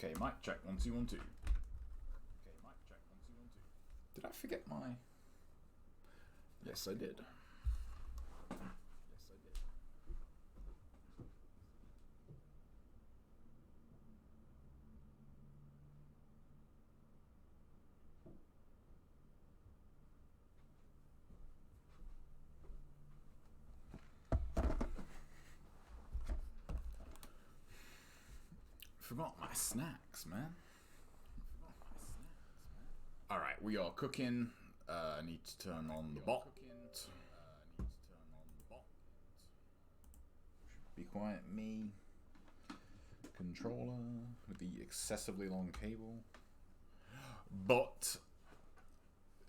Okay, mic check 1 2 1 2. Okay, mic check 1 2 1 2. Did I forget my? Yes, I did. Yes, I did. Forgot my snacks, man. Alright, we are cooking. I need to turn on the bot. Be quiet, me. Controller with the excessively long cable. But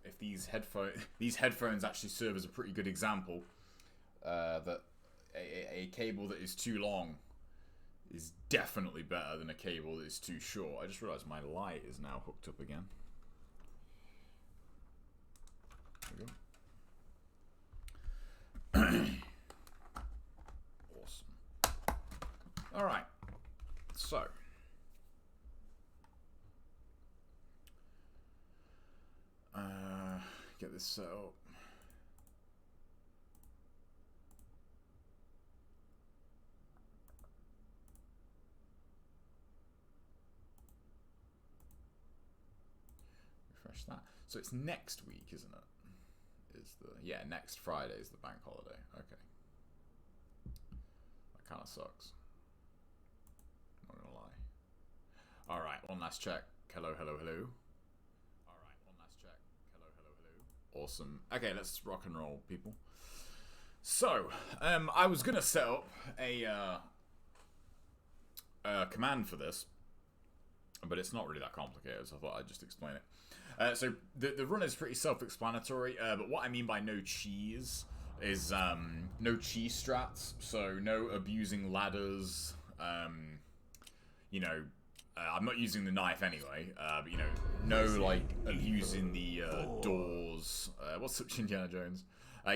if these headphones actually serve as a pretty good example, that a cable that is too long is definitely better than a cable that is too short. I just realized my light is now hooked up again. There we go. Awesome. Alright. So. Get this set up. Refresh that. So it's next week, isn't it? Yeah, next Friday is the bank holiday. Okay. That kind of sucks. Not gonna lie. Alright, one last check. Hello, hello, hello. Alright, one last check. Hello, hello, hello. Awesome. Okay, let's rock and roll, people. So, I was gonna set up a command for this, but it's not really that complicated, so I thought I'd just explain it. So the run is pretty self-explanatory, but what I mean by no cheese is no cheese strats, so no abusing ladders, you know, I'm not using the knife anyway, but you know, no like abusing the doors, what's up Indiana Jones?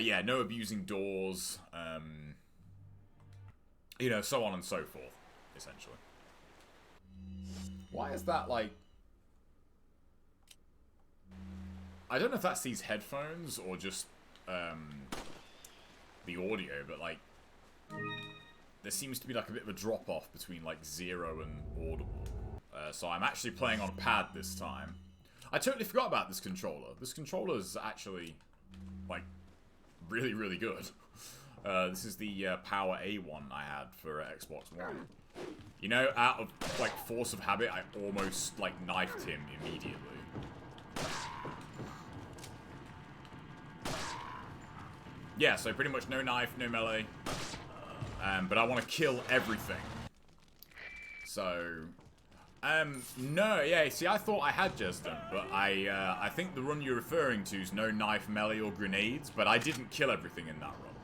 Yeah, no abusing doors, you know, so on and so forth, essentially. Why is that, like... I don't know if that's these headphones or just the audio, but, like... There seems to be, like, a bit of a drop-off between, like, 0 and audible. So I'm actually playing on a pad this time. I totally forgot about this controller. This controller is actually, like, really, really good. This is the Power A1 I had for Xbox One. You know, out of, like, force of habit, I almost, like, knifed him immediately. Yeah, so pretty much no knife, no melee. But I want to kill everything. So... no, yeah, see, I thought I had just done, but I think the run you're referring to is no knife, melee, or grenades, but I didn't kill everything in that run.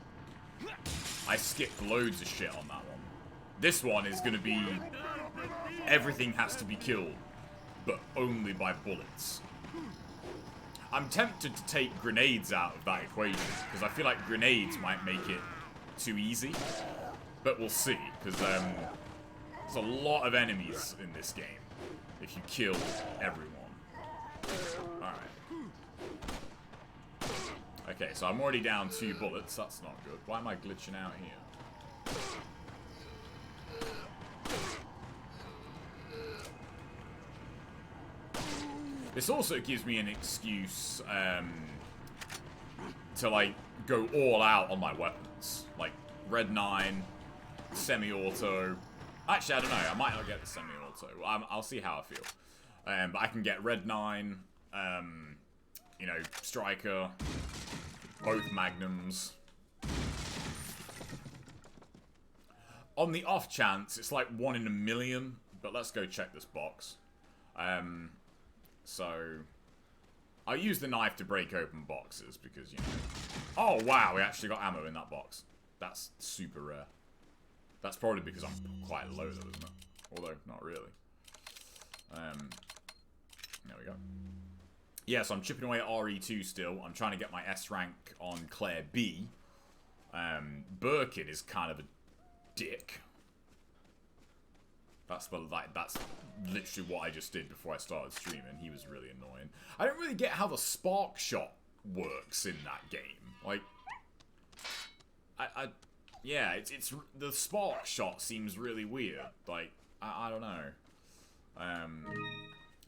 I skipped loads of shit on that one. This one is going to be... Everything has to be killed, but only by bullets. I'm tempted to take grenades out of that equation, because I feel like grenades might make it too easy. But we'll see, because there's a lot of enemies in this game if you kill everyone. Alright. Okay, so I'm already down 2 bullets. That's not good. Why am I glitching out here? This also gives me an excuse to, like, go all out on my weapons. Like, Red 9, semi-auto. Actually, I don't know. I might not get the semi-auto. I'll see how I feel. But I can get Red 9, you know, Striker, both Magnums. On the off chance, it's like 1 in a million, but let's go check this box. So, I'll use the knife to break open boxes because, you know... Oh, wow, we actually got ammo in that box. That's super rare. That's probably because I'm quite low, though, isn't it? Although, not really. There we go. Yeah, so I'm chipping away at RE2 still. I'm trying to get my S rank on Claire B. Birkin is kind of a dick. That's literally what I just did before I started streaming. He was really annoying. I don't really get how the spark shot works in that game. Like, yeah, it's the spark shot seems really weird. Like, I don't know.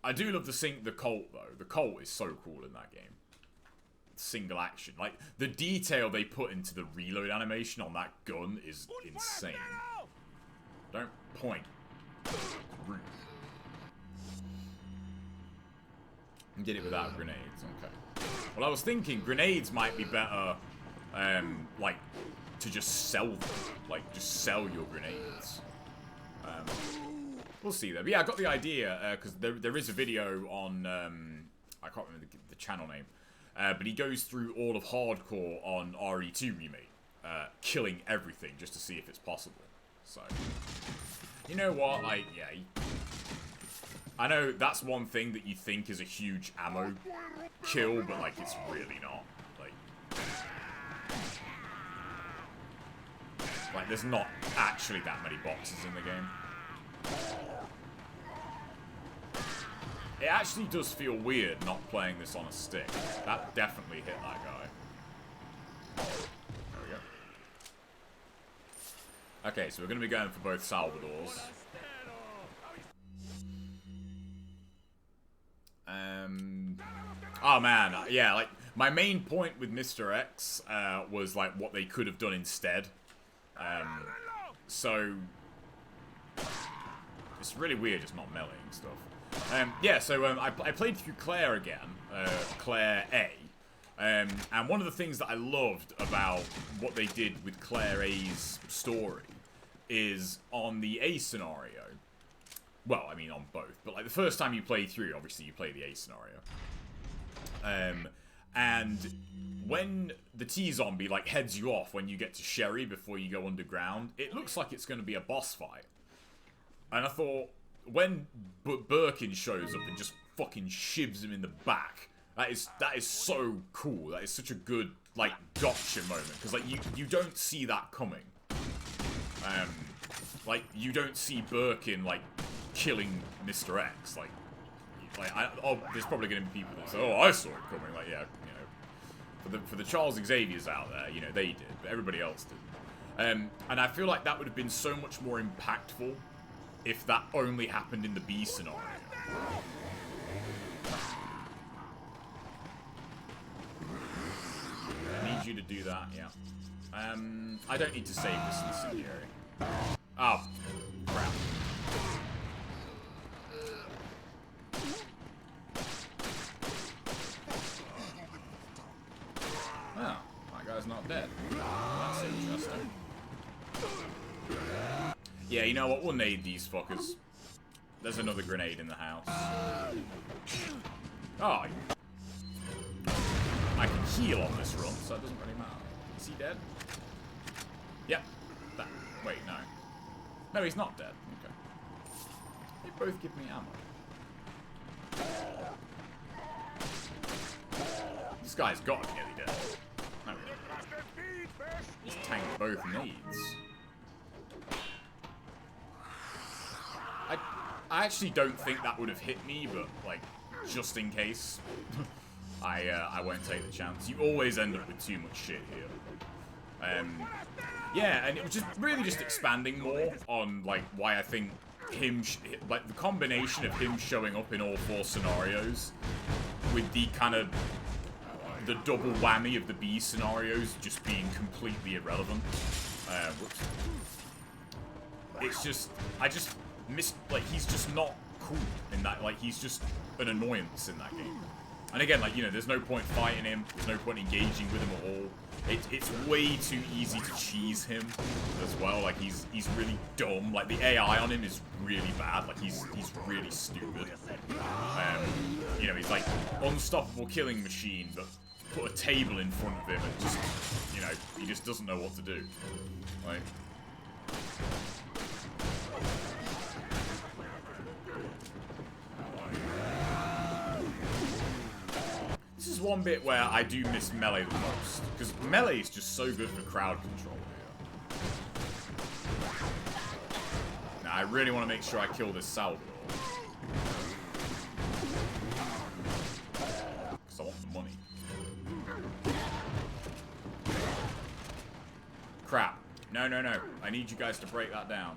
I do love the Colt though. The Colt is so cool in that game. Single action, like the detail they put into the reload animation on that gun is insane. Don't point. Rude. Get it without grenades. Okay. Well, I was thinking grenades might be better, like, to just sell them. Like, just sell your grenades. We'll see though. But yeah, I got the idea, because there is a video on, I can't remember the channel name, but he goes through all of Hardcore on RE2 Remake, killing everything just to see if it's possible. So, you know what, like, yeah, I know that's one thing that you think is a huge ammo kill, but, like, it's really not. Like, there's not actually that many boxes in the game. It actually does feel weird not playing this on a stick. That definitely hit that guy. There we go. Okay, so we're going to be going for both Salvadors. Oh man, yeah, like, my main point with Mr. X was, like, what they could have done instead. So, it's really weird just not meleeing stuff. Yeah, so I played through Claire again, Claire A. And one of the things that I loved about what they did with Claire A's story is on the A scenario. Well, I mean on both, but like the first time you play through, obviously you play the A scenario. And when the T-Zombie like heads you off when you get to Sherry before you go underground, it looks like it's going to be a boss fight. And I thought, when Birkin shows up and just fucking shivs him in the back, that is so cool. That is such a good, like, gotcha moment. Because, like, you don't see that coming. Like, you don't see Birkin, like, killing Mr. X. Like there's probably going to be people that say, oh, I saw it coming. Like, yeah, you know. For the Charles Xaviers out there, you know, they did. But everybody else didn't. And I feel like that would have been so much more impactful if that only happened in the B scenario. I need you to do that, yeah. I don't need to save this incendiary. Oh, crap. Oh, that guy's not dead. That's interesting. Yeah, you know what? We'll nade these fuckers. There's another grenade in the house. Oh. I can heal on this run, so it doesn't really matter. Is he dead? Yep. Wait, no. No, he's not dead. Okay. They both give me ammo. This guy's got to be nearly dead. No. Just tanked both nades. I actually don't think that would have hit me, but, like, just in case, I won't take the chance. You always end up with too much shit here. Yeah, and it was just really just expanding more on, like, why I think him, like, the combination of him showing up in all 4 scenarios with the kind of, the double whammy of the B scenarios just being completely irrelevant. Whoops. It's just, like, he's just not cool in that, like, he's just an annoyance in that game. And again, like, you know, there's no point fighting him, there's no point engaging with him at all. It's way too easy to cheese him as well, like, he's really dumb, like, the AI on him is really bad, like, he's really stupid. You know, he's like, unstoppable killing machine, but put a table in front of him and just, you know, he just doesn't know what to do. Like... This is one bit where I do miss melee the most, because melee is just so good for crowd control here. Nah, I really want to make sure I kill this Salvador. Because I want the money. Crap. No, no, no. I need you guys to break that down.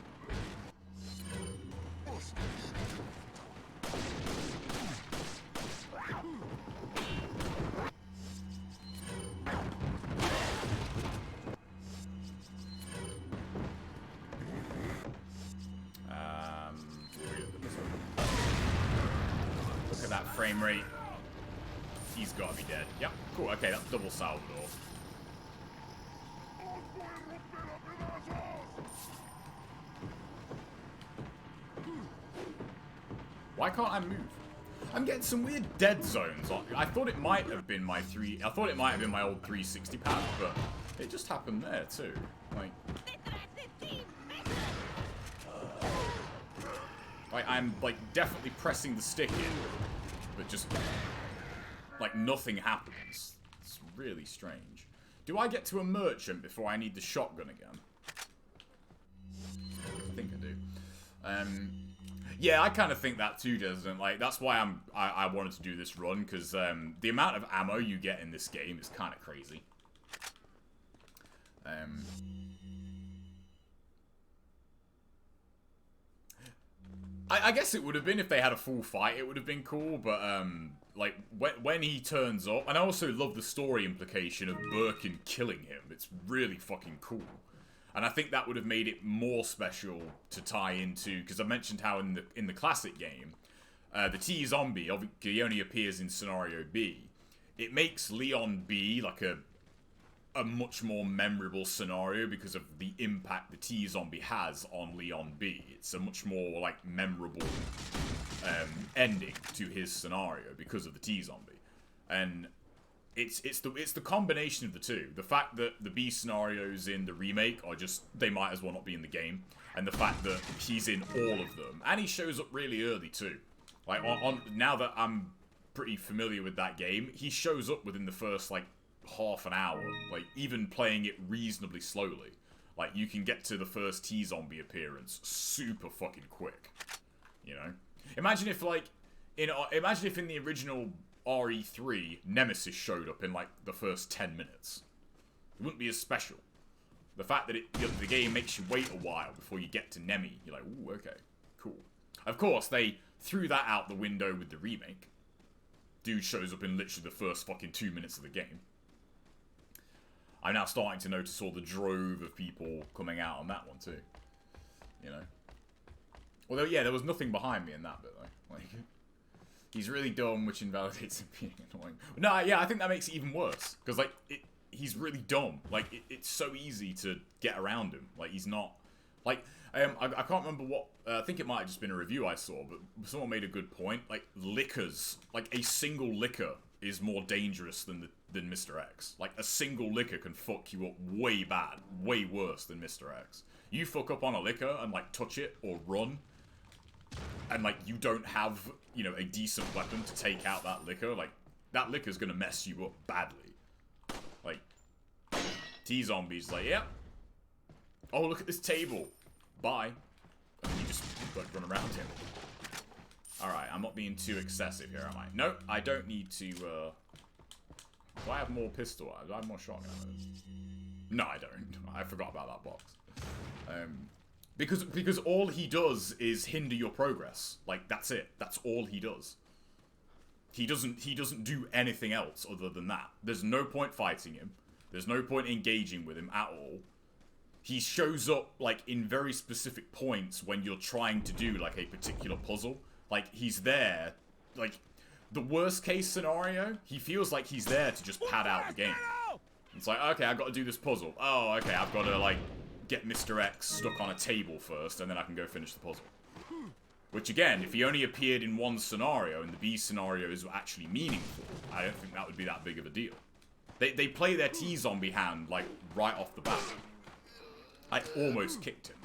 Look at that frame rate. He's got to be dead. Yep, cool. Okay, that's double Salvador. Why can't I move? I'm getting some weird dead zones. I thought it might have been my I thought it might have been my old 360 pad, but it just happened there too. Like I'm like definitely pressing the stick in, but just like nothing happens. It's really strange. Do I get to a merchant before I need the shotgun again? I think I do. Yeah, I kind of think that too, doesn't like that's why I wanted to do this run, because the amount of ammo you get in this game is kind of crazy. I guess it would have been if they had a full fight, it would have been cool, but like when he turns up, and I also love the story implication of Birkin killing him. It's really fucking cool. And I think that would have made it more special to tie into, because I mentioned how in the classic game, the T-Zombie, he only appears in Scenario B. It makes Leon B like a much more memorable scenario because of the impact the T-Zombie has on Leon B. It's a much more like memorable ending to his scenario because of the T-Zombie. And it's the combination of the two. The fact that the B scenarios in the remake are just, they might as well not be in the game, and the fact that he's in all of them, and he shows up really early too. Like now that I'm pretty familiar with that game, he shows up within the first like half an hour. Like even playing it reasonably slowly, like you can get to the first T-Zombie appearance super fucking quick. You know, imagine if like imagine if in the original RE3, Nemesis showed up in like the first 10 minutes. It wouldn't be as special. The fact that the game makes you wait a while before you get to Nemi, you're like, ooh, okay, cool. Of course, they threw that out the window with the remake. Dude shows up in literally the first fucking 2 minutes of the game. I'm now starting to notice all the drove of people coming out on that one too. You know? Although, yeah, there was nothing behind me in that bit though. Like, he's really dumb, which invalidates him being annoying. No, yeah, I think that makes it even worse. Because, like, he's really dumb. Like, it's so easy to get around him. Like, he's not... Like, I can't remember what... I think it might have just been a review I saw, but someone made a good point. Like, lickers... Like, a single licker is more dangerous than Mr. X. Like, a single licker can fuck you up way bad. Way worse than Mr. X. You fuck up on a licker and, like, touch it or run... and, like, you don't have, you know, a decent weapon to take out that licker, like, that licker's gonna mess you up badly. Like, T-Zombie's like, yep. Oh, look at this table. Bye. And you just, like, run around him. Alright, I'm not being too excessive here, am I? No, I don't need to, do I have more pistol? Do I have more shotgun? No, I don't. I forgot about that box. Because all he does is hinder your progress. Like, that's it. That's all he does. He doesn't do anything else other than that. There's no point fighting him. There's no point engaging with him at all. He shows up, like, in very specific points when you're trying to do, like, a particular puzzle. Like, he's there. Like, the worst case scenario, he feels like he's there to just pad out the game. It's like, okay, I've got to do this puzzle. Oh, okay, I've got to, like... get Mr. X stuck on a table first, and then I can go finish the puzzle. Which, again, if he only appeared in one scenario, and the B scenario is actually meaningful, I don't think that would be that big of a deal. They play their T-Zombie hand, like, right off the bat. I almost kicked him,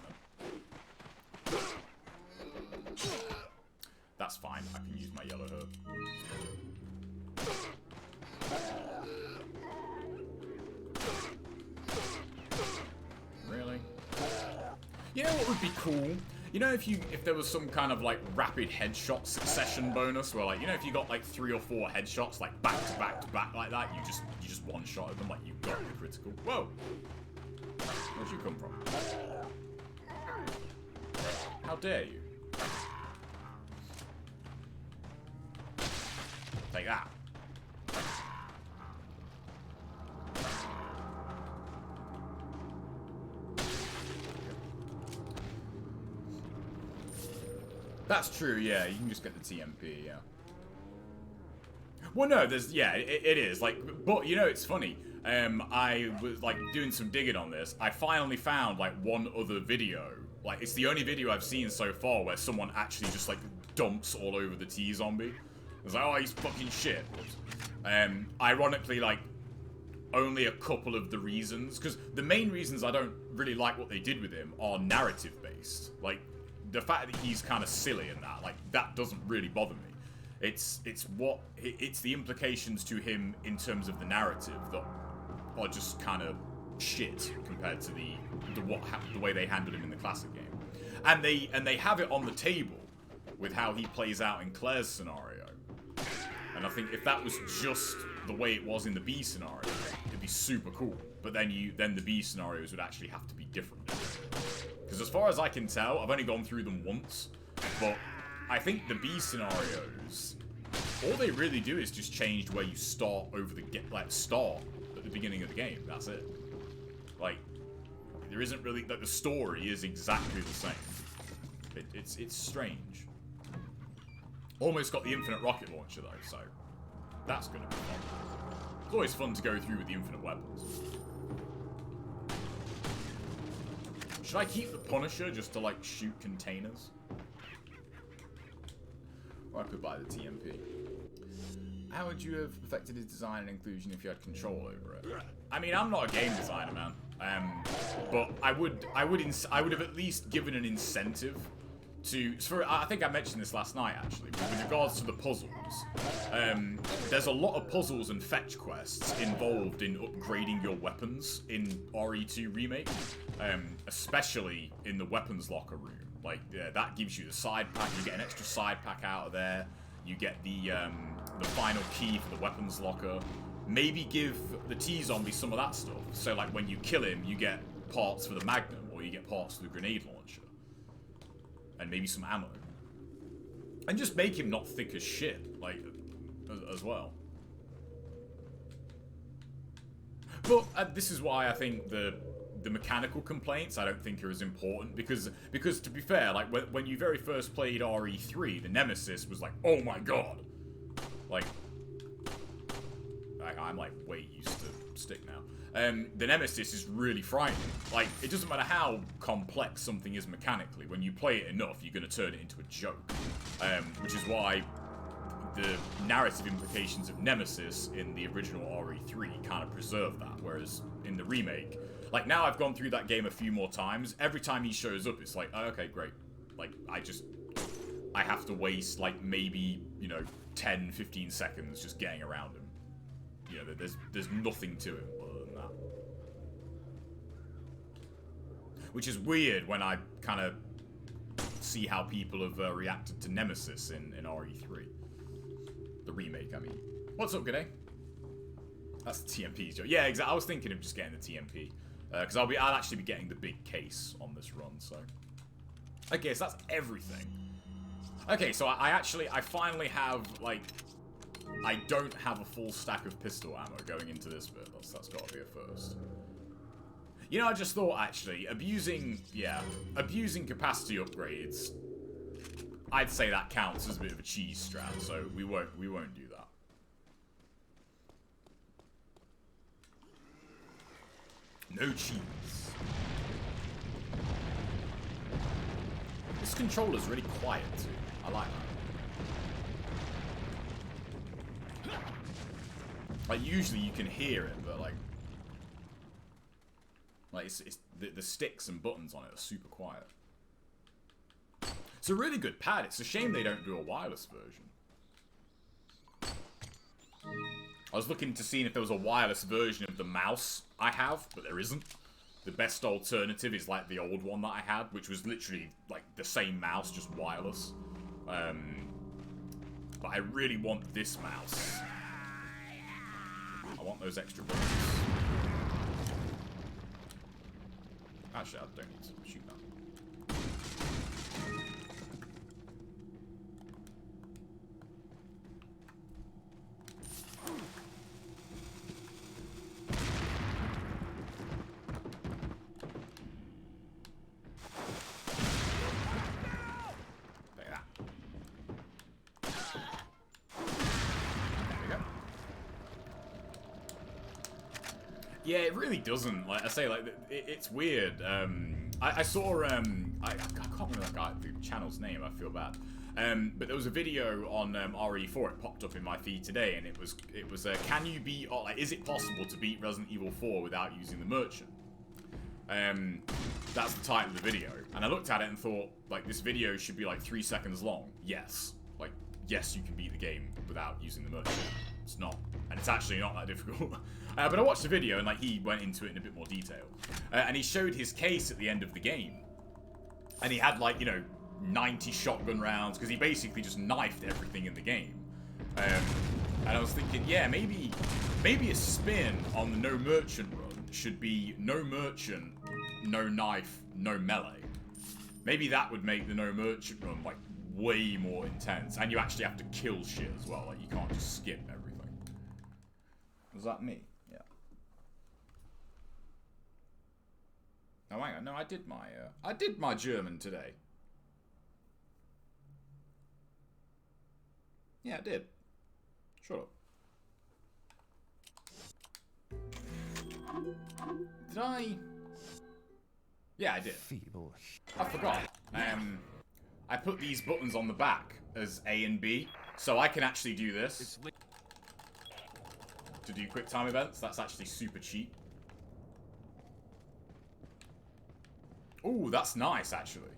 though. That's fine, I can use my yellow herb. Really? You know what would be cool? You know, if there was some kind of like rapid headshot succession bonus where, like, you know, if you got like 3 or 4 headshots like back to back to back like that, you just one shot them, like you got the critical. Whoa! Where'd you come from? How dare you? Take that. That's true, yeah, you can just get the TMP, yeah. Well, no, there's, yeah, it is, like, but, you know, it's funny, I was, like, doing some digging on this, I finally found, like, one other video, like, it's the only video I've seen so far where someone actually just, like, dumps all over the T-Zombie. It's like, oh, he's fucking shit. Ironically, like, only a couple of the reasons, because the main reasons I don't really like what they did with him are narrative-based, like, the fact that he's kind of silly in that, like, that doesn't really bother me. It's the implications to him in terms of the narrative that are just kind of shit compared to the way they handled him in the classic game. And they have it on the table with how he plays out in Claire's scenario. And I think if that was just the way it was in the B scenario, it'd be super cool. But then the B scenarios would actually have to be different. Because as far as I can tell, I've only gone through them once, but I think the B scenarios, all they really do is just change where you start over the start at the beginning of the game. That's it. Like, there isn't really, like, the story is exactly the same. It's strange. Almost got the infinite rocket launcher though, so that's gonna be fun. It's always fun to go through with the infinite weapons. Should I keep the Punisher just to, like, shoot containers? Or I could buy the TMP. How would you have affected his design and inclusion if you had control over it? I mean, I'm not a game designer, man. But I would have at least given an incentive to, I think I mentioned this last night, actually, but with regards to the puzzles, there's a lot of puzzles and fetch quests involved in upgrading your weapons in RE2 Remake, especially in the weapons locker room. Like, yeah, that gives you the side pack, you get an extra side pack out of there, you get the final key for the weapons locker, maybe give the T-Zombie some of that stuff, so like when you kill him, you get parts for the Magnum, or you get parts for the grenade launcher. And maybe some ammo. And just make him not thick as shit, like, as well. But this is why I think the mechanical complaints I don't think are as important, because to be fair, like, when you very first played RE3, the Nemesis was like, oh my god. Like, I'm like way used to stick now. The Nemesis is really frightening. Like, it doesn't matter how complex something is mechanically, when you play it enough, you're going to turn it into a joke. Which is why the narrative implications of Nemesis in the original RE3 kind of preserve that, whereas in the remake, like, now I've gone through that game a few more times, every time he shows up, it's like, oh, okay, great. Like, I have to waste, like, maybe, you know, 10, 15 seconds just getting around him. You know, there's nothing to him other than that. Which is weird when I kind of see how people have reacted to Nemesis in RE3. The remake, I mean. What's up, G'day? That's the TMP, Joe. Yeah, exactly. I was thinking of just getting the TMP. Because I'll actually be getting the big case on this run, so. Okay, so that's everything. Okay, so I finally have, like, I don't have a full stack of pistol ammo going into this bit. That's got to be a first. You know, I just thought, actually, abusing capacity upgrades, I'd say that counts as a bit of a cheese strat, so we won't do that. No cheese. This controller's really quiet, too. I like that. Like, usually you can hear it, but, like it's the sticks and buttons on it are super quiet. It's a really good pad. It's a shame they don't do a wireless version. I was looking to see if there was a wireless version of the mouse I have, but there isn't. the best alternative is like the old one that I had, which was literally like the same mouse, just wireless. But I really want this mouse. I want those extra buttons. Actually, I don't need to shoot that. Yeah, it really doesn't. Like I say, like it's weird. I saw I can't remember that guy, the channel's name. I feel bad. But there was a video on RE4. It popped up in my feed today, and it was can you beat? Like, is it possible to beat Resident Evil 4 without using the merchant? That's the title of the video, and I looked at it and thought, like, this video should be like 3 seconds long. Yes, like, yes, you can beat the game without using the merchant. It's not, and it's actually not that difficult. But I watched the video, and like he went into it in a bit more detail, and he showed his case at the end of the game, and he had like 90 shotgun rounds because he basically just knifed everything in the game. And I was thinking, yeah, maybe a spin on the no merchant run should be no merchant, no knife, no melee. Maybe that would make the no merchant run like way more intense, and you actually have to kill shit as well. Like, you can't just skip everything. Was that me? Yeah. Oh, hang on. No, I did my German today. Yeah, I did. Shut up. Did I? Yeah, I did. Feeble. I forgot. I put these buttons on the back as A and B, so I can actually do this. To do quick time events. That's actually super cheap. Ooh, that's nice, actually.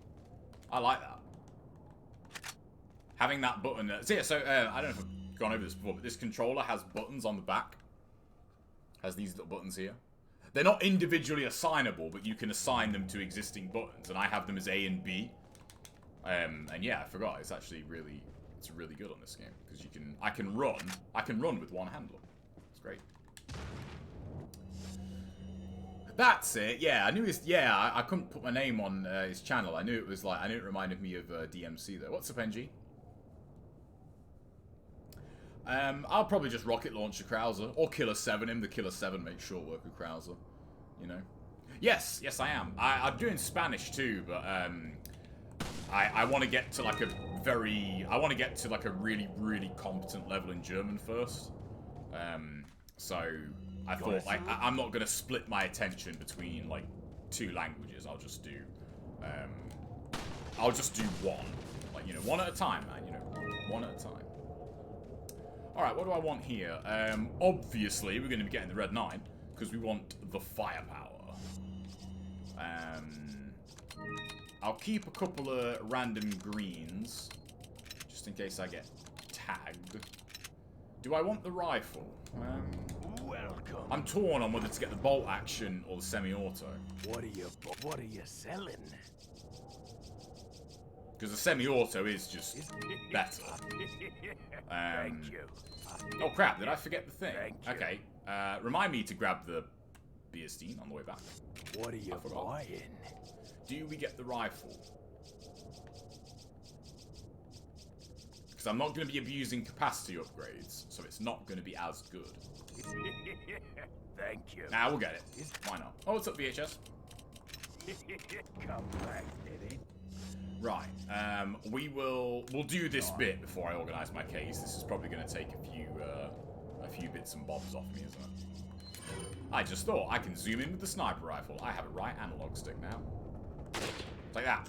I like that. Having that button... I don't know if I've gone over this before, but this controller has buttons on the back. Has these little buttons here. They're not individually assignable, but you can assign them to existing buttons, and I have them as A and B. And yeah, I forgot. It's actually really... It's really good on this game, because you can... I can run with one handle. It's great. That's it. Yeah, I knew his... Yeah, I couldn't put my name on his channel. I knew it was like... I knew it reminded me of DMC, though. What's up, NG? I'll probably just rocket launch a Krauser. Or Killer 7 him. The Killer 7 makes short work of Krauser. You know? Yes, I am. I'm doing Spanish, too, but... I want to get to, like, a very... I want to get to, like, a really, really competent level in German first. So... I thought, like, I'm not going to split my attention between, like, 2 languages. I'll just do one. Like, you know, one at a time, man. You know, one at a time. Alright, what do I want here? Obviously, we're going to be getting the Red 9, because we want the firepower. I'll keep a couple of random greens, just in case I get tagged. Do I want the rifle? Welcome. I'm torn on whether to get the bolt action or the semi-auto. What are you selling? Because the semi-auto is just better. Thank you. Oh crap, did I forget the thing? Okay, remind me to grab the Beerstein on the way back. What are you buying? Do we get the rifle? Because I'm not going to be abusing capacity upgrades, so it's not going to be as good. Thank you. Nah, we'll get it. Why not? Oh, what's up, VHS? Come back, baby. Right. We'll do this bit before I organise my case. This is probably going to take a few bits and bobs off me, isn't it? I just thought I can zoom in with the sniper rifle. I have a right analog stick now. Like that.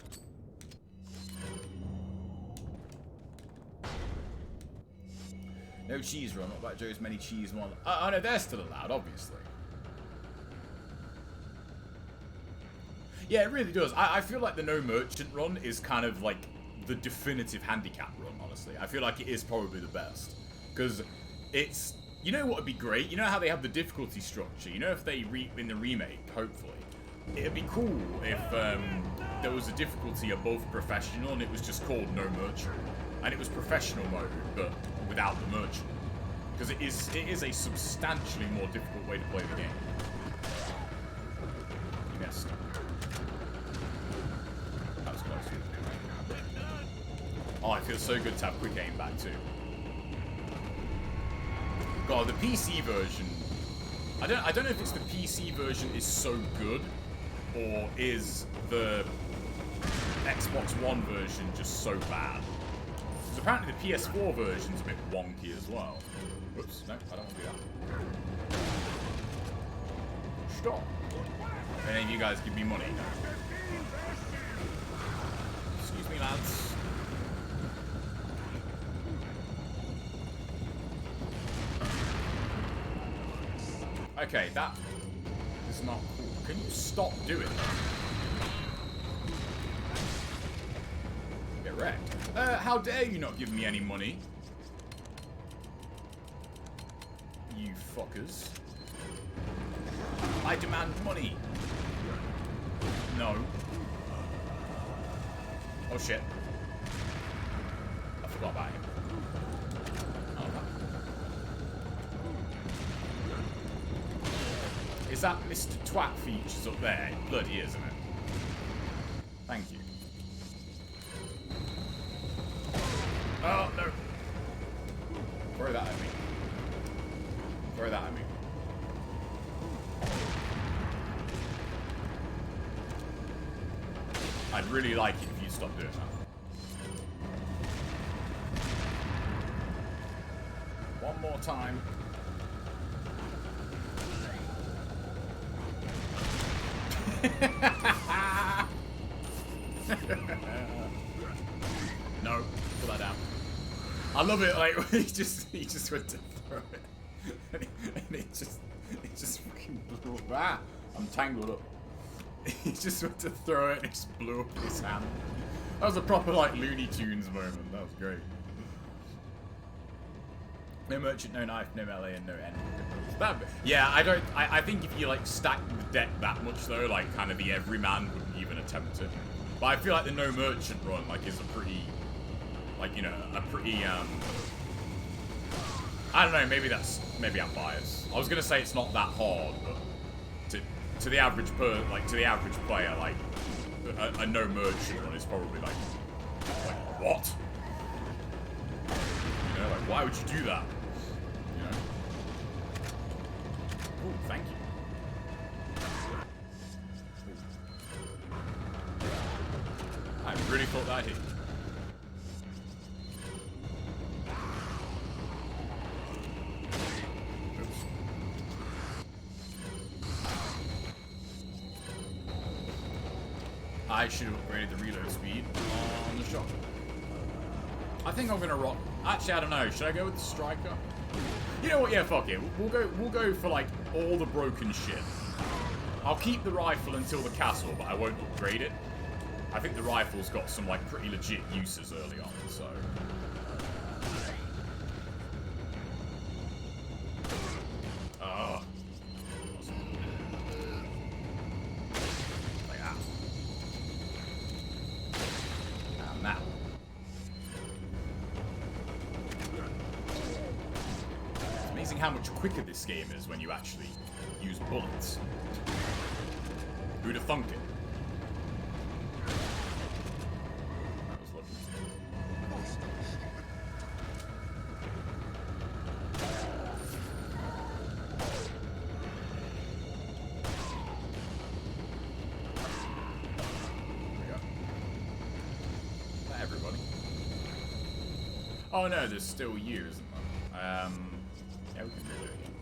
No cheese run. What about Joe's many cheese one? Oh no, they're still allowed, obviously. Yeah, it really does. I feel like the no merchant run is kind of like the definitive handicap run, honestly. I feel like it is probably the best. Because it's... You know what would be great? You know how they have the difficulty structure? You know if they, in the remake, hopefully, it'd be cool if there was a difficulty above professional and it was just called no merchant, and it was professional mode but without the merchant, because it is a substantially more difficult way to play the game. You missed. That was close. Oh, it feels so good to have quick aim back too. God, the PC version. I don't know if it's the PC version is so good, or is the Xbox One version just so bad. Because apparently the PS4 version's a bit wonky as well. Oops, no, I don't want to do that. Stop. Any of you guys give me money? Excuse me, lads. Okay, that is not cool. Can you stop doing that? Get wrecked. How dare you not give me any money? You fuckers. I demand money. No. Oh shit. I forgot about him. Is that Mr. Twat features up there? It bloody is, isn't it? Thank you. Oh, no. Throw that at me. Throw that at me. I'd really like it if you stopped doing that. One more time. No, put that down. I love it. Like he just went to throw it, and it just fucking blew up. Ah, I'm tangled up. He just went to throw it, and it just blew up his hand. That was a proper like Looney Tunes moment. That was great. No merchant, no knife, no melee, and no end. Yeah, I think if you like stack the deck that much though, like kind of the everyman wouldn't even attempt it. But I feel like the no merchant run like is a pretty, like, you know, a pretty I don't know, maybe I'm biased. I was gonna say it's not that hard, but to the average player, like a no merchant run is probably like what? You know, like why would you do that? You know? Ooh, thank you. Ooh. I really thought that hit. Oops. I should have upgraded the reload speed on the shotgun. I think I'm gonna rock. Actually, I don't know. Should I go with the striker? You know what? Yeah, fuck it. We'll go for like all the broken shit. I'll keep the rifle until the castle, but I won't upgrade it. I think the rifle's got some like pretty legit uses early on, so. Like that. And now. It's amazing how much quicker this game is when you actually use bullets. Who'd have thunk it? That was lucky. There we go. Not everybody. Oh no, there's still you, isn't there? Yeah, we can do it again.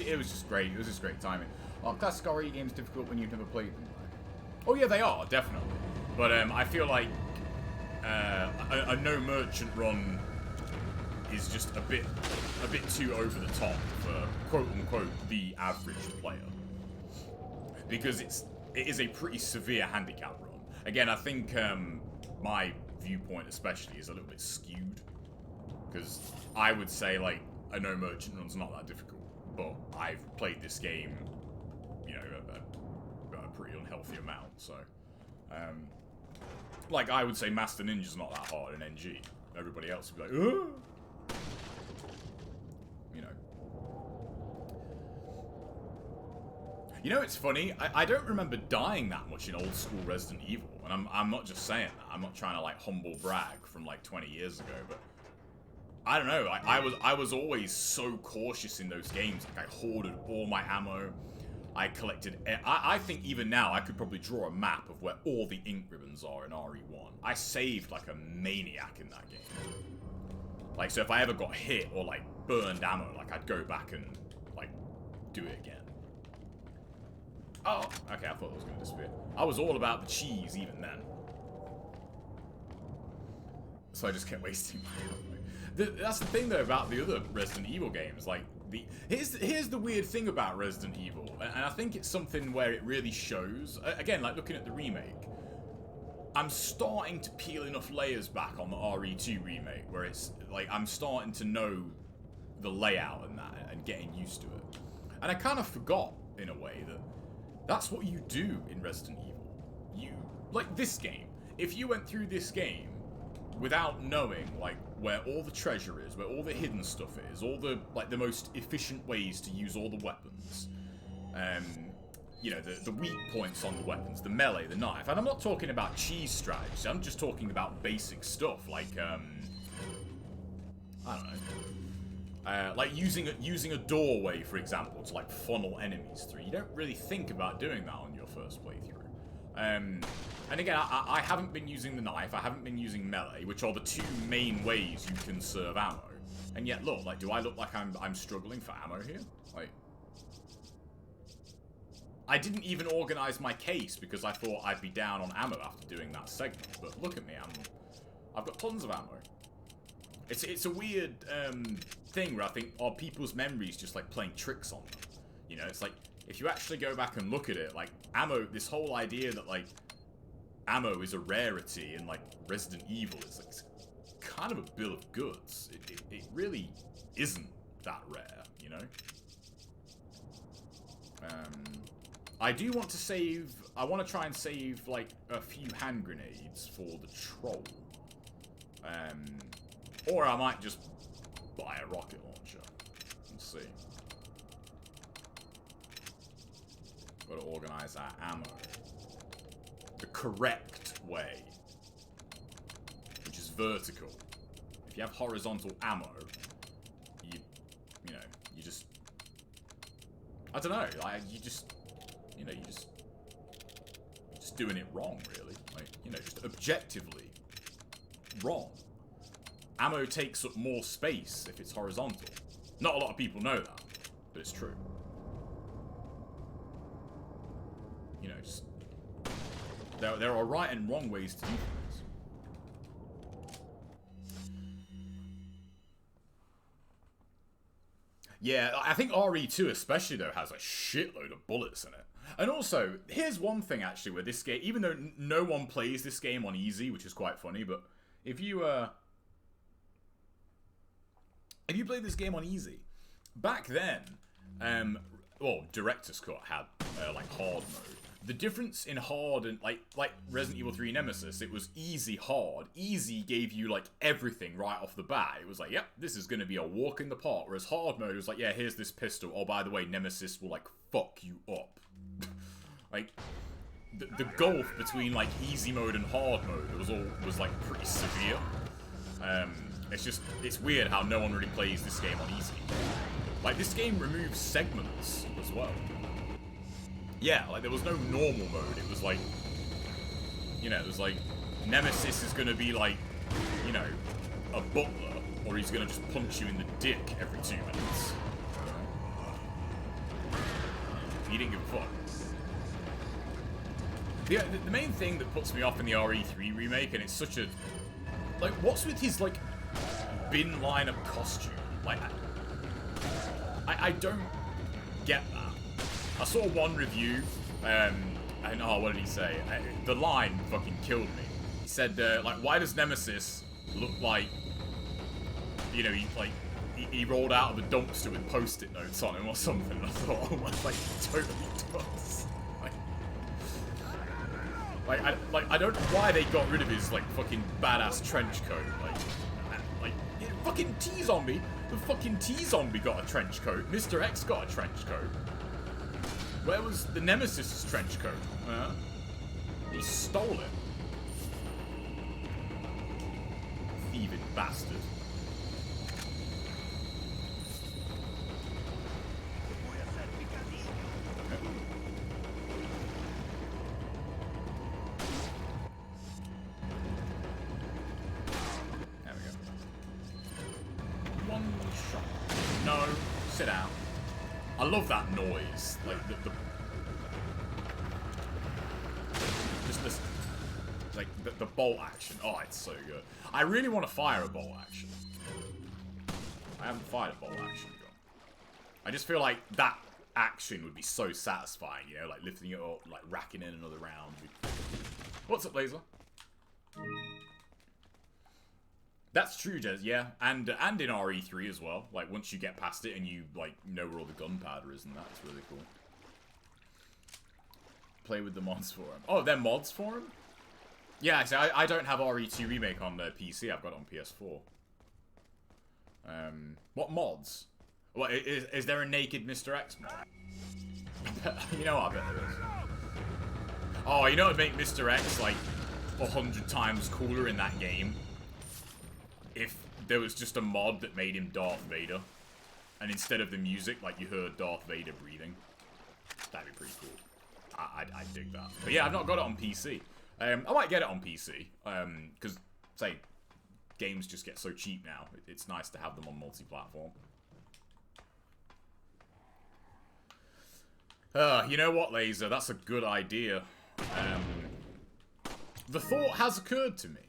It was just great. It was just great timing. Oh, classic RE games difficult when you've never played them. Oh yeah, they are definitely. But I feel like a no merchant run is just a bit too over the top for quote unquote the average player, because it is a pretty severe handicap run. Again, I think my viewpoint especially is a little bit skewed, because I would say like a no merchant run's not that difficult. but I've played this game, you know, a pretty unhealthy amount, so... like, I would say Master Ninja's not that hard in NG. Everybody else would be like, ugh! You know. You know, it's funny, I don't remember dying that much in old school Resident Evil, and I'm not just saying that, I'm not trying to, like, humble brag from, like, 20 years ago, but... I don't know, I was always so cautious in those games, like, I hoarded all my ammo, I collected... I think even now, I could probably draw a map of where all the ink ribbons are in RE1. I saved like a maniac in that game. Like, so if I ever got hit or, like, burned ammo, like, I'd go back and, like, do it again. Oh, okay, I thought it was going to disappear. I was all about the cheese even then. So I just kept wasting my ammo. That's the thing, though, about the other Resident Evil games, like... Here's the weird thing about Resident Evil, and I think it's something where it really shows. Again, like looking at the remake, I'm starting to peel enough layers back on the RE2 remake, where it's like I'm starting to know the layout and that, and getting used to it. And I kind of forgot, in a way, that that's what you do in Resident Evil. Like this game, if you went through this game without knowing, like, where all the treasure is, where all the hidden stuff is, all the, like, the most efficient ways to use all the weapons, you know, the weak points on the weapons, the melee, the knife, and I'm not talking about cheese strategies, I'm just talking about basic stuff, like, I don't know, like using a doorway, for example, to, like, funnel enemies through. You don't really think about doing that on your first playthrough. And again, I haven't been using the knife, I haven't been using melee, which are the two main ways you conserve ammo. And yet, look, like, do I look like I'm struggling for ammo here? Like, I didn't even organize my case because I thought I'd be down on ammo after doing that segment. But look at me, I've got tons of ammo. It's a weird thing where I think, are people's memories just like playing tricks on them? You know, it's like, if you actually go back and look at it, like, ammo, this whole idea that, like, ammo is a rarity in, like, Resident Evil is, like, kind of a bill of goods. It really isn't that rare, you know? I do want to save... I want to try and save, like, a few hand grenades for the troll. Or I might just buy a rocket launcher. Let's see. Got to organize our ammo the correct way, which is vertical. If you have horizontal ammo, you know, you just, I don't know, like, you just doing it wrong, really. Like, you know, just objectively wrong. Ammo takes up more space if it's horizontal. Not a lot of people know that, but it's true. You know, just... There are right and wrong ways to do things. Yeah, I think RE2 especially, though, has a shitload of bullets in it. And also, here's one thing, actually, where this game... Even though no one plays this game on easy, which is quite funny, but if you play this game on easy, back then, well, Director's Cut had, like, hard mode. The difference in hard and, like Resident Evil 3 Nemesis, it was easy, hard. Easy gave you, like, everything right off the bat. It was like, yep, this is going to be a walk in the park. Whereas hard mode was like, yeah, here's this pistol. Oh, by the way, Nemesis will, like, fuck you up. Like, the gulf between, like, easy mode and hard mode was like, pretty severe. It's weird how no one really plays this game on easy. Like, this game removes segments as well. Yeah, like, there was no normal mode. It was like, you know, it was like, Nemesis is gonna be like, you know, a butler, or he's gonna just punch you in the dick every 2 minutes. He didn't give a fuck. The main thing that puts me off in the RE3 remake, and it's such a... Like, what's with his, like, bin lineup costume? Like, I don't get that. I saw one review, and oh, what did he say? The line fucking killed me. He said, like, why does Nemesis look like, you know, he rolled out of a dumpster with post-it notes on him or something. And I thought, oh my, like, he totally does. I don't know why they got rid of his, like, fucking badass trench coat. Like, fucking T-Zombie. The fucking T-Zombie got a trench coat. Mr. X got a trench coat. Where was the Nemesis' trench coat? He stole it. Thieving bastard. There we go. One shot. No, sit down. I love that noise. Like the just listen. Like the bolt action. Oh, it's so good. I really want to fire a bolt action. I haven't fired a bolt action gun. I just feel like that action would be so satisfying, you know, like lifting it up, like racking in another round. What's up, Laser? That's true, Jez, yeah. And in RE3 as well. Like, once you get past it and you, like, know where all the gunpowder is and that, it's really cool. Play with the mods for him. Oh, they're mods for him? Yeah, actually, I don't have RE2 Remake on the PC. I've got it on PS4. What mods? What, is there a naked Mr. X mod? You know what, I bet there is. Oh, you know what would make Mr. X, like, 100 times cooler in that game? If there was just a mod that made him Darth Vader, and instead of the music, like, you heard Darth Vader breathing. That'd be pretty cool. I'd dig that. But yeah, I've not got it on PC. I might get it on PC, because, say, games just get so cheap now. It's nice to have them on multi-platform. You know what, Laser? That's a good idea. The thought has occurred to me.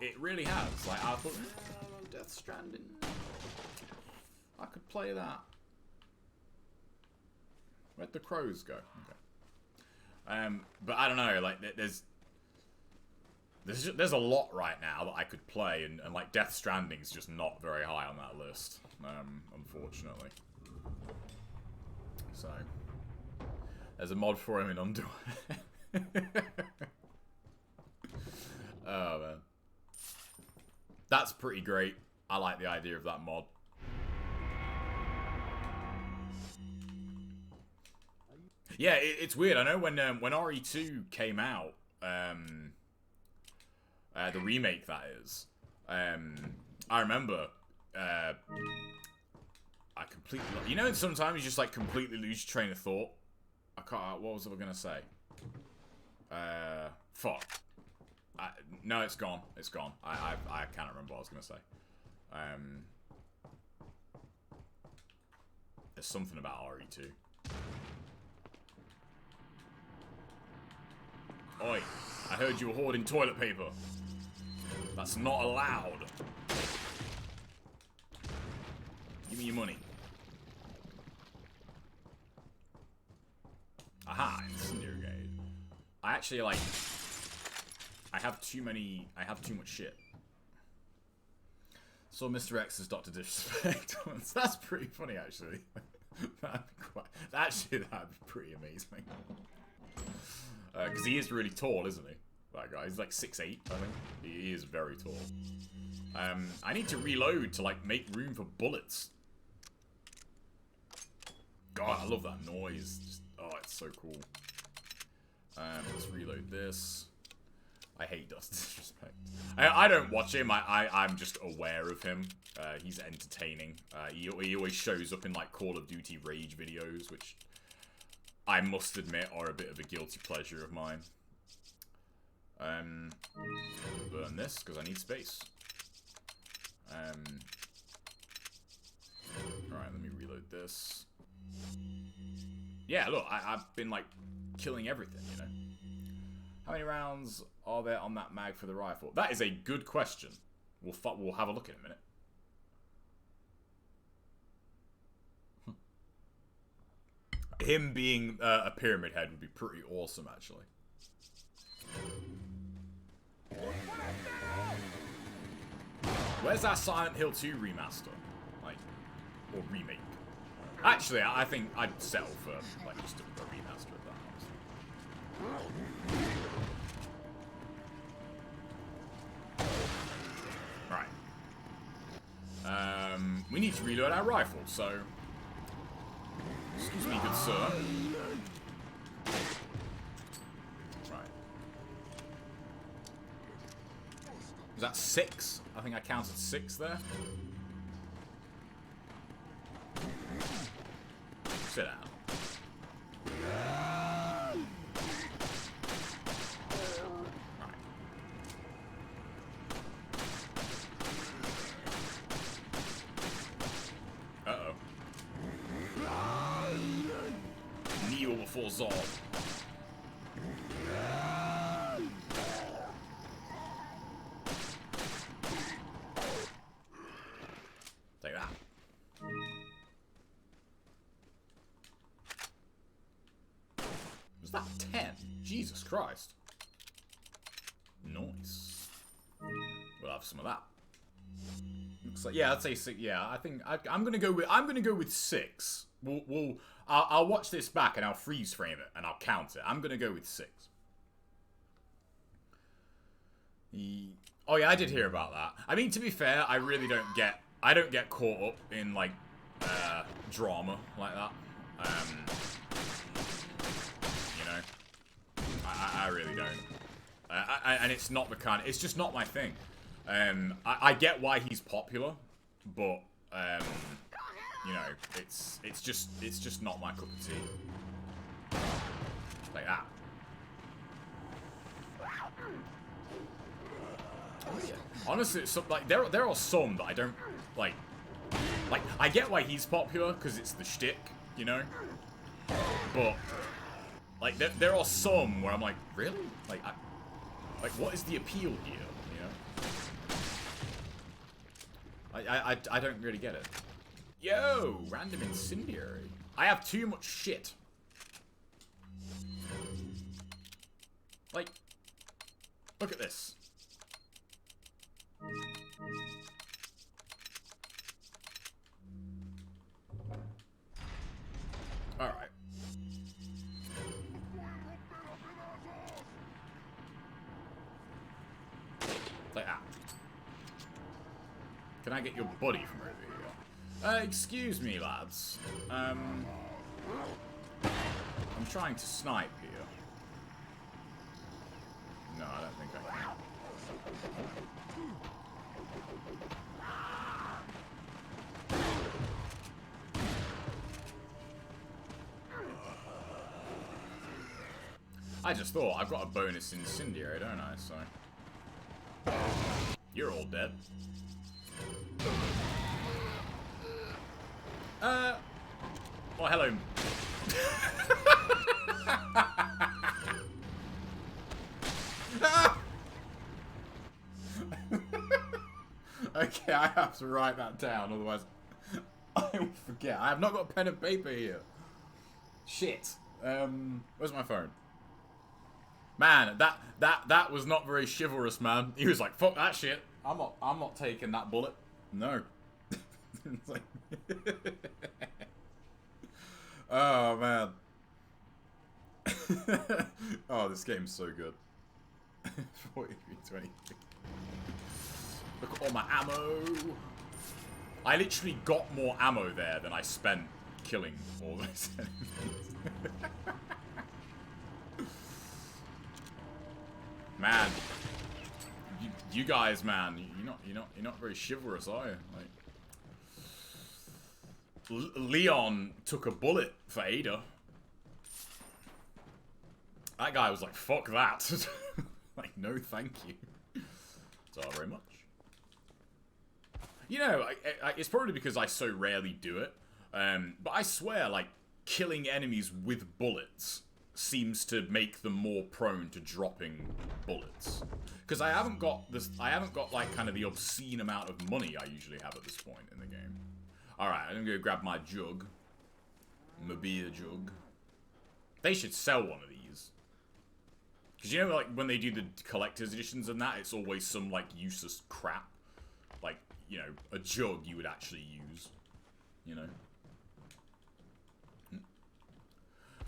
It really has. Like, I thought, Death Stranding. I could play that. Where'd the crows go? Okay. But I don't know. Like, there's a lot right now that I could play, and like Death Stranding's just not very high on that list, unfortunately. So there's a mod for him in underwear. Oh man. That's pretty great. I like the idea of that mod. Yeah, it's weird. I know when RE2 came out, the remake that is, I remember, I completely, you know, sometimes you just like completely lose your train of thought. I can't. What was I gonna say? Fuck. No, it's gone. It's gone. I can't remember what I was gonna say. There's something about RE2. Oi! I heard you were hoarding toilet paper. That's not allowed. Give me your money. Aha! Incendiary grenade. I actually like. I have too much shit. So Mr. X's Dr. Disrespect once. That's pretty funny, actually. That'd be pretty amazing. Because he is really tall, isn't he? That guy. He's like 6'8", I think. He is very tall. I need to reload to, like, make room for bullets. God, I love that noise. Just, oh, it's so cool. Let's reload this. I hate Dust Disrespect. I don't watch him. I'm just aware of him. He's entertaining. He always shows up in like Call of Duty Rage videos, which I must admit are a bit of a guilty pleasure of mine. Burn this because I need space. Alright, let me reload this. Yeah, look, I've been like killing everything, you know. How many rounds are there on that mag for the rifle? That is a good question. We'll have a look in a minute. Him being a pyramid head would be pretty awesome, actually. Where's that Silent Hill 2 remaster? Like, or remake? Actually, I think I'd settle for, like, just a remaster of that, honestly. Right. We need to reload our rifle, so... Excuse me, good sir. Right. Was that 6? I think I counted 6 there. Sit down. Right. Uh-oh. Neo before Zod. Take that. Was that 10? Jesus Christ. Nice. We'll have some of that. Looks like, yeah, I'd say 6. Yeah, I think I'm gonna go with 6. I'll watch this back and I'll freeze frame it and I'll count it. I'm gonna go with 6. Oh yeah, I did hear about that. I mean, to be fair, I really don't get caught up in like drama like that. You know, I really don't. And it's not the kind. It's just not my thing. I get why he's popular, but you know, it's just not my cup of tea. Like that. Honestly, it's like there are some that I don't like. Like I get why he's popular because it's the shtick, you know. But like there are some where I'm like, really? Like what is the appeal here? You know? I don't really get it. Yo, random incendiary. I have too much shit. Like, look at this. Alright. Like that. Can I get your body from over here? Excuse me, lads. I'm trying to snipe here. No, I don't think I can. I just thought, I've got a bonus incendiary, don't I? So you're all dead. Well, hello. Okay, I have to write that down, otherwise I will forget. I have not got a pen and paper here. Shit. Where's my phone? Man, that was not very chivalrous, man. He was like, fuck that shit. I'm not taking that bullet. No. It's like oh man. Oh, this game's so good. 43-23. Look at all my ammo. I literally got more ammo there than I spent killing all those enemies. Man, you guys, man, you're not very chivalrous, are you? Like, Leon took a bullet for Ada. That guy was like, "Fuck that!" Like, no, thank you. So very much. You know, it's probably because I so rarely do it, but I swear, like, killing enemies with bullets seems to make them more prone to dropping bullets. Because I haven't got like kind of the obscene amount of money I usually have at this point in the game. Alright, I'm gonna go grab my jug. My beer jug. They should sell one of these. Because you know, like, when they do the collector's editions and that, it's always some, like, useless crap. like, you know, a jug you would actually use, you know.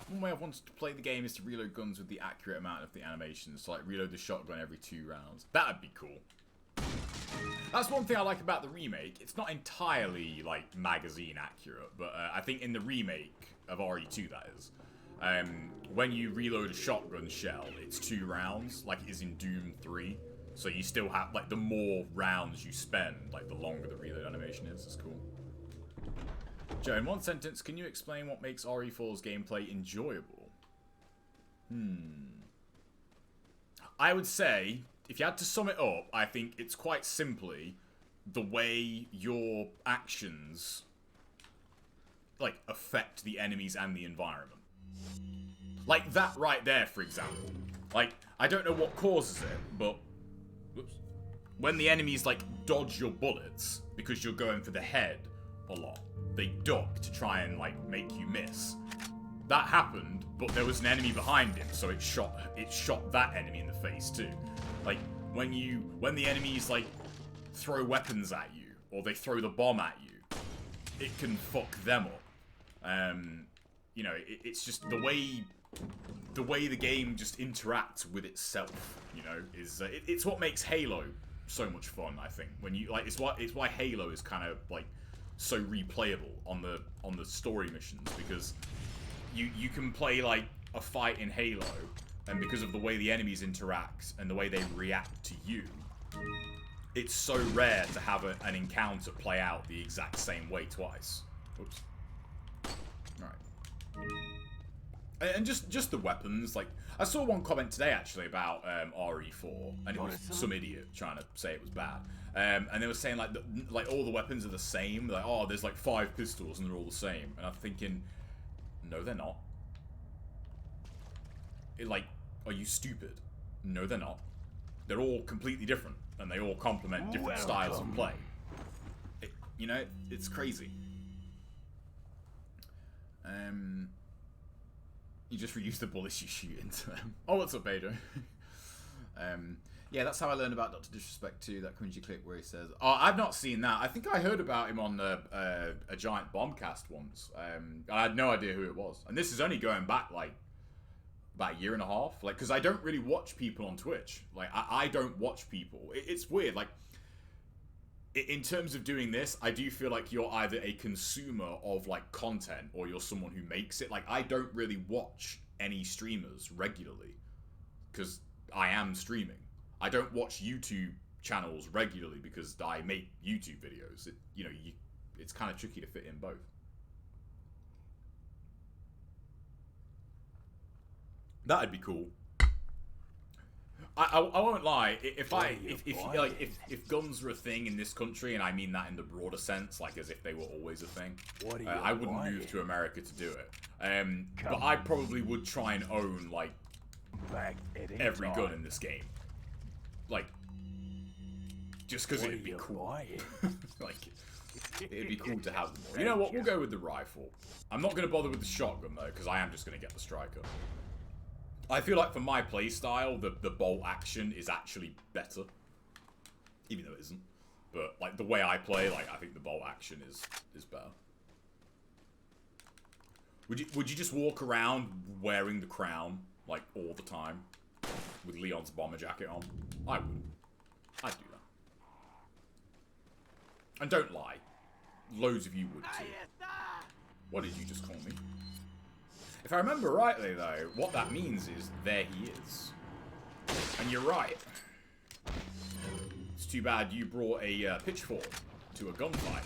One way I've wanted to play the game is to reload guns with the accurate amount of the animations, so like reload the shotgun every 2 rounds. That'd be cool. That's one thing I like about the remake. It's not entirely, like, magazine accurate, but I think in the remake of RE2, that is, when you reload a shotgun shell, it's 2 rounds, like it is in Doom 3. So you still have, like, the more rounds you spend, like, the longer the reload animation is. It's cool. Joe, in one sentence, can you explain what makes RE4's gameplay enjoyable? I would say, if you had to sum it up, I think it's quite simply the way your actions, like, affect the enemies and the environment. Like that right there, for example. Like, I don't know what causes it, but when the enemies, like, dodge your bullets because you're going for the head a lot, they duck to try and, like, make you miss. That happened, but there was an enemy behind him, so it shot that enemy in the face too. Like, when the enemies, like, throw weapons at you, or they throw the bomb at you, it can fuck them up. You know, it's just the way the game just interacts with itself, you know, is it's what makes Halo so much fun, I think. When you, like, it's why Halo is kind of, like, so replayable on the story missions, because you can play, like, a fight in Halo, and because of the way the enemies interact and the way they react to you, it's so rare to have an encounter play out the exact same way twice. Oops. Alright. And just the weapons, like, I saw one comment today, actually, about RE4, and it was some idiot trying to say it was bad. And they were saying, like, all the weapons are the same. Like, oh, there's, like, 5 pistols, and they're all the same. And I'm thinking, no, they're not. Like, are you stupid? No, they're not. They're all completely different, and they all complement different styles of play. You know, it's crazy. You just reuse the bullets you shoot into them. Oh, what's up, Pedro? Yeah, that's how I learned about Dr. Disrespect 2, that cringy clip where he says... Oh, I've not seen that. I think I heard about him on a Giant Bombcast once. I had no idea who it was. And this is only going back, like, about a year and a half. Like, because I don't really watch people on Twitch. Like, I don't watch people. It's weird. Like, in terms of doing this, I do feel like you're either a consumer of, like, content or you're someone who makes it. Like, I don't really watch any streamers regularly because I am streaming. I don't watch YouTube channels regularly because I make YouTube videos. It's kind of tricky to fit in both. That'd be cool. I won't lie. If guns were a thing in this country, and I mean that in the broader sense, like as if they were always a thing, I wouldn't move to America to do it. But I probably would try and own, like, every gun in this game, like, just because it'd be cool. Like, it'd be cool to have them all. You know what? We'll go with the rifle. I'm not going to bother with the shotgun though, because I am just going to get the striker. I feel like for my playstyle, the bolt action is actually better. Even though it isn't. But, like, the way I play, like, I think the bolt action is better. Would you just walk around wearing the crown, like, all the time? With Leon's bomber jacket on? I would. I'd do that. And don't lie. Loads of you would too. What did you just call me? If I remember rightly, though, what that means is, there he is. And you're right. It's too bad you brought a pitchfork to a gunfight.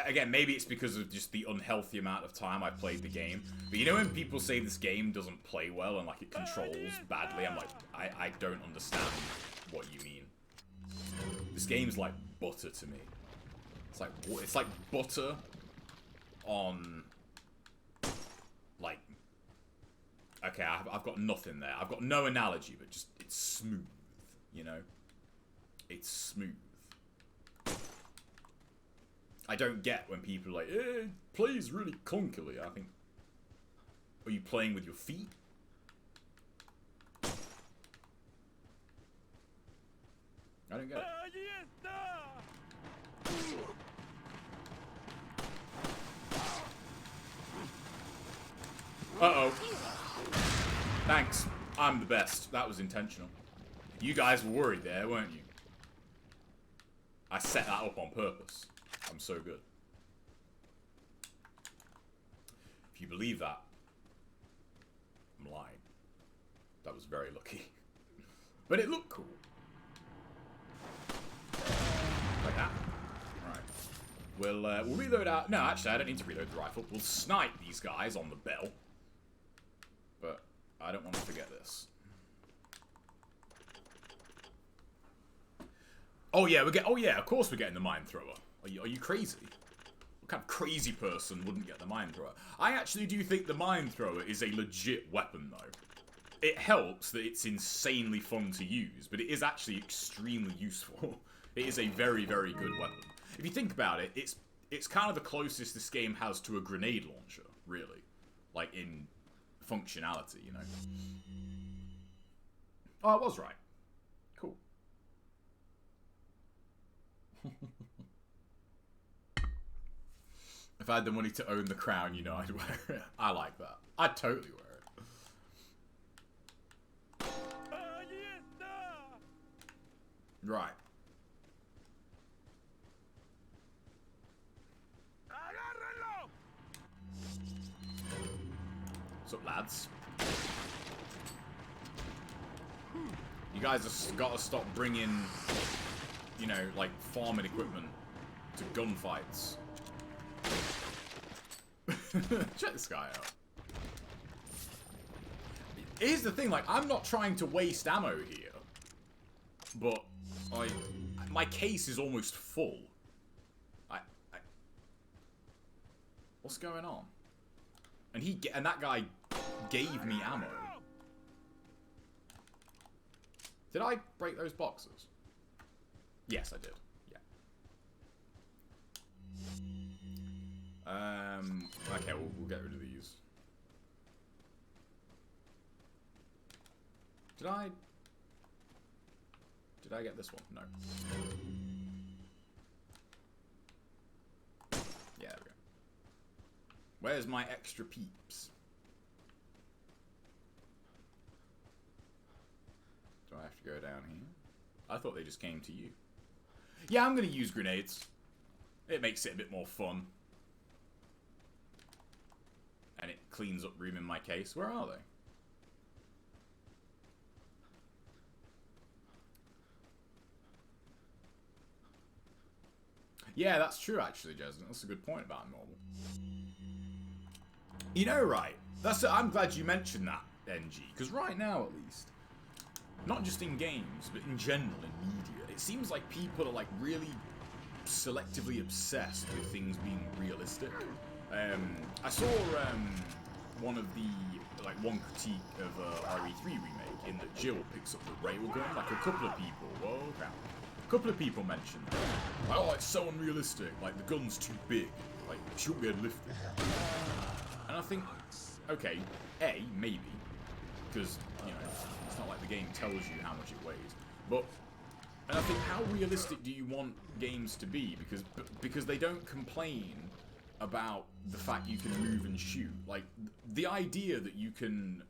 Again, maybe it's because of just the unhealthy amount of time I played the game. But you know when people say this game doesn't play well and, like, it controls badly? I'm like, I don't understand what you mean. This game's like butter to me. It's like butter on, like, okay, I've got nothing there. I've got no analogy, but just, it's smooth, you know? It's smooth. I don't get when people are like, it plays really clunkily. I think, are you playing with your feet? I don't get it. Uh-oh. Thanks. I'm the best. That was intentional. You guys were worried there, weren't you? I set that up on purpose. I'm so good. If you believe that, I'm lying. That was very lucky. But it looked cool. Like that. Right. We'll reload out. No, actually, I don't need to reload the rifle. We'll snipe these guys on the bell. But I don't want to forget this. Oh yeah, oh yeah, of course we're getting the mine thrower. Are you crazy? What kind of crazy person wouldn't get the mine thrower? I actually do think the mine thrower is a legit weapon though. It helps that it's insanely fun to use, but it is actually extremely useful. It is a very, very good weapon. If you think about it, it's kind of the closest this game has to a grenade launcher, really. Like in functionality, you know. Oh, I was right. Cool. If I had the money to own the crown, you know I'd wear it. I like that. I'd totally wear it. Right. What's up, lads? You guys have got to stop bringing, you know, like, farming equipment to gunfights. Check this guy out. Here's the thing, like, I'm not trying to waste ammo here. But, my case is almost full. What's going on? And that guy gave me ammo. Did I break those boxes? Yes, I did. Yeah. Okay, we'll get rid of these. Did I get this one? No. Yeah, there we go. Where's my extra peeps? Do I have to go down here? I thought they just came to you. Yeah, I'm gonna use grenades. It makes it a bit more fun. And it cleans up room in my case. Where are they? Yeah, that's true, actually, Jasmine. That's a good point about normal. You know, right? I'm glad you mentioned that, NG. Because right now, at least, not just in games, but in general, in media, it seems like people are, like, really selectively obsessed with things being realistic. I saw one critique of RE3 remake in that Jill picks up the railgun. Like, a couple of people, whoa, crap. A couple of people mentioned that. Like, oh, it's so unrealistic. Like, the gun's too big. Like, she won't be able to lift it. And I think, okay, A, maybe. Because, you know, it's not like the game tells you how much it weighs. But, and I think, how realistic do you want games to be? Because they don't complain about the fact you can move and shoot. Like, the idea that you can,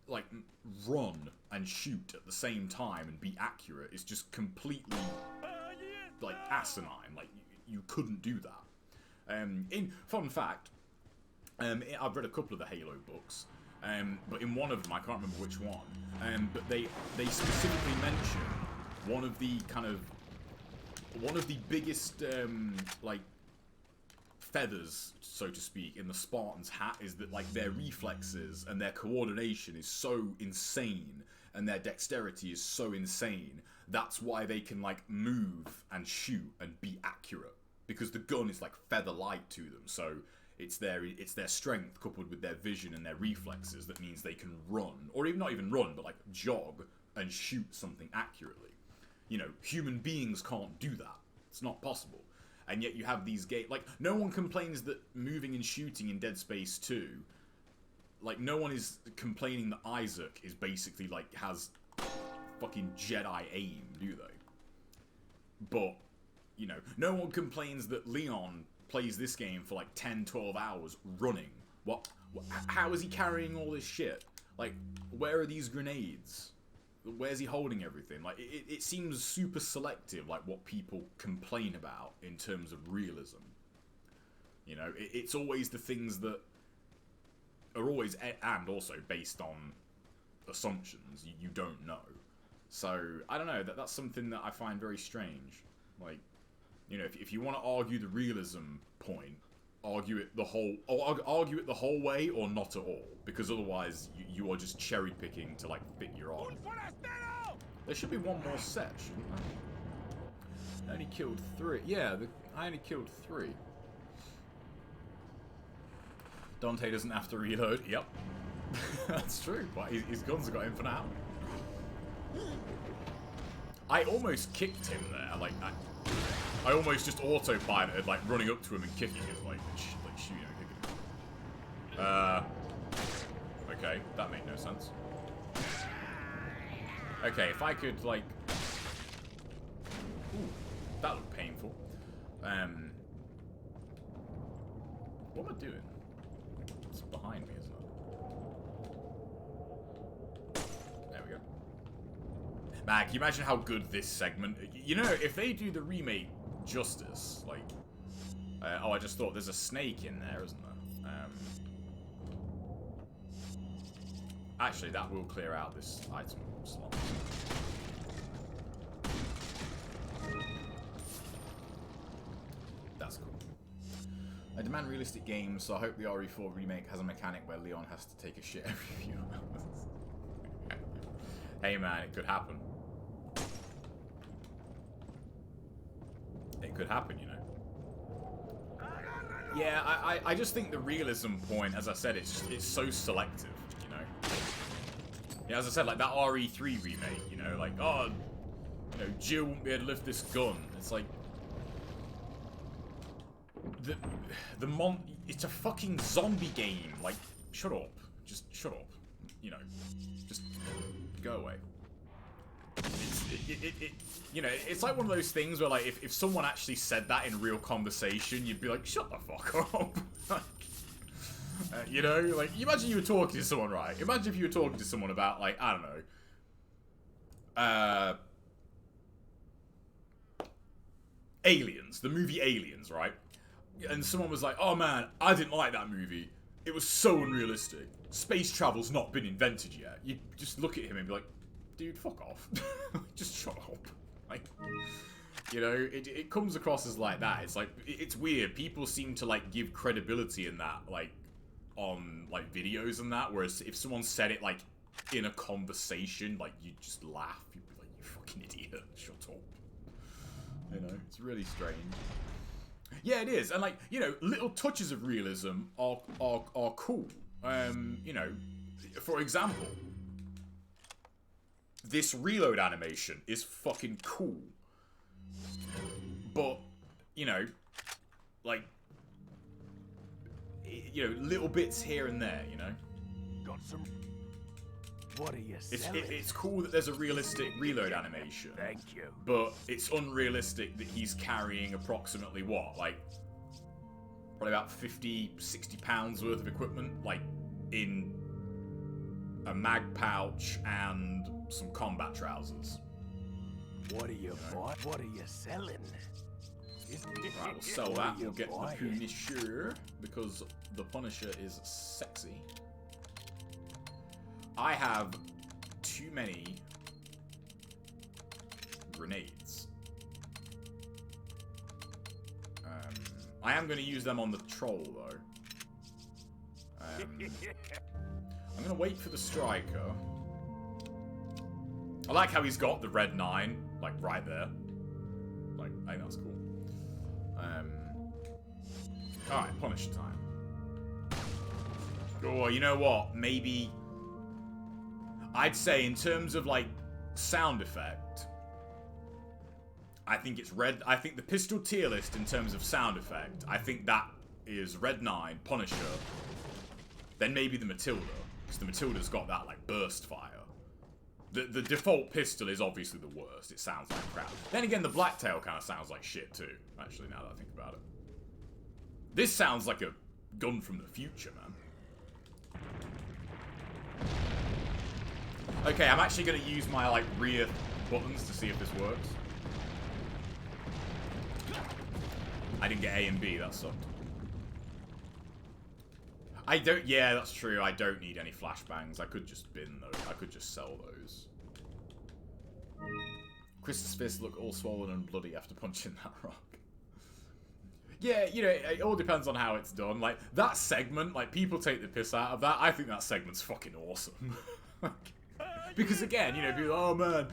like, run and shoot at the same time and be accurate is just completely, like, asinine. Like, you couldn't do that. Fun fact, I've read a couple of the Halo books, but in one of them, I can't remember which one, but they specifically mention one of the biggest, like, feathers, so to speak, in the Spartan's hat is that, like, their reflexes and their coordination is so insane and their dexterity is so insane. That's why they can, like, move and shoot and be accurate, because the gun is, like, feather light to them. So it's their strength coupled with their vision and their reflexes that means they can run, or even not even run, but, like, jog and shoot something accurately. You know, human beings can't do that. It's not possible. And yet you have these like, no one complains that moving and shooting in Dead Space 2, like, no one is complaining that Isaac is basically, like, has fucking Jedi aim, do they? But, you know, no one complains that Leon plays this game for like 10, 12 hours running. What? How is he carrying all this shit? Like, where are these grenades? Where's he holding everything? Like, it seems super selective, like what people complain about in terms of realism. You know, it's always the things that are always, and also based on assumptions you don't know. So, I don't know, that's something that I find very strange. Like, you know, if you want to argue the realism point, argue it the whole way or not at all, because otherwise you are just cherry picking to like fit your argument. There should be one more set, shouldn't there? I only killed 3. Yeah, I only killed 3. Dante doesn't have to reload. Yep, that's true. But his guns have got infinite ammo. I almost kicked him there. Like I almost just autopiloted, like running up to him and kicking him, like shooting him, kicking him. Okay, that made no sense. Okay, if I could like, ooh, that looked painful. What am I doing? It's behind me, isn't it? There we go. Man, can you imagine how good this segment... You know, if they do the remake justice, like... oh, I just thought there's a snake in there, isn't there? Actually, that will clear out this item slot. That's cool. I demand realistic games, so I hope the RE4 remake has a mechanic where Leon has to take a shit every few hours. Hey man, it could happen. It could happen, you know. Yeah, I just think the realism point, as I said, it's so selective, you know. Yeah, as I said, like that RE3 remake, you know, like, oh, you know, Jill won't be able to lift this gun. It's like, it's a fucking zombie game. Like, shut up. Just shut up. You know, just go away. You know, it's like one of those things where, like, if someone actually said that in real conversation, you'd be like, shut the fuck up. You know, like, imagine you were talking to someone, right? Imagine if you were talking to someone about, like, I don't know, Aliens, the movie Aliens, right? And someone was like, oh man, I didn't like that movie. It was so unrealistic. Space travel's not been invented yet. You just look at him and be like, dude, fuck off. Just shut up. Like, you know, it comes across as like that. It's like, it's weird. People seem to, like, give credibility in that, like, on, like, videos and that. Whereas if someone said it, like, in a conversation, like, you'd just laugh. You'd be like, you fucking idiot. Shut up. You know, it's really strange. Yeah, it is. And, like, you know, little touches of realism are cool. You know, for example, this reload animation is fucking cool. But, you know, like, you know, little bits here and there, you know? Got some... What are you selling? It's cool that there's a realistic reload animation. Thank you. But it's unrealistic that he's carrying approximately what? Like, probably about 50, 60 pounds worth of equipment, like, in a mag pouch and some combat trousers. What are you buying? What are you selling? Right, we'll sell that. We'll get the Punisher, because the Punisher is sexy. I have too many grenades. I am going to use them on the troll, though. I'm going to wait for the striker. I like how he's got the red 9, like, right there. Like, I think that's cool. Alright, Punisher time. Oh, you know what? Maybe... I'd say in terms of, like, sound effect, I think it's red. I think the pistol tier list in terms of sound effect, I think that is Red 9, Punisher, then maybe the Matilda, because the Matilda's got that, like, burst fire. The default pistol is obviously the worst. It sounds like crap. Then again, the Blacktail kind of sounds like shit too, actually, now that I think about it. This sounds like a gun from the future, man. Okay, I'm actually going to use my, like, rear buttons to see if this works. I didn't get A and B, that sucked. I don't, yeah, that's true. I don't need any flashbangs. I could just bin those. I could just sell those. Chris's fists look all swollen and bloody after punching that rock. Yeah, you know, it all depends on how it's done. Like, that segment, like, people take the piss out of that. I think that segment's fucking awesome. Because again, you know, people, oh man,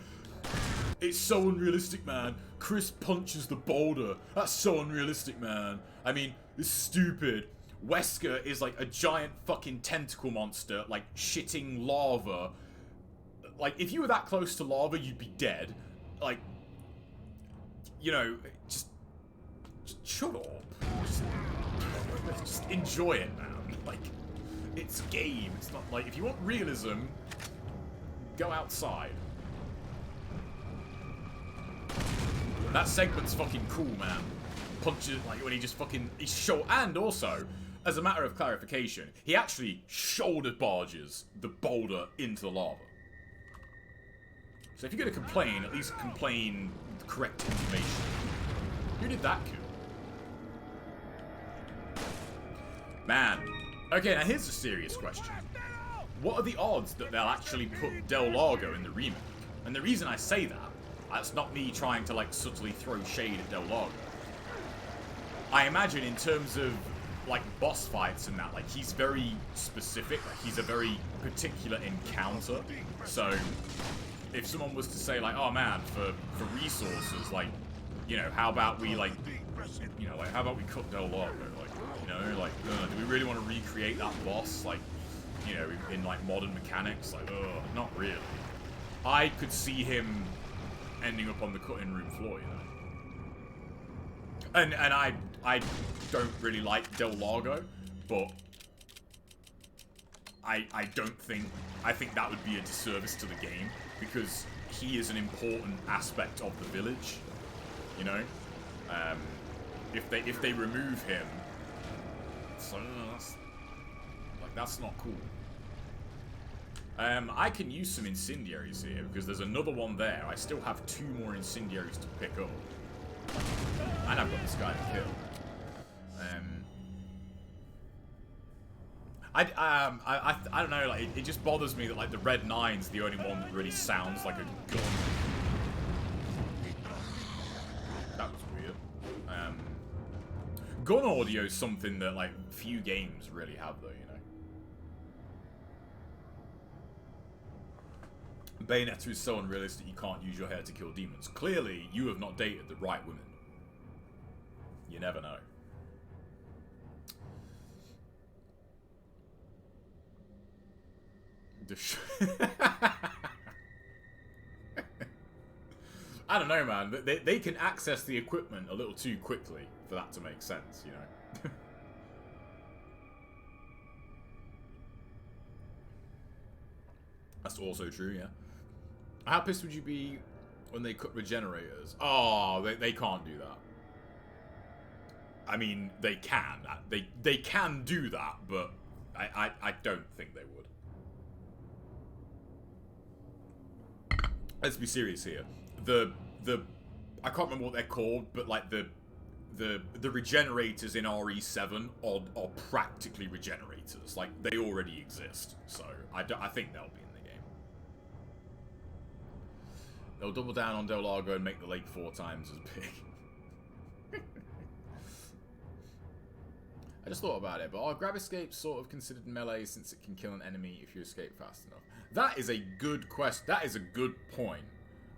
it's so unrealistic, man. Chris punches the boulder. That's so unrealistic, man. I mean, it's stupid. Wesker is like a giant fucking tentacle monster, like shitting lava. Like, if you were that close to lava, you'd be dead. Like, you know, just shut up. Just enjoy it, man. Like, it's a game. It's not like, if you want realism, go outside. That segment's fucking cool, man. Punches, like, when he just fucking, and also, as a matter of clarification, he actually shoulder barges the boulder into the lava. So if you're gonna complain, at least complain with the correct information. Who did that kill? Man. Okay, now here's a serious question. What are the odds that they'll actually put Del Largo in the remake? And the reason I say that, that's not me trying to, like, subtly throw shade at Del Largo. I imagine in terms of, like, boss fights and that, like, he's very specific. Like, he's a very particular encounter. So, if someone was to say, like, oh man, for resources, like, you know, how about we, like, you know, like, how about we cut Del Largo? Like, you know, like, do we really want to recreate that boss? Like, you know, in like modern mechanics, like, not really. I could see him ending up on the cutting room floor, you know. And I don't really like Del Largo, but I think that would be a disservice to the game because he is an important aspect of the village, you know. If they remove him, so that's not cool. I can use some incendiaries here, because there's another one there. I still have 2 more incendiaries to pick up. And I've got this guy to kill. I don't know, like, it just bothers me that, like, the Red 9's the only one that really sounds like a gun. That was weird. Gun audio is something that, like, few games really have, though, you know. Bayonetta is so unrealistic you can't use your hair to kill demons. Clearly, you have not dated the right women. You never know. I don't know, man. They can access the equipment a little too quickly for that to make sense, you know. That's also true, yeah. How pissed would you be when they cut regenerators? Oh, they can't do that. I mean, they can. They can do that, but I don't think they would. Let's be serious here. I can't remember what they're called, but like the regenerators in RE7 are practically regenerators. Like, they already exist. So I think they'll be in the game. They'll double down on Del Largo and make the lake 4 times as big. I just thought about it, but are grab escapes sort of considered melee since it can kill an enemy if you escape fast enough? That is a good question. That is a good point.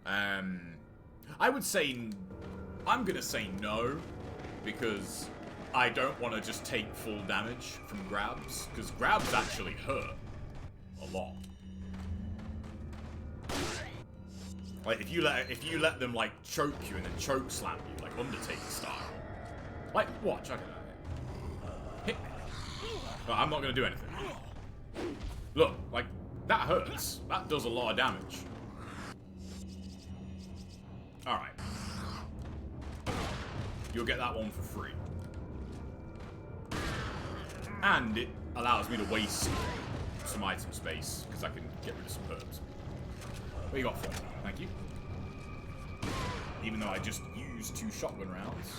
I would say, I'm gonna say no, because I don't want to just take full damage from grabs, because grabs actually hurt a lot. Like, if you let them, like, choke you and then choke slam you, like Undertaker style. Like, watch, I can hit me. No, I'm not gonna do anything. Look, like, that hurts. That does a lot of damage. Alright. You'll get that one for free. And it allows me to waste some item space, because I can get rid of some herbs. What you got for me? Thank you. Even though I just used 2 shotgun rounds.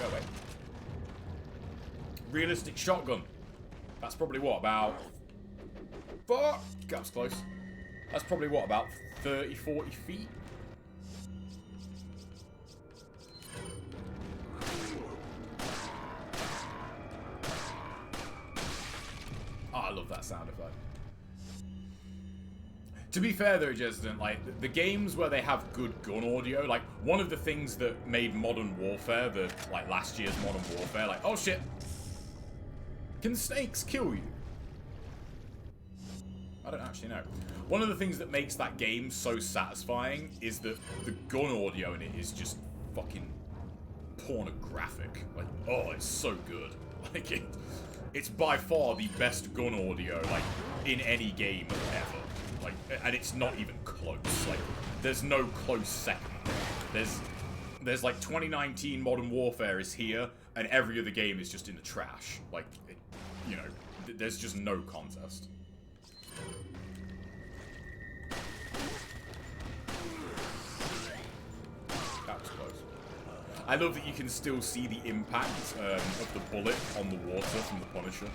Go away. Realistic shotgun. That's probably what, about... Fuck! That was close. That's probably what, about 30, 40 feet? Oh, I love that sound effect. To be fair though, Jesden, like, the games where they have good gun audio, like, one of the things that made Modern Warfare, like, last year's Modern Warfare, like, oh shit! Can snakes kill you? I don't actually know. One of the things that makes that game so satisfying is that the gun audio in it is just fucking pornographic. Like, oh, it's so good. Like, it's by far the best gun audio, like, in any game ever. Like, and it's not even close. Like, there's no close second. There's like 2019 Modern Warfare is here, and every other game is just in the trash. Like, you know, there's just no contest. That was close. I love that you can still see the impact of the bullet on the water from the Punisher.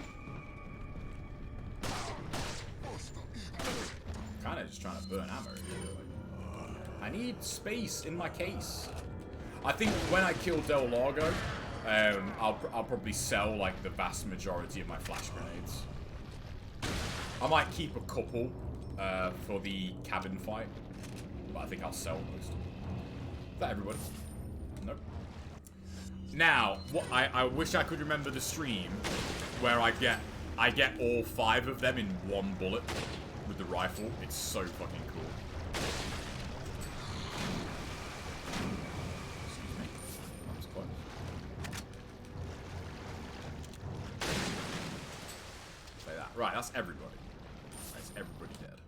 Kind of just trying to burn ammo here. Like, I need space in my case. I think when I kill Del Largo, I'll probably sell like the vast majority of my flash grenades. I might keep a couple for the cabin fight, but I think I'll sell most. Is that everybody? Nope. Now, what I wish I could remember the stream where I get all 5 of them in one bullet with the rifle. It's so fucking cool. Excuse me. That was close. Say that. Right, that's everybody. That's everybody dead.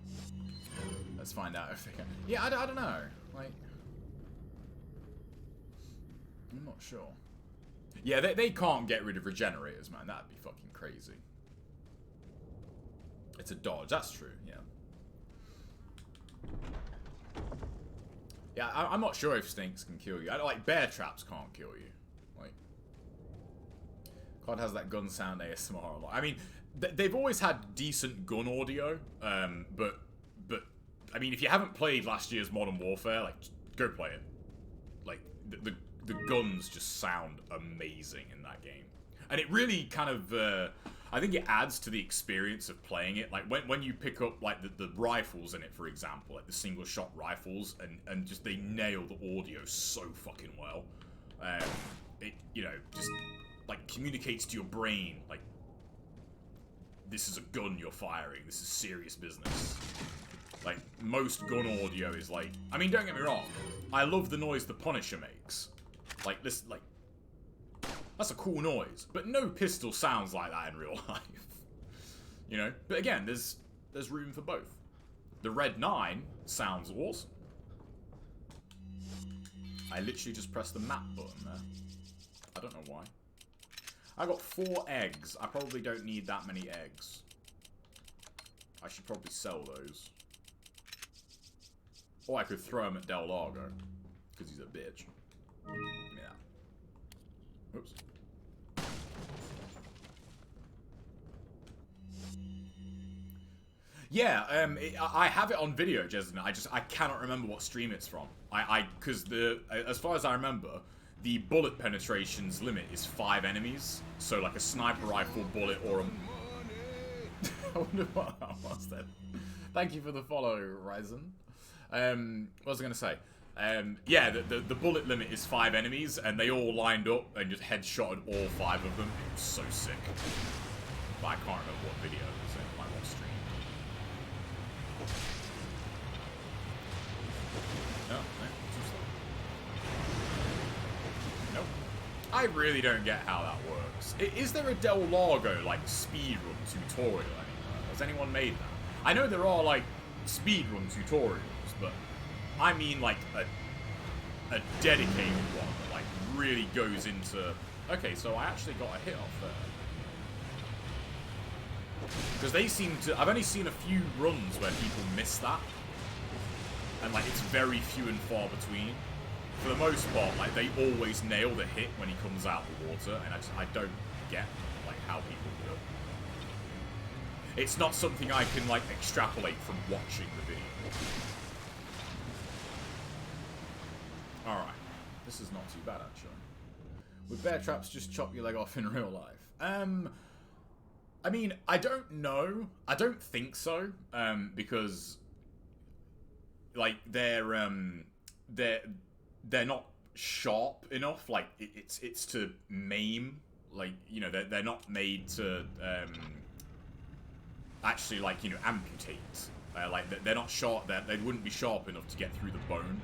Let's find out if they can. Yeah, I don't know. Like, I'm not sure. Yeah, they can't get rid of regenerators, man. That'd be fucking crazy. It's a dodge. That's true, yeah. Yeah, I'm not sure if snakes can kill you. Like, bear traps can't kill you. Like, COD has that gun sound ASMR a lot. I mean, they've always had decent gun audio, but I mean, if you haven't played last year's Modern Warfare, like, go play it. Like, the guns just sound amazing in that game. And it really kind of, I think it adds to the experience of playing it. Like, when you pick up, like, the rifles in it, for example, like the single-shot rifles, and just they nail the audio so fucking well. It, you know, just, like, communicates to your brain, like, this is a gun you're firing, this is serious business. Like, most gun audio is like, I mean, don't get me wrong, I love the noise the Punisher makes. Like, this, like, that's a cool noise, but no pistol sounds like that in real life. You know? But again, there's room for both. The Red 9 sounds awesome. I literally just pressed the map button there. I don't know why. I got 4 eggs. I probably don't need that many eggs. I should probably sell those. Or I could throw them at Del Largo, because he's a bitch. Give me that. Oops. Yeah, I have it on video, Jesden. I cannot remember what stream it's from. Because as far as I remember, the bullet penetrations limit is 5 enemies. So like a sniper rifle bullet or a... I wonder what that was then. Thank you for the follow, Ryzen. What was I gonna say? Yeah, the bullet limit is 5 enemies, and they all lined up and just headshotted all 5 of them. It was so sick. But I can't remember what video it was in, like what stream. No, no, nope. I really don't get how that works. Is there a Del Largo, like, speedrun tutorial anywhere? Has anyone made that? I know there are, like, speedrun tutorials, but I mean, like, a dedicated one that like really goes into. Okay, so I actually got a hit off there. Because they seem to... I've only seen a few runs where people miss that. And, like, it's very few and far between. For the most part, like, they always nail the hit when he comes out of the water. And I don't get, like, how people do it. It's not something I can, like, extrapolate from watching the video. Alright. This is not too bad, actually. Would bear traps just chop your leg off in real life? I mean, I don't know. I don't think so. Because like they're not sharp enough. Like it's to maim. Like, you know, they're not made to actually, like, you know, amputate. Like they're not sharp. They wouldn't be sharp enough to get through the bone.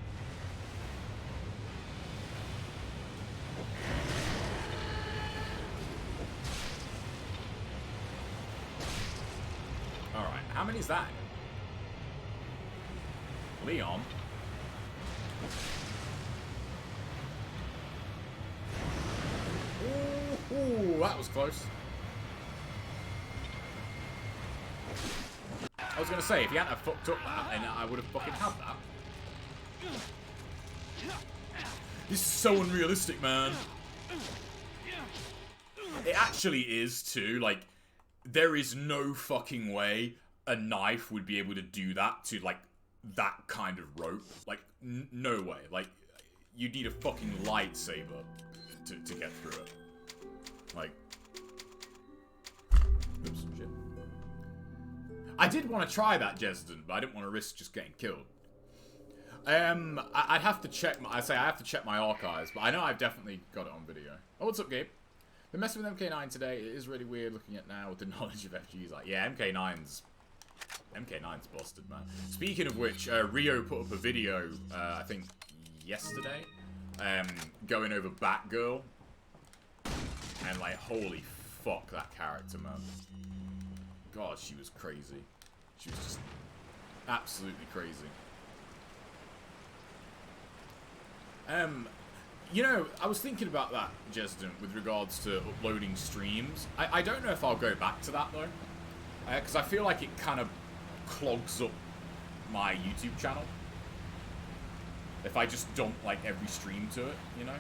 Alright, how many is that? Leon. Ooh, that was close. I was gonna say, if he hadn't have fucked up that, then I would have fucking had that. This is so unrealistic, man. It actually is, too. Like, there is no fucking way a knife would be able to do that to, like, that kind of rope. Like, no way. Like, you'd need a fucking lightsaber to get through it. Like... Oops, shit. I did want to try that, Jesden, but I didn't want to risk just getting killed. I'd have to check I have to check my archives, but I know I've definitely got it on video. Oh, what's up, Gabe? Been messing with MK9 today. It is really weird looking at now with the knowledge of FG's. Like, yeah, MK9's busted, man. Speaking of which, Rio put up a video, I think yesterday, going over Batgirl, and like, holy fuck, that character, man. God, she was crazy. She was just absolutely crazy. You know, I was thinking about that, Jesden, with regards to uploading streams. I don't know if I'll go back to that, though. Because I feel like it kind of clogs up my YouTube channel. If I just dump, like, every stream to it, you know?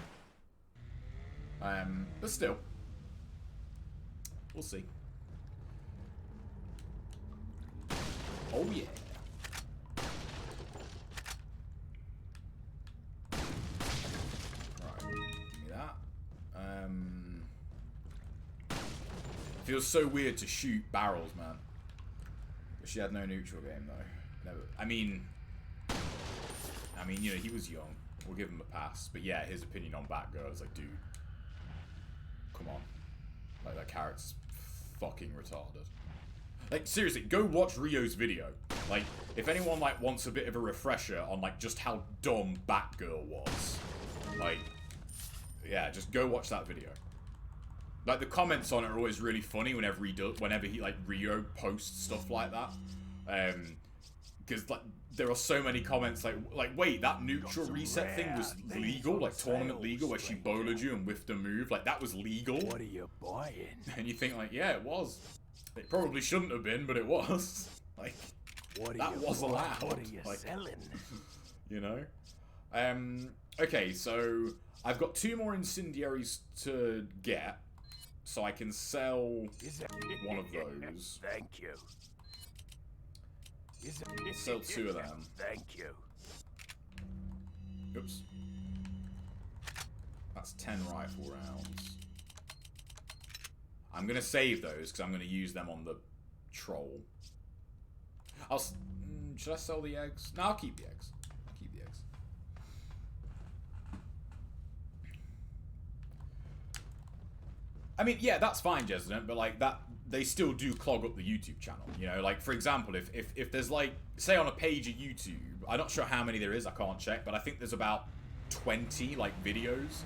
But still. We'll see. Oh, yeah. Feels so weird to shoot barrels, man. But she had no neutral game, though. Never. I mean, you know, he was young. We'll give him a pass. But yeah, his opinion on Batgirl is like, dude, come on. Like, that character's fucking retarded. Like, seriously, go watch Rio's video. Like, if anyone, like, wants a bit of a refresher on, like, just how dumb Batgirl was, like, yeah, just go watch that video. Like, the comments on it are always really funny whenever he, like, Rio posts stuff like that. Because, like, there are so many comments like, wait, that neutral reset thing was legal? Like, tournament legal, where she bowled you and whiffed a move? Like, that was legal? What are you buying? And you think, like, yeah, it was. It probably shouldn't have been, but it was. Like, that was allowed. What are you selling? You know? Okay, so I've got 2 more incendiaries to get. So I can sell one of those. Thank you. Sell 2 of them. Thank you. Oops. That's 10 rifle rounds. I'm gonna save those because I'm gonna use them on the troll. Should I sell the eggs? No, I'll keep the eggs. I mean, yeah, that's fine, Jesden, but like that, they still do clog up the YouTube channel. You know, like, for example, if there's, like, say on a page of YouTube, I'm not sure how many there is, I can't check, but I think there's about 20, like, videos.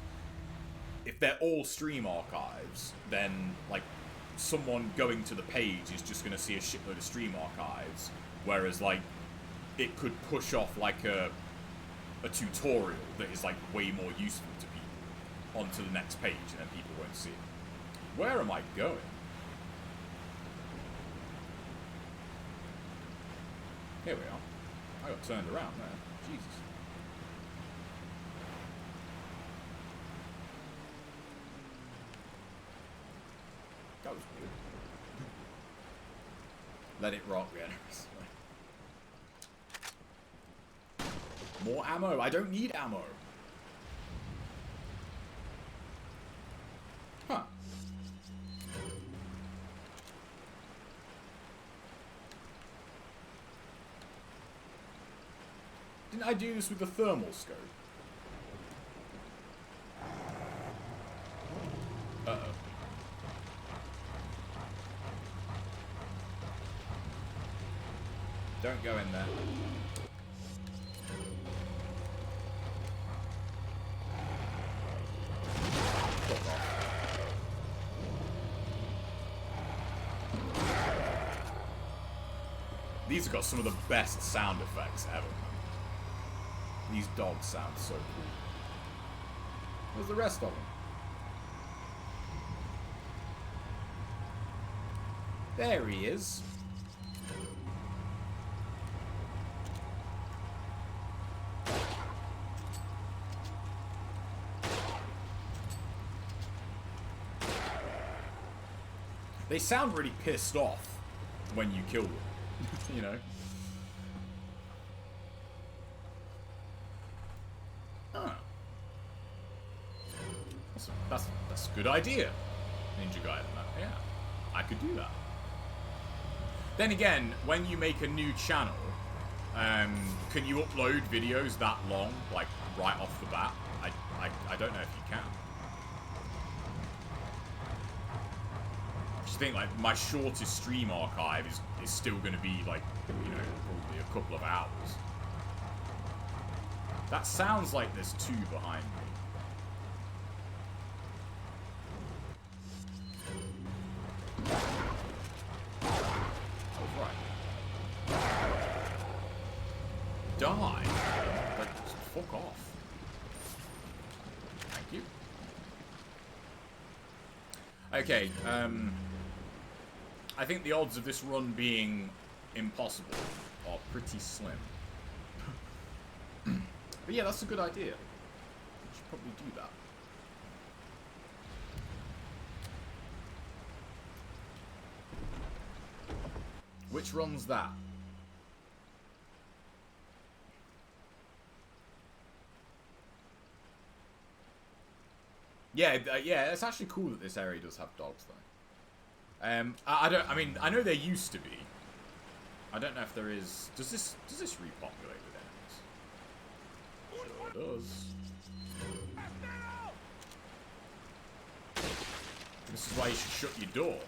If they're all stream archives, then, like, someone going to the page is just going to see a shitload of stream archives, whereas, like, it could push off, like, a a tutorial that is like way more useful to people onto the next page, and then people won't see it. Where am I going? Here we are. I got turned around there. Jesus. That was weird. Let it rock, yeah. More ammo. I don't need ammo. Huh. Didn't I do this with the thermal scope? Uh-oh. Don't go in there. These have got some of the best sound effects ever. These dogs sound so cool. Where's the rest of them? There he is. They sound really pissed off when you kill them, you know? Huh. That's a good idea, Ninja Gaiden. Yeah, I could do that. Then again, when you make a new channel, can you upload videos that long, like right off the bat? I don't know if you can. I think like my shortest stream archive is still going to be like, you know, probably a couple of hours. That sounds like there's two behind me. I was right. Die. Like, just fuck off. Thank you. Okay, I think the odds of this run being impossible are pretty slim. But yeah, that's a good idea. We should probably do that. Which run's that? Yeah, yeah, it's actually cool that this area does have dogs, though. I mean, I know there used to be. I don't know if there is. Does this repopulate with enemies? Sure it does. This is why you should shut your door.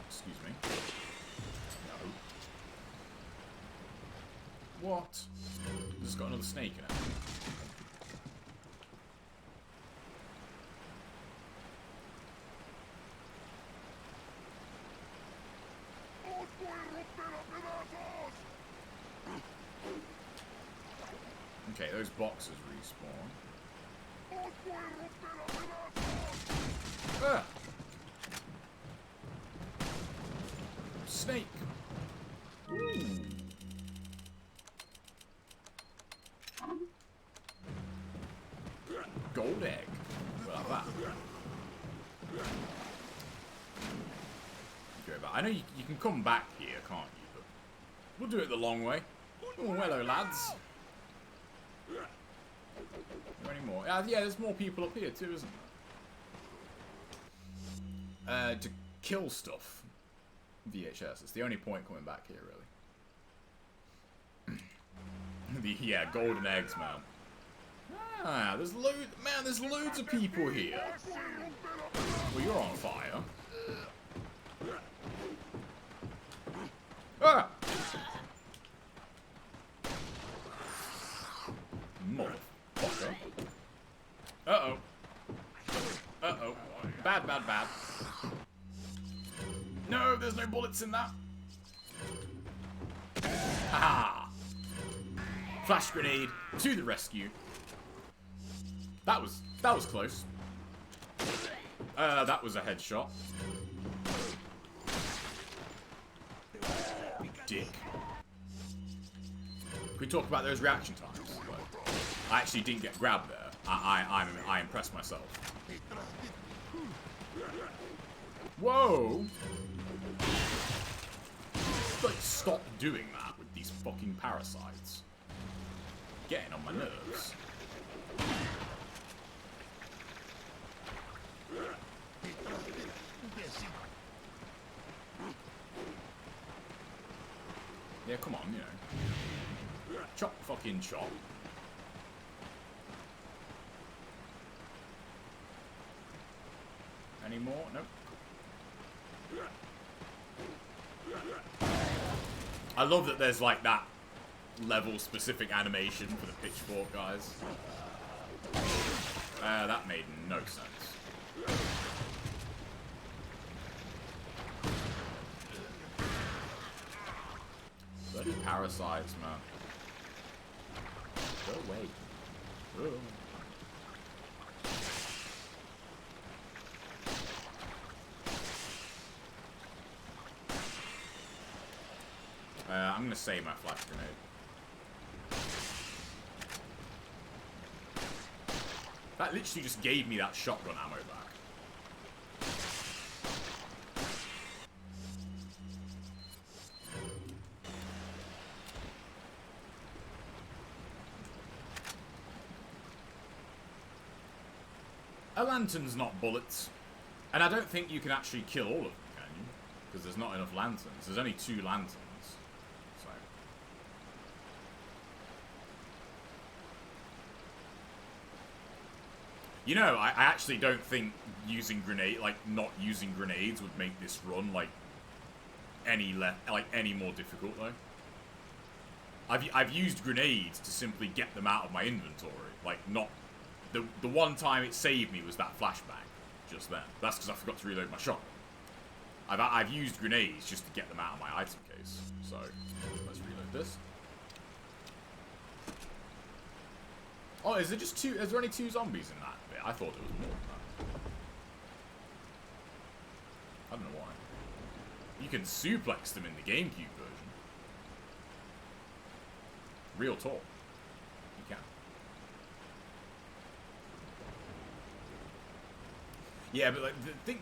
Excuse me. No. What? This has got another snake in it. Okay, those boxes respawn. Ah! Snake! Ooh. Gold egg. Well, that. Go back. I know you can come back here, can't you? But we'll do it the long way. Oh, hello, lads. Any more? Yeah, there's more people up here too, isn't there? To kill stuff. VHS. It's the only point coming back here, really. Yeah, golden eggs, man. Ah, there's loads of people here. Well, you're on fire. Ah! Motherfucker. Uh-oh. Uh-oh. Bad, bad, bad. No, there's no bullets in that. Haha. Flash grenade to the rescue. That was close. That was a headshot. Dick. Can we talk about those reaction times? I actually didn't get grabbed there. I impressed myself. Whoa! Like, stop doing that with these fucking parasites. Getting on my nerves. Yeah, come on, you know. Chop, fucking chop. Any more? Nope. I love that there's like that level specific animation for the pitchfork guys. That made no sense. Bloody parasites, man. Go away. Whoa. I'm gonna save my flash grenade. That literally just gave me that shotgun ammo back. A lantern's not bullets. And I don't think you can actually kill all of them, can you? Because there's not enough lanterns. There's only 2 lanterns. So. You know, I actually don't think using not using grenades would make this run, like, any more difficult, though. I've used grenades to simply get them out of my inventory. Like, not... The one time it saved me was that flashbang, just then. That's because I forgot to reload my shotgun. I've used grenades just to get them out of my item case. So, let's reload this. Oh, is there only 2 zombies in that bit? I thought it was more than that. I don't know why. You can suplex them in the GameCube version. Real talk. You can. Yeah, but like,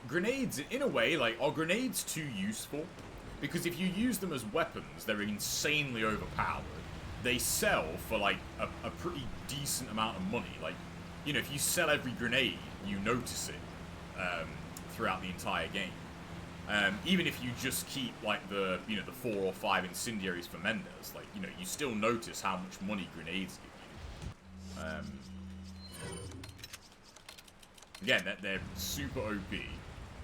grenades, in a way, like, are grenades too useful? Because if you use them as weapons, they're insanely overpowered. They sell for, like, a pretty decent amount of money. Like, you know, if you sell every grenade, you notice it throughout the entire game. Even if you just keep, like, the 4 or 5 incendiaries for Mendes, like, you know, you still notice how much money grenades give you. Again, they're super OP.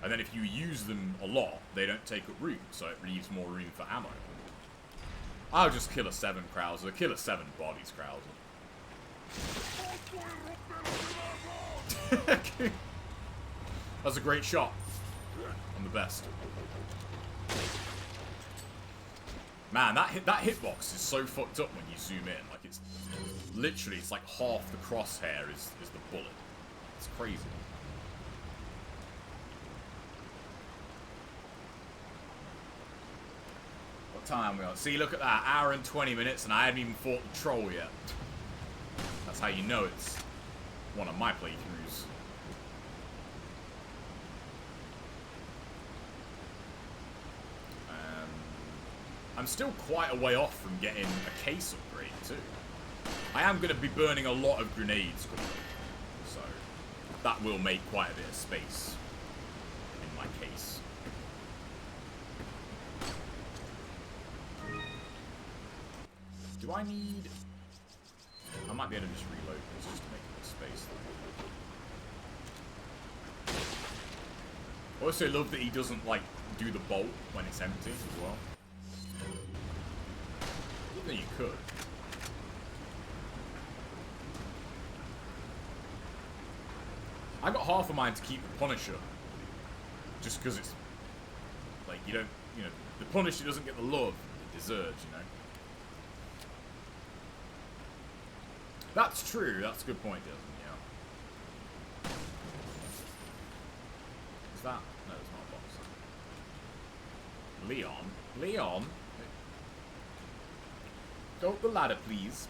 And then if you use them a lot, they don't take up room, so it leaves more room for ammo. I'll just kill a 7 Krauser. Kill a 7 bodies Krauser. That's a great shot. I'm the best. Man, that hitbox is so fucked up when you zoom in. Like, it's literally, it's like half the crosshair is the bullet. It's crazy. Time we are. See, look at that. Hour and 20 minutes and I haven't even fought the troll yet. That's how you know it's one of my playthroughs. I'm still quite a way off from getting a case upgrade too. I am going to be burning a lot of grenades quickly, so that will make quite a bit of space in my case. Do I need... I might be able to just reload this just to make a bit of space. I also love that he doesn't, like, do the bolt when it's empty as well. Even though you could. I got half of mine to keep the Punisher. Just because it's... Like, you don't... You know, the Punisher doesn't get the love it deserves, you know? That's true. That's a good point, Dylan. Yeah. Is that? No, it's not a boxer. Leon? Leon? Go up the ladder, please.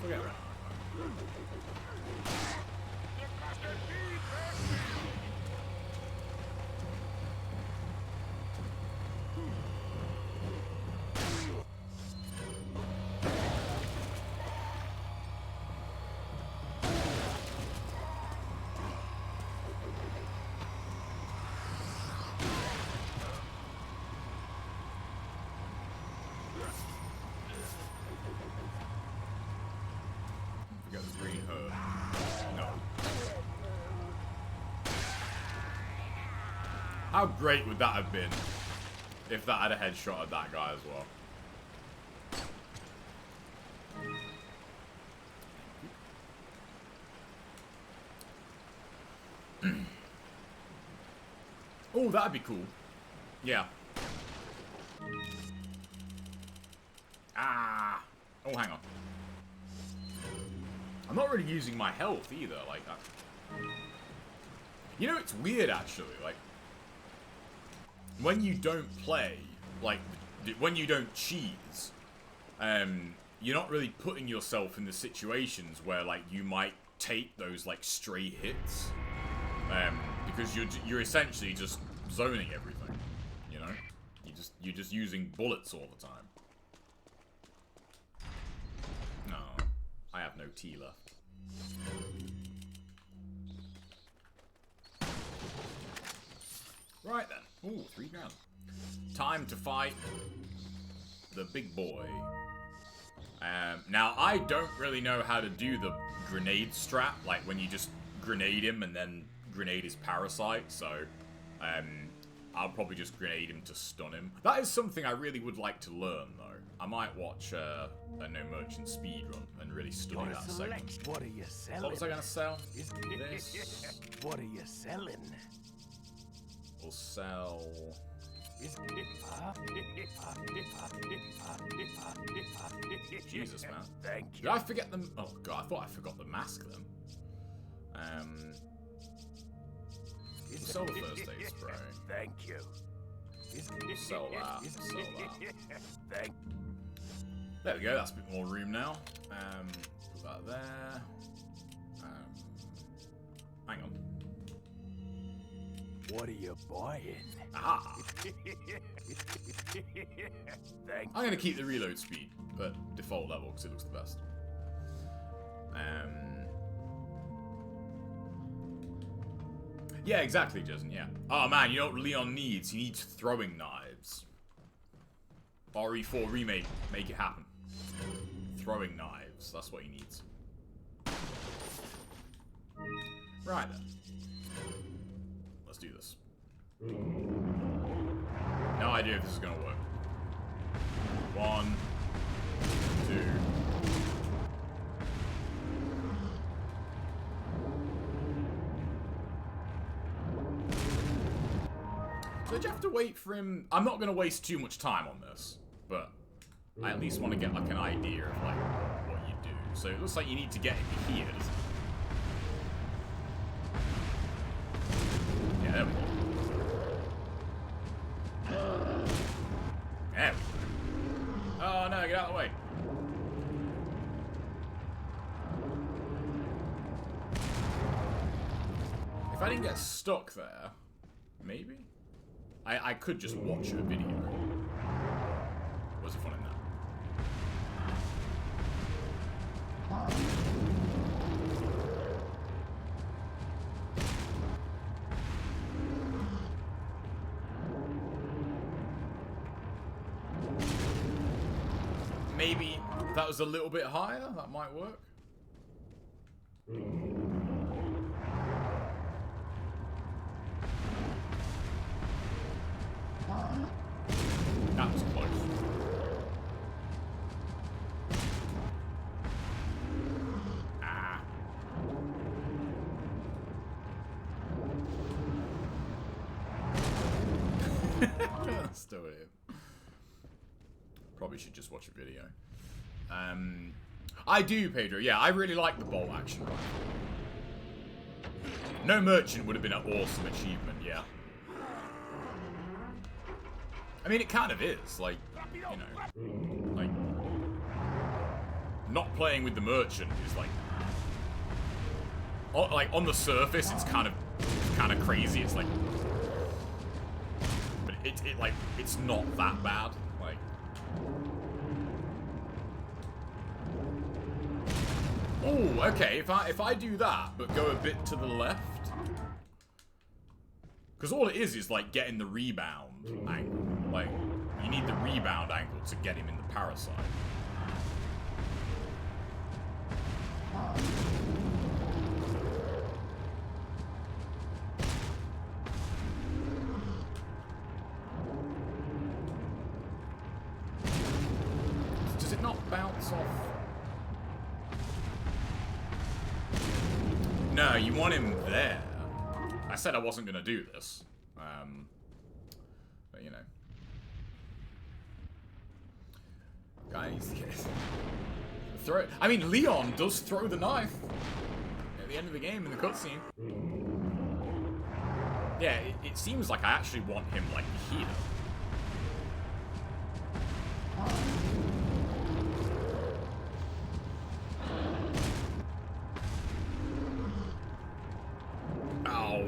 Forget about it. How great would that have been if that had a headshot at that guy as well? Oh, that'd be cool. Yeah. Ah. Oh, hang on. I'm not really using my health either, like that. You know, it's weird actually, like, when you don't play, like, when you don't cheese, you're not really putting yourself in the situations where, like, you might take those, like, stray hits, because you're essentially just zoning everything, you know? You're just using bullets all the time. No, I have no tea left. Right then. Ooh, 3 grand. Time to fight the big boy. Now, I don't really know how to do the grenade strat, like when you just grenade him and then grenade his parasite, so I'll probably just grenade him to stun him. That is something I really would like to learn, though. I might watch a No Merchant speedrun and really study that segment. What are you selling? What was I going to sell? This. What are you selling? We'll sell... Jesus, man. Thank you. Did I forget them? Oh, God, I thought I forgot the mask then. We'll sell the first aid spray. Thank you. We'll sell that. We'll sell that. Thank There we go, that's a bit more room now. Put that there. Hang on. What are you buying? Ah! Thank I'm gonna keep the reload speed at default level because it looks the best. Yeah, exactly, Jason, yeah. Oh man, you know what Leon needs? He needs throwing knives. RE4 remake, make it happen. Throwing knives, that's what he needs. Right then. Let's do this. No idea if this is gonna work. 1, 2. So do you have to wait for him? I'm not gonna waste too much time on this, but I at least want to get like an idea of like what you do. So it looks like you need to get here, doesn't it? Yeah, there we go. There we go. Oh no, get out of the way. If I didn't get stuck there, maybe? I could just watch a video. What's the fun in that? Maybe if that was a little bit higher, that might work. That was close. Ah. Still here. Probably should just watch a video. I do, Pedro. Yeah, I really like the bolt action rifle. No merchant would have been an awesome achievement, yeah. I mean, it kind of is, like, you know, like, not playing with the merchant is like on the surface, it's kind of crazy. It's like, but it's not that bad. Like, oh, okay. If I do that, but go a bit to the left, because all it is like getting the rebound angle. Like, you need the rebound angle to get him in the parasite. Does it not bounce off? No, you want him there. I said I wasn't going to do this. But, you know. Guys, yes. Throw it. I mean, Leon does throw the knife at the end of the game in the cutscene. Yeah, it seems like I actually want him, like, here. Ow.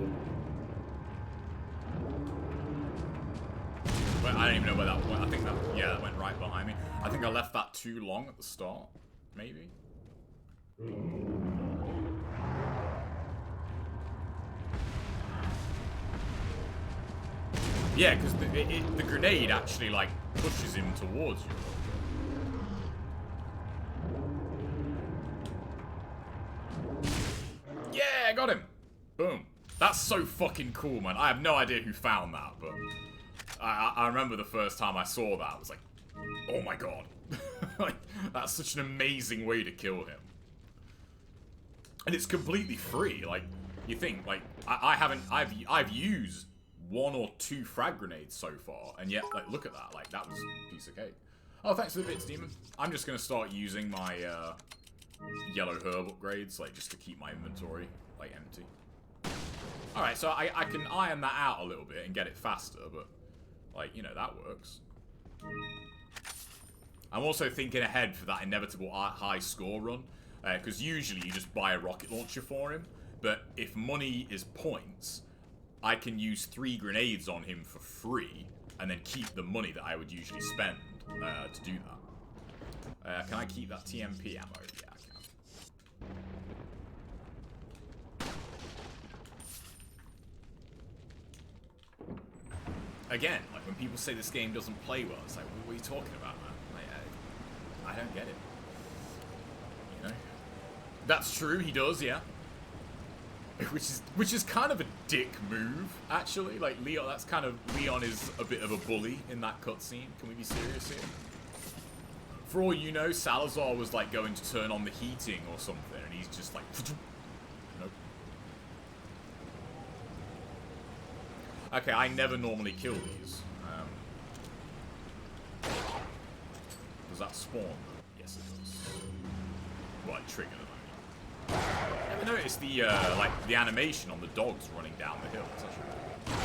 Well, I don't even know where that went. I think that, yeah, that went right behind me. I think I left that too long at the start. Maybe? Yeah, because the grenade actually, like, pushes him towards you. Yeah, I got him! Boom. That's so fucking cool, man. I have no idea who found that, but I remember the first time I saw that, I was like, oh my god. Like, that's such an amazing way to kill him. And it's completely free. Like, you think, like, I've used 1 or 2 frag grenades so far, and yet, like, look at that. Like, that was a piece of cake. Oh, thanks for the bits, Demon. I'm just gonna start using my yellow herb upgrades, like, just to keep my inventory, like, empty. Alright, so I can iron that out a little bit and get it faster, but, like, you know, that works. I'm also thinking ahead for that inevitable high score run, because usually you just buy a rocket launcher for him, but if money is points, I can use 3 grenades on him for free, and then keep the money that I would usually spend to do that. Can I keep that TMP ammo? Yeah, I can. Again, like, when people say this game doesn't play well, it's like, what are you talking about, man? Like, I don't get it. You know? That's true, he does, yeah. Which is kind of a dick move, actually. Like, Leon, that's kind of, Leon is a bit of a bully in that cutscene. Can we be serious here? For all you know, Salazar was, like, going to turn on the heating or something, and he's just like, nope. Okay, I never normally kill these. Does that spawn? Yes, it does. Well, I trigger them. Ever noticed the like the animation on the dogs running down the hill? It's actually cool.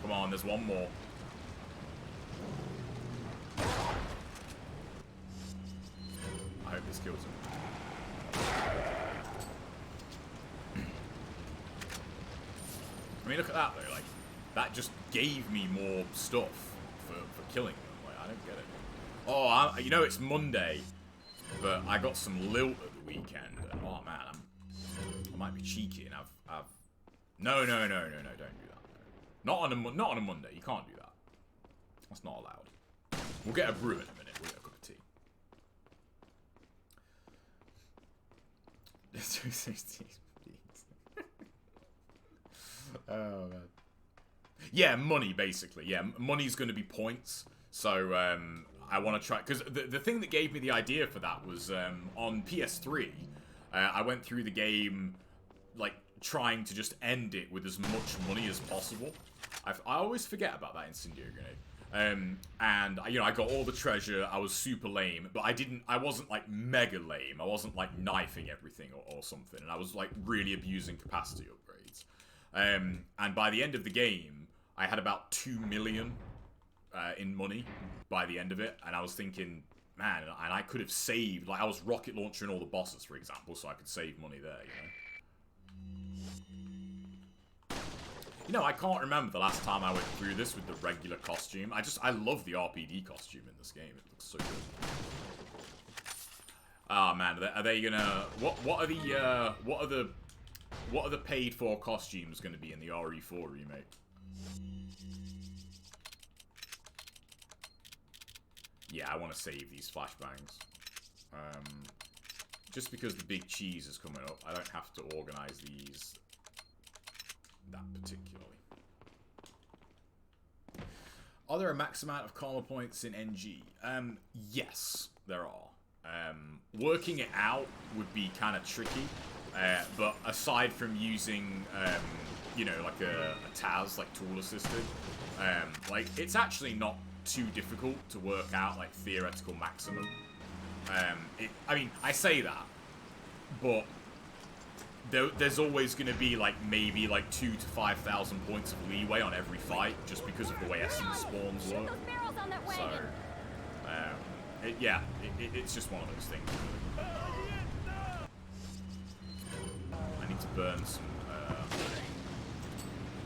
Come on, there's one more. I hope this kills him. I mean, look at that though. Like, that just gave me more stuff for killing them. Like, I don't get it. Oh, you know, it's Monday, but I got some lilt at the weekend, and oh man, I might be cheeky and I've no, don't do that. Not on a Monday. You can't do that. That's not allowed. We'll get a brew in a minute. We'll get a cup of tea. It's 216. Oh man. Yeah, money, basically. Yeah, money's going to be points. So, I want to try... Because the thing that gave me the idea for that was on PS3, I went through the game, like, trying to just end it with as much money as possible. I always forget about that incendiary grenade. And, you know, I got all the treasure, I was super lame, but I wasn't, like, mega lame. I wasn't, like, knifing everything or something, and I was, like, really abusing capacity upgrades. And by the end of the game, I had about 2 million in money by the end of it, and I was thinking, man, and I could have saved, like, I was rocket launching all the bosses, for example, so I could save money there, you know? You know, I can't remember the last time I went through this with the regular costume. I love the RPD costume in this game. It looks so good. Ah, man, are they gonna... What are the paid for costumes gonna be in the RE4 remake? Yeah, I want to save these flashbangs. Just because the big cheese is coming up, I don't have to organize these that particularly. Are there a max amount of karma points in NG? Yes, there are. Working it out would be kind of tricky, but aside from using, you know, like a TAS, like tool assisted, like it's actually not too difficult to work out like theoretical maximum. I mean, I say that, but there's always going to be like maybe like 2,000 to 5,000 points of leeway on every fight just because of the way essence spawns work. So, it's just one of those things. I need to burn some.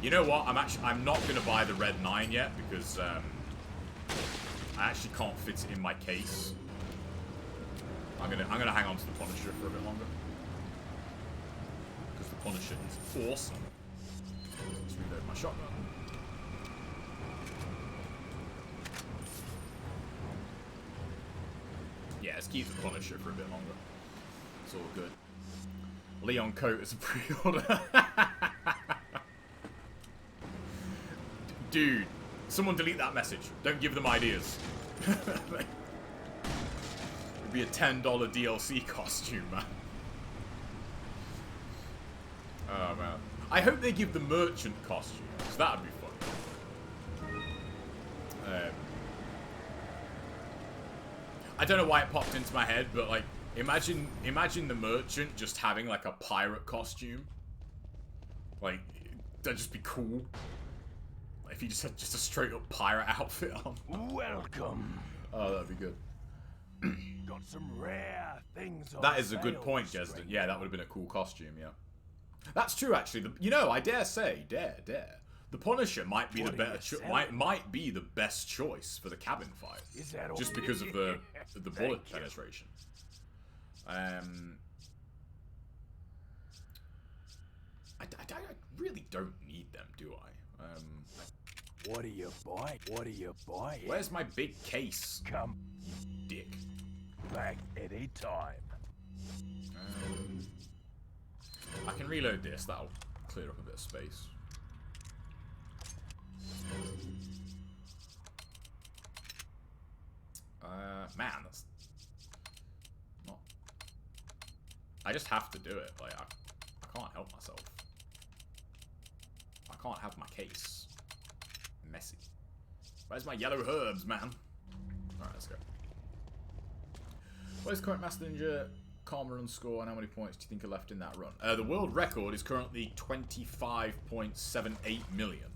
You know what? I'm not going to buy the red 9 yet because I actually can't fit it in my case. I'm gonna hang on to the Punisher for a bit longer. Because the Punisher is awesome. Let's reload my shotgun. Yeah, let's keep the Punisher for a bit longer. It's all good. Leon Coat is a pre-order. Dude, someone delete that message. Don't give them ideas. It'd be a $10 DLC costume, man. Oh, man. I hope they give the merchant costumes. That'd be fun. I don't know why it popped into my head, but, like, imagine the merchant just having, like, a pirate costume. Like, that'd just be cool. If he just had just a straight-up pirate outfit on. Welcome. Oh, that'd be good. Got some rare things on That is a good sale, point, Jesden. stranger. Yeah, that would have been a cool costume, yeah. That's true, actually. You know, I dare say, the Punisher might be What the are you better selling? might be the best choice for the cabin fight. Is that all? Just because of the Thank bullet you. penetration. I really don't need them, do I? What do you buy? What do you buy? Where's my big case, Come dick? back anytime. I can reload this. That'll clear up a bit of space. Man, that's not... I just have to do it. Like, I can't help myself. I can't have my case messy. Where's my yellow herbs, man? Alright, let's go. What is current Master Ninja Karma run score, and how many points do you think are left in that run? The world record is currently 25.78 million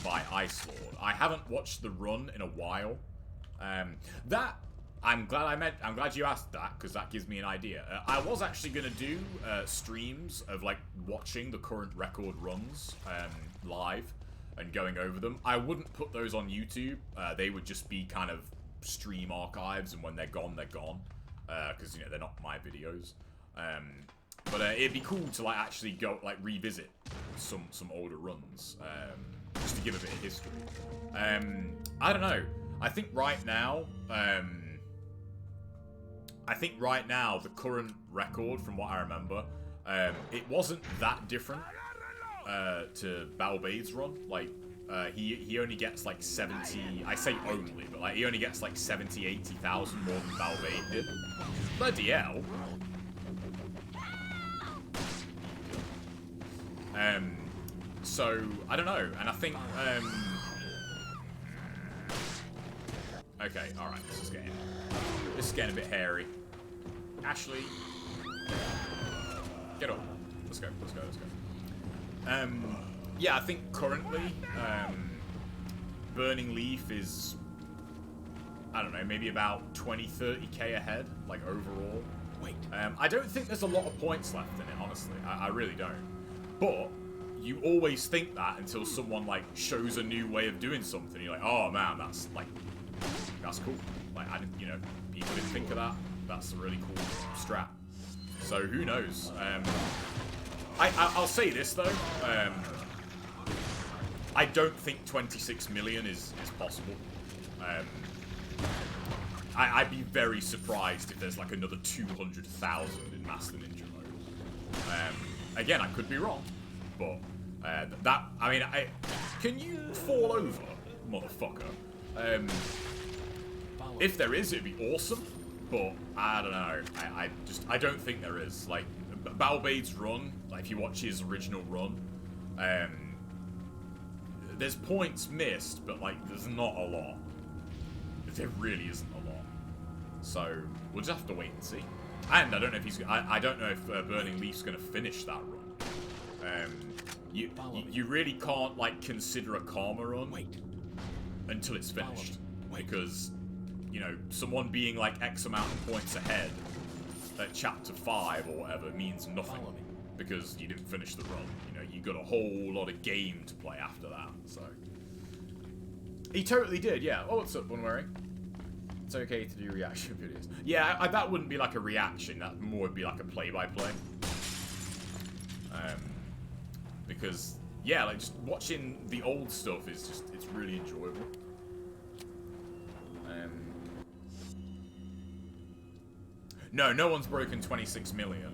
by Ice Lord. I haven't watched the run in a while. I'm glad you asked that, because that gives me an idea. I was actually gonna do streams of like watching the current record runs live and going over them. I wouldn't put those on YouTube. They would just be kind of stream archives, and when they're gone, they're gone. Because you know they're not my videos. But it'd be cool to like actually go like revisit some older runs, just to give a bit of history. I don't know. I think right now, the current record, from what I remember, it wasn't that different to Balbade's run. Like, he only gets like 70. I say only, but like he only gets like 70, 80,000 more than Balbade did. Bloody hell. So I don't know, and I think okay, all right, this is getting a bit hairy. Ashley, get up. Let's go. Yeah, I think currently, Burning Leaf is, I don't know, maybe about 20, 30k ahead, like overall. Wait. I don't think there's a lot of points left in it, honestly. I really don't. But you always think that until someone like shows a new way of doing something. You're like, oh man, that's cool. Like I didn't, people didn't think of that. That's a really cool strat. So who knows? I'll say this though. I don't think 26 million is possible. I'd be very surprised if there's like another 200,000 in Master Ninja mode. Again, I could be wrong, but can you fall over, motherfucker? If there is, it'd be awesome, but I don't know. I don't think there is. Like Balbade's run, like if you watch his original run, there's points missed, but like there's not a lot. There really isn't a lot. So we'll just have to wait and see. And I don't know if he's. I don't know if Burning Leaf's going to finish that run. You really can't like consider a karma run until it's finished, because someone being like X amount of points ahead at chapter 5 or whatever means nothing, because you didn't finish the run. You got a whole lot of game to play after that. So he totally did. Yeah. Oh, what's up, Bunwearing? It's okay to do reaction videos. Yeah, that wouldn't be like a reaction. That more would be like a play-by-play. Because yeah, like just watching the old stuff is it's really enjoyable. No one's broken 26 million.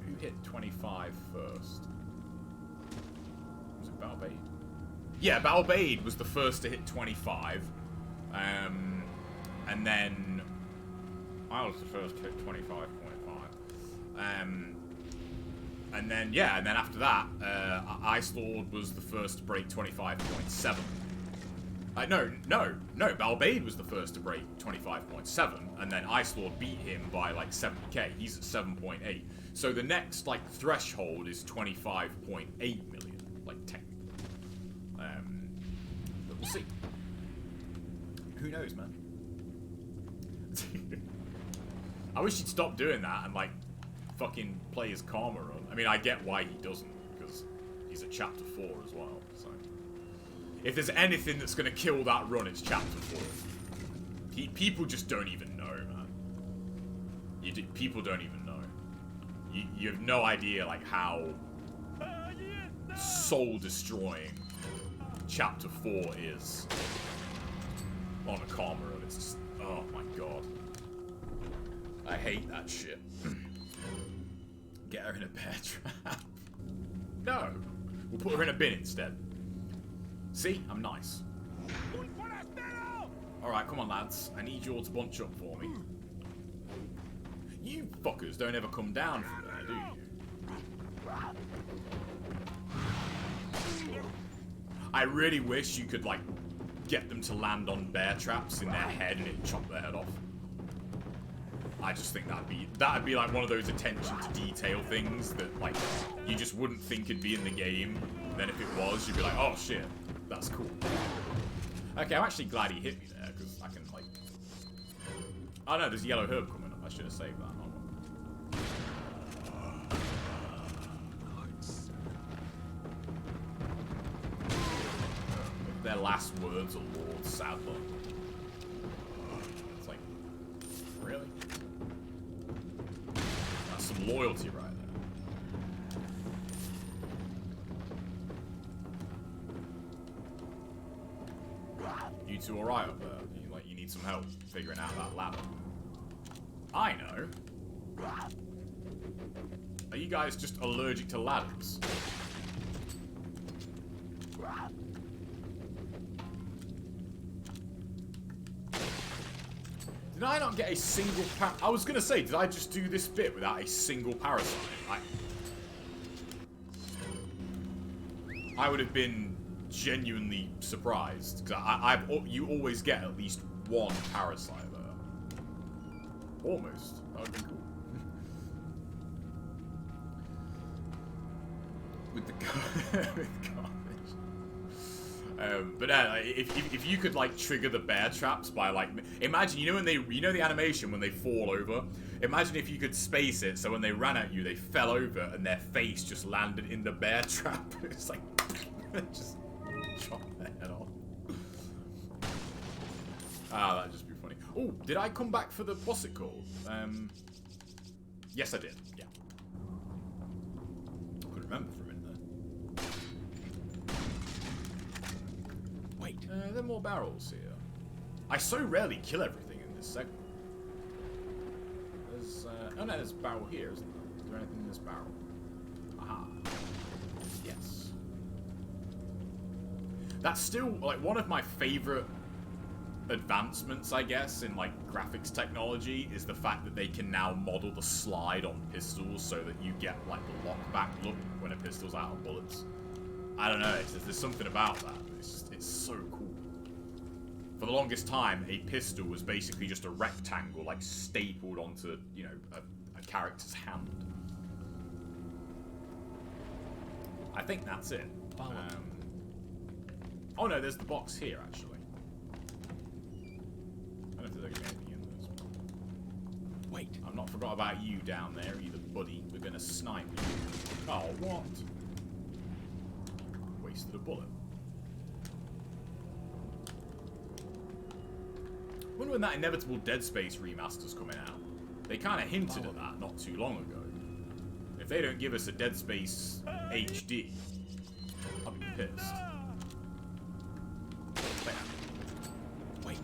Who hit 25 first? Was it Balbade? Yeah, Balbade was the first to hit 25. And then I was the first to hit 25.5. And then after that, Ice Lord was the first to break 25.7. No, Balbade was the first to break 25.7, and then Ice Lord beat him by like 70k. He's at 7.8. So the next like threshold is 25.8 million, like technically. But we'll see. Who knows, man? I wish he'd stop doing that and like fucking play his karma run. I mean, I get why he doesn't, because he's at chapter 4 as well. So if there's anything that's gonna kill that run, it's chapter 4. People just don't even know, man. People don't even know. You have no idea like how soul destroying chapter 4 is on a karma run. It's just, oh my god, I hate that shit. Get her in a bear trap. No, we'll put her in a bin instead. See, I'm nice. Alright, come on lads, I need you all to bunch up for me. You fuckers don't ever come down from there, do you? I really wish you could like get them to land on bear traps in their head and it'd chop their head off. I just think that'd be like one of those attention to detail things that like you just wouldn't think it'd be in the game. Then if it was, you'd be like, oh shit, that's cool. Okay, I'm actually glad he hit me there, because I can like... Oh no, there's yellow herb coming up. I should have saved that. Their last words are Lord Sadler. It's like, really? That's some loyalty right there. You two alright up there? You need some help figuring out that ladder. I know. Are you guys just allergic to ladders? Did I not get a single I was gonna say, did I just do this bit without a single parasite? I would have been genuinely surprised, because you always get at least one parasite there. Almost. That would be cool. With the garbage. But if you could like trigger the bear traps by like, imagine, you know the animation when they fall over. Imagine if you could space it so when they ran at you, they fell over and their face just landed in the bear trap. It's like just chop their head off. Ah, that'd just be funny. Oh, did I come back for the what's it called? Yes, I did. Yeah. I couldn't remember for a minute there. Wait, there are more barrels here. I so rarely kill everything in this segment. There's, oh no, there's a barrel here, isn't there? Is there anything in this barrel? Aha. Yes. That's still, like, one of my favorite advancements, I guess, in, like, graphics technology is the fact that they can now model the slide on pistols so that you get, like, the lockback look when a pistol's out of bullets. I don't know, there's something about that. It's so cool. For the longest time, a pistol was basically just a rectangle, like, stapled onto, you know, a character's hand. I think that's it. Oh no, there's the box here, actually. I don't know if there's going to be anything in this. Wait, I've not forgot about you down there either, buddy. We're going to snipe you. Oh, what? Wasted a bullet. Wonder when that inevitable Dead Space remaster's coming out. They kind of hinted at that not too long ago. If they don't give us a Dead Space HD, I'll be pissed. Wait.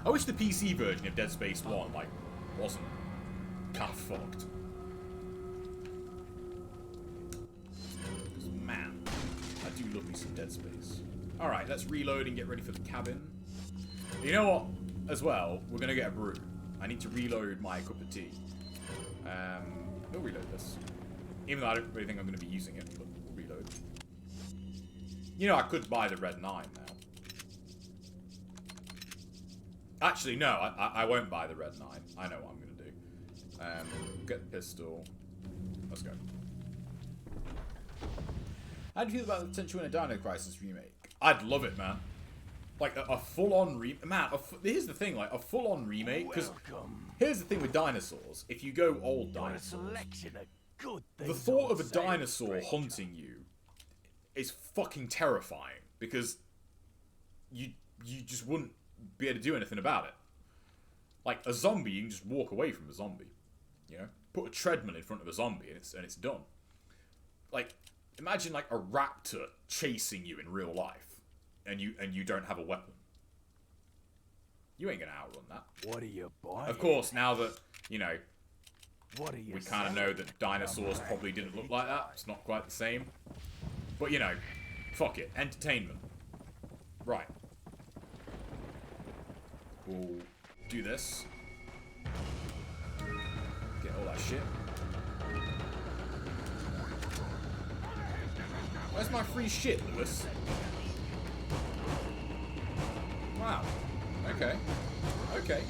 I wish the PC version of Dead Space 1, like, wasn't kind of fucked. Because, man, I do love me some Dead Space. Alright, let's reload and get ready for the cabin. You know what? As well, we're going to get a brew. I need to reload my cup of tea. We'll reload this. Even though I don't really think I'm going to be using it, but we'll reload. You know, I could buy the Red 9 now. Actually, no, I won't buy the Red 9. I know what I'm going to do. Get the pistol. Let's go. How do you feel about the potential in a Dino Crisis remake? I'd love it, man. Like, a full-on remake. Man, here's the thing, like, a full-on remake. Because here's the thing with dinosaurs. If you go old dinosaurs, the thought of a dinosaur hunting you is fucking terrifying. Because you just wouldn't be able to do anything about it. Like, a zombie, you can just walk away from a zombie. You know? Put a treadmill in front of a zombie and it's done. Like, imagine, like, a raptor chasing you in real life. And you don't have a weapon. You ain't gonna outrun that. What are you buying? Of course, now that, you know, what are you we kind of know that dinosaurs probably didn't look like that. It's not quite the same. But, you know, fuck it. Entertainment. Right. We'll do this. Get all that shit. Where's my free shit, Lewis? Wow. Okay. Okay.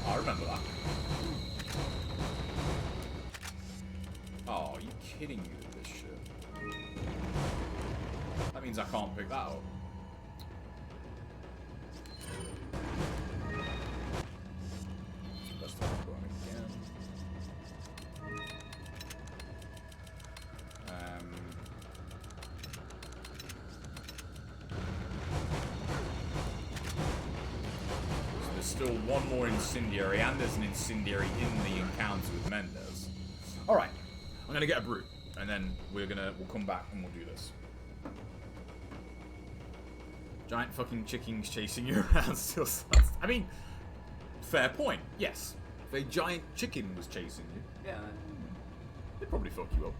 I remember that. Oh, are you kidding me with this shit? That means I can't pick that up. Let's try going again. Still one more incendiary, and there's an incendiary in the encounter with Mendez. Alright, I'm gonna get a brew, and then we'll come back and we'll do this. Giant fucking chickens chasing you around still sounds... I mean, fair point, yes. If a giant chicken was chasing you, yeah, it'd probably fuck you up.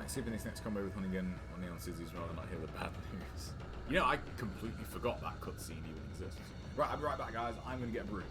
Might see if in this next combo with Hunnigan or Neon Sizzies rather not hear the bad news. You know, I completely forgot that cutscene even exists. Right, I'll be right back, guys. I'm going to get a brew.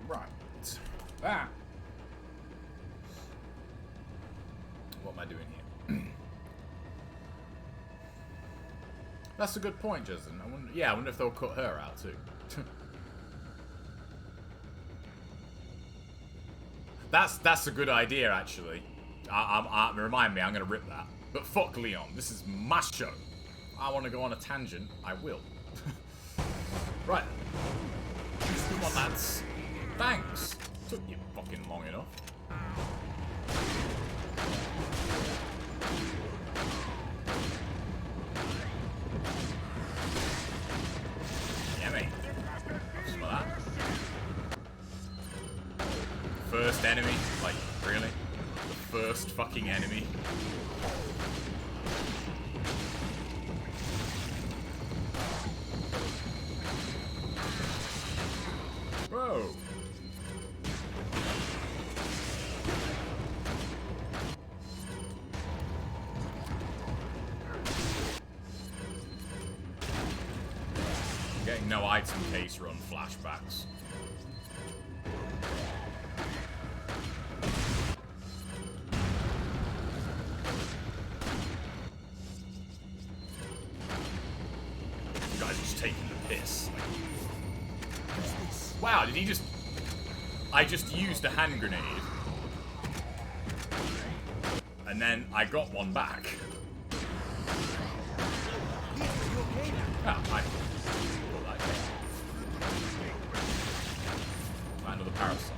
Right. Ah. What am I doing here? That's a good point, Jason. I wonder if they'll cut her out too. That's a good idea, actually. Remind me, I'm gonna rip that. But fuck Leon, this is my show. I want to go on a tangent, I will. Right. Come on, lads. Thanks. Took you fucking long enough. Yeah, mate. Smell that. First enemy? Like, really? The first fucking enemy? Whoa! Getting no item case run flashbacks. You guys are just taking the piss. Wow, did he just... I just used a hand grenade. And then I got one back. Ah, I... Another parasite.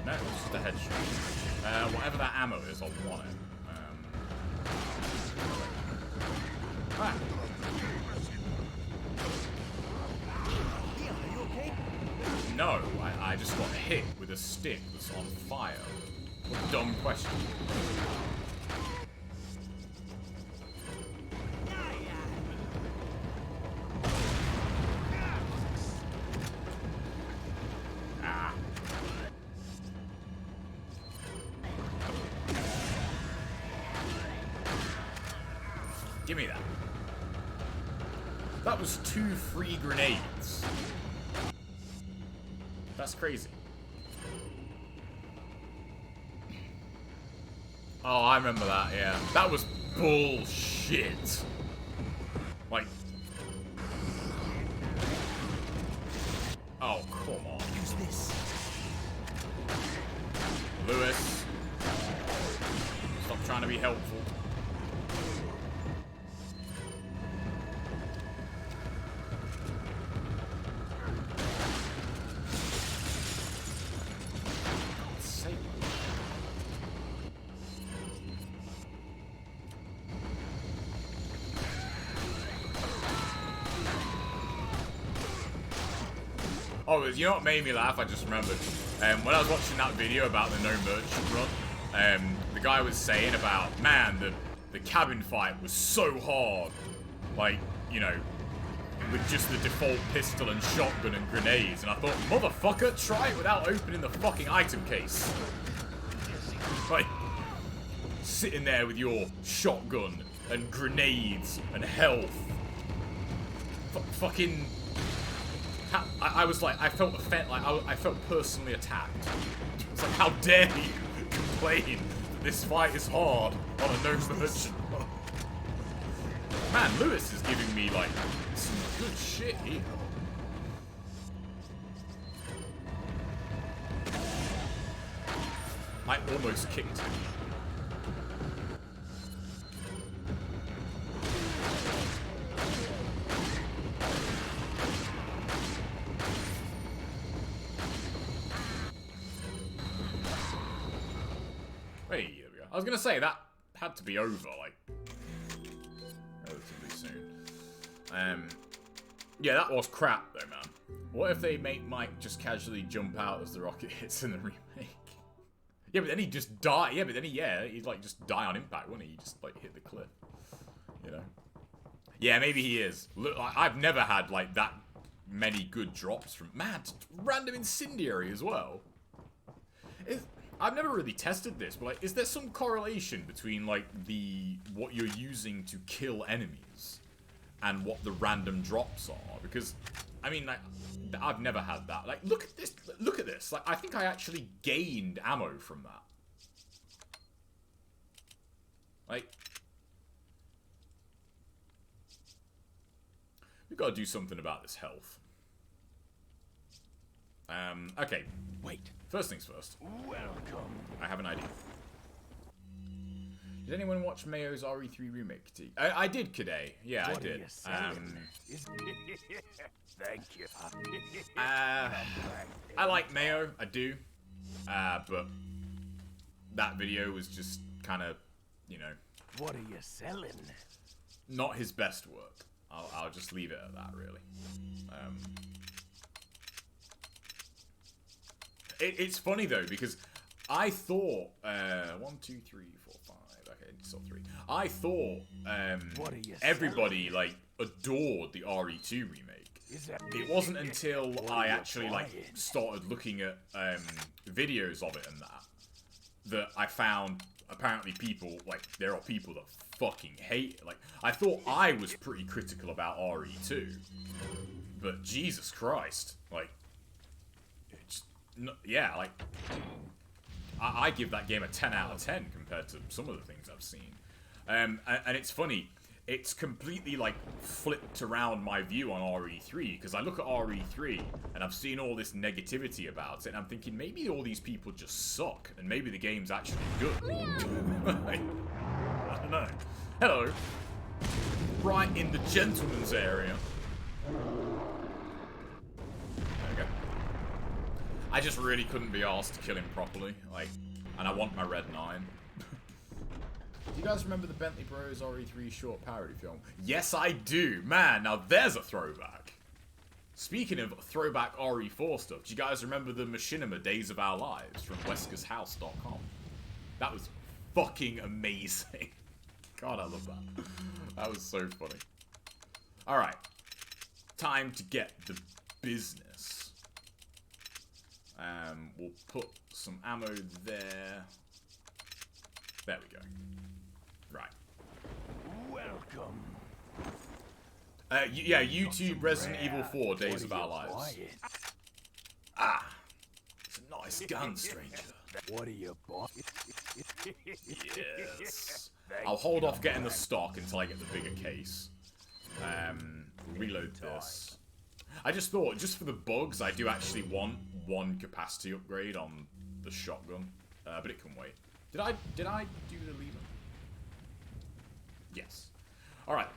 No, it's just a headshot. Whatever that ammo is, I'll want it. Ah. No, I just got hit with a stick that's on fire. What a dumb question. Ah. Give me that. That was 2 free grenades. That's crazy. Oh, I remember that, yeah. That was bullshit. Like... Oh, come on. Use this. Lewis. Stop trying to be helpful. Oh, you know what made me laugh? I just remembered. When I was watching that video about the no merchant run, the guy was saying about, man, the cabin fight was so hard. Like, you know, with just the default pistol and shotgun and grenades. And I thought, motherfucker, try it without opening the fucking item case. Like, sitting there with your shotgun and grenades and health. Fucking... I was like, I felt offended, like, I felt personally attacked. It's like, how dare you complain that this fight is hard on a no merchant? Man, Lewis is giving me, like, some good shit here. I almost kicked him. Hey, there we go. I was gonna say, that had to be over, like, relatively soon. Yeah, that was crap, though, man. What if they make Mike just casually jump out as the rocket hits in the remake? Yeah, but then he'd just die. Yeah, but then he'd, like, just die on impact, wouldn't he? He'd just, like, hit the cliff. You know? Yeah, maybe he is. Look, I've never had, like, that many good drops from... Man, random incendiary as well. I've never really tested this, but, like, is there some correlation between, like, what you're using to kill enemies and what the random drops are? Because, I mean, like, I've never had that. Like, look at this. Look at this. Like, I think I actually gained ammo from that. Like, we've got to do something about this health. Okay. Wait. First things first. Welcome. I have an idea. Did anyone watch Mayo's RE3 remake? I did, Kade. Yeah, What I did. Thank you. I like Mayo, I do. But that video was just kind of, you know... What are you selling? Not his best work. I'll just leave it at that, really. It's funny, though, because I thought... 1, 2, 3, 4, 5... Okay, still 3. I thought everybody, like, adored the RE2 remake. It wasn't until I actually, like, started looking at videos of it and that I found, apparently, people, like, there are people that fucking hate it. Like, I thought I was pretty critical about RE2, but Jesus Christ, like, it's, yeah, like, I give that game a 10 out of 10 compared to some of the things I've seen. And it's funny, it's completely, like, flipped around my view on RE3, because I look at RE3, and I've seen all this negativity about it, and I'm thinking, maybe all these people just suck, and maybe the game's actually good. I don't know. Hello. Right in the gentleman's area. There we go. I just really couldn't be asked to kill him properly, like, and I want my red 9. Do you guys remember the Bentley Bros RE3 short parody film? Yes, I do. Man, now there's a throwback. Speaking of throwback RE4 stuff, do you guys remember the Machinima Days of Our Lives from WeskersHouse.com? That was fucking amazing. God, I love that. That was so funny. Alright. Time to get the business. We'll put some ammo there. There we go. Right. Welcome. Yeah, YouTube Resident Evil 4 Days of Our Lives. Ah, it's a nice gun, stranger. What are you, boss? Yes. I'll hold off getting the stock until I get the bigger case. Reload this. I just thought, just for the bugs, I do actually want one capacity upgrade on the shotgun, but it can wait. Did I do the lever? Yes. Alright.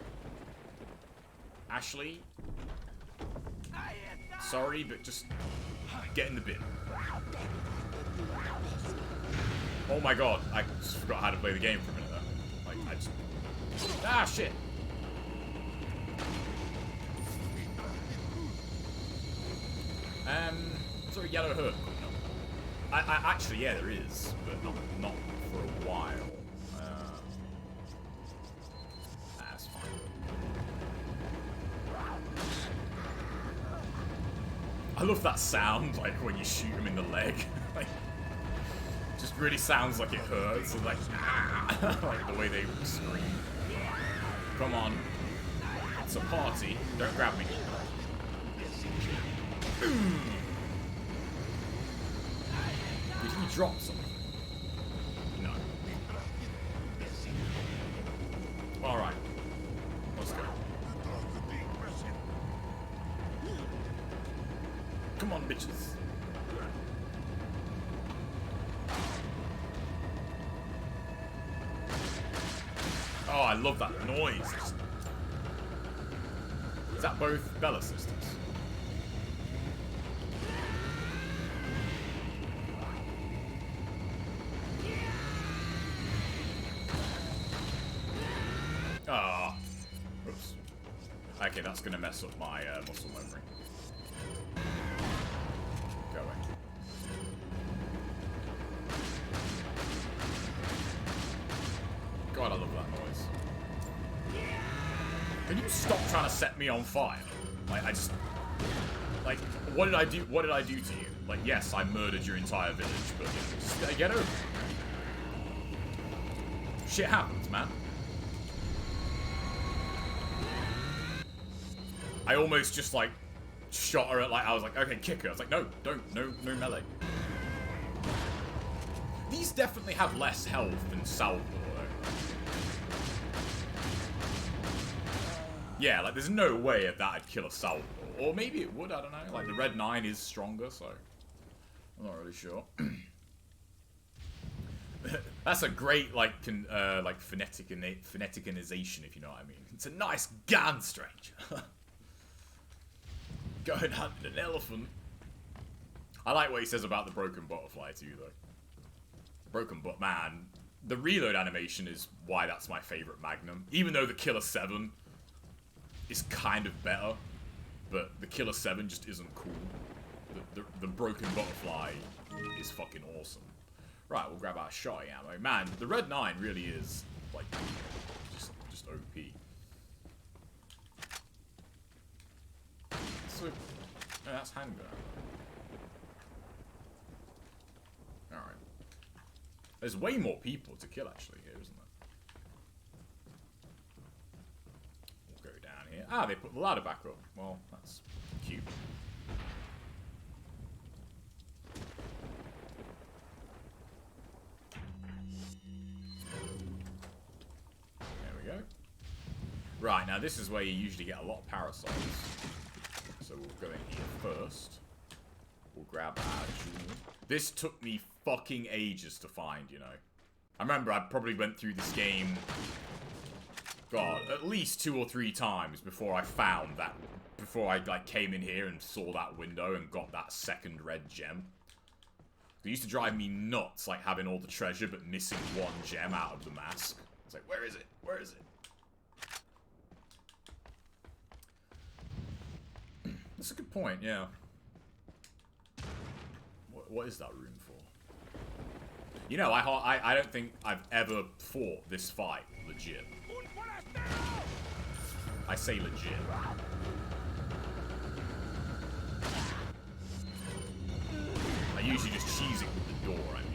Ashley. Sorry, but just get in the bin. Oh my god, I just forgot how to play the game for a minute there. Like, I just... Ah, shit! Is there a yellow hood? No. I actually, yeah, there is, but not for a while. That's fine. I love that sound, like when you shoot him in the leg. Like, just really sounds like it hurts, and like, ah! Like the way they scream. Come on, it's a party. Don't grab me. Did he drop something? No. Alright. Let's go. Come on, bitches. Oh, I love that noise. Is that both Bella sisters? Ah. Oops. Okay, that's gonna mess up my muscle memory. Go away. God, I love that noise. Can you stop trying to set me on fire? Like, I just... Like, what did I do? What did I do to you? Like, yes, I murdered your entire village, but just get over it. Shit happens, man. I almost just, like, shot her at, like, I was like, okay, kick her. I was like, no, don't, no melee. These definitely have less health than Salvador, though. Yeah, like, there's no way that I'd kill a Salvador. Or maybe it would, I don't know. Like, the Red 9 is stronger, so... I'm not really sure. That's a great, like, phoneticization, if you know what I mean. It's a nice gun, stranger. Going hunting an elephant. I like what he says about the broken butterfly too, though. Broken butt, man. The reload animation is why that's my favorite Magnum. Even though the Killer 7 is kind of better, but the Killer 7 just isn't cool. The broken butterfly is fucking awesome. Right, we'll grab our shotty ammo. Man, the Red 9 really is, like, just OP. So, no, that's handgun ammo. Alright. There's way more people to kill, actually, here, isn't there? We'll go down here. Ah, they put the ladder back up. Well, that's cute. Right, now this is where you usually get a lot of parasites. So we'll go in here first. We'll grab our jewel. This took me fucking ages to find, you know. I remember I probably went through this game, God, at least 2 or 3 times before I found that, before I like came in here and saw that window and got that second red gem. It used to drive me nuts, like having all the treasure but missing 1 gem out of the mask. It's like, where is it? Where is it? That's a good point, yeah. What is that room for? You know, I don't think I've ever fought this fight legit. I say legit. I usually just cheese it with the door, I mean.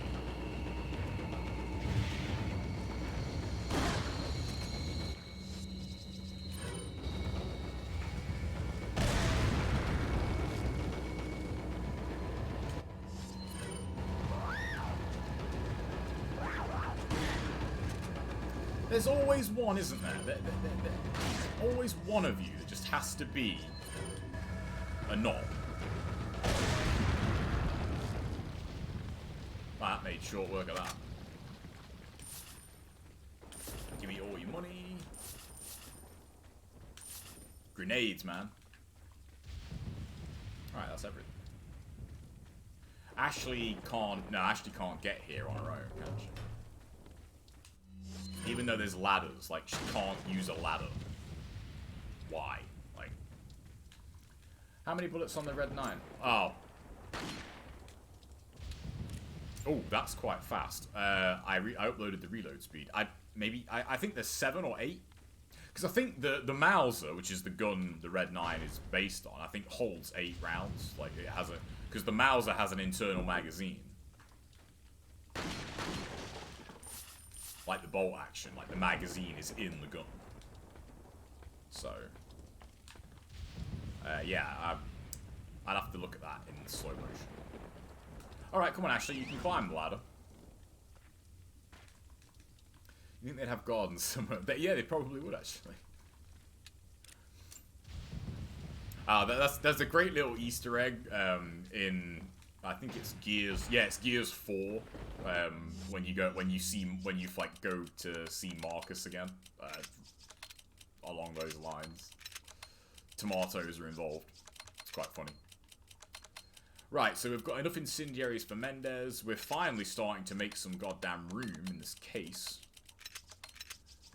There's always one, isn't there? There's always one of you that just has to be a knob. That made short work of that. Give me all your money. Grenades, man. Alright, that's everything. Ashley can't get here on her own, can she? Even though there's ladders, like, she can't use a ladder. Why? Like, how many bullets on the Red 9? Oh. Oh, that's quite fast. I uploaded the reload speed. I think there's 7 or 8. Because I think the Mauser, which is the gun the Red 9 is based on, I think holds 8 rounds. Like, it has a... Because the Mauser has an internal magazine. Like the bolt action, like the magazine is in the gun. So, yeah, I'd have to look at that in slow motion. Alright, come on Ashley, you can climb the ladder. You think they'd have gardens somewhere? Yeah, they probably would actually. There's a great little Easter egg in... I think it's Gears. Yeah, it's Gears 4. When you go to see Marcus again, along those lines, tomatoes are involved. It's quite funny. Right, so we've got enough incendiaries for Mendez. We're finally starting to make some goddamn room in this case.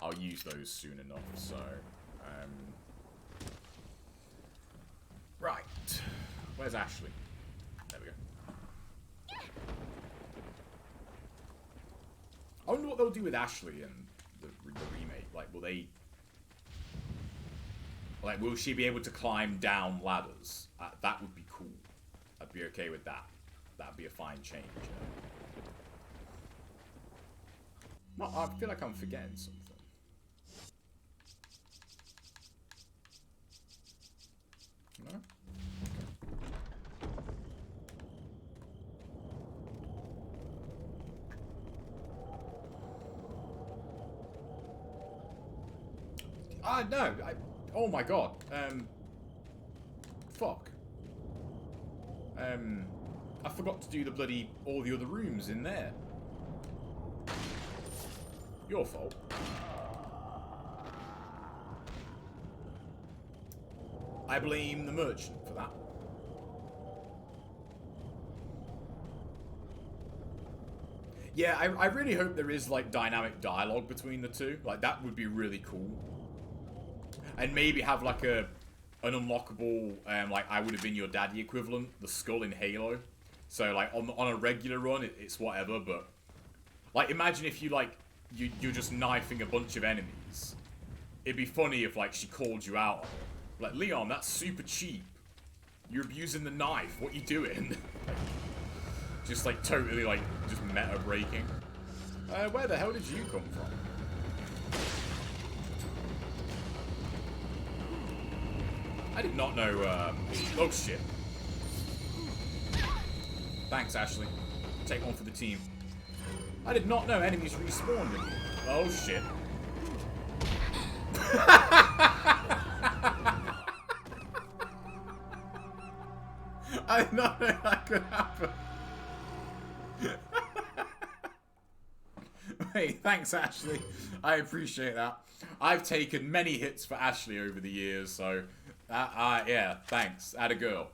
I'll use those soon enough. So, right, where's Ashley? There we go. I wonder what they'll do with Ashley in the remake. Like, will she be able to climb down ladders? That would be cool. I'd be okay with that. That'd be a fine change. You know? I feel like I'm forgetting something. No? No. Oh my god. Fuck. I forgot to do all the other rooms in there. Your fault. I blame the merchant for that. Yeah, I really hope there is, like, dynamic dialogue between the two. Like, that would be really cool. And maybe have like an unlockable, like I would have been your daddy equivalent, the skull in Halo. So like on a regular run, it's whatever. But like imagine if you like you're just knifing a bunch of enemies. It'd be funny if like she called you out on it. Like, Leon, that's super cheap. You're abusing the knife. What you doing? Just like totally like just meta breaking. Where the hell did you come from? I did not know, oh shit. Thanks, Ashley. Take one for the team. I did not know enemies respawned in here. Oh shit. I did not know that could happen. Hey, thanks, Ashley. I appreciate that. I've taken many hits for Ashley over the years, so yeah, thanks. Atta girl.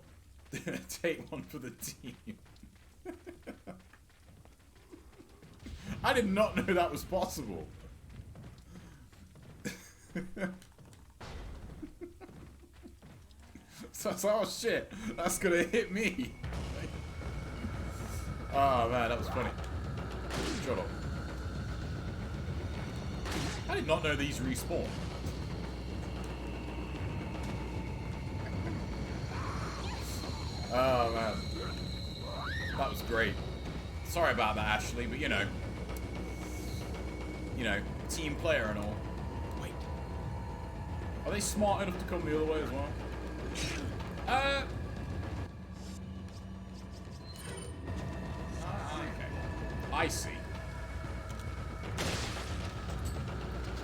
Take one for the team. I did not know that was possible. So, oh shit, that's gonna hit me. Oh man, that was funny. Shut up. I did not know these respawn. Oh man. That was great. Sorry about that, Ashley, but you know, team player and all. Wait. Are they smart enough to come the other way as well? Okay. I see.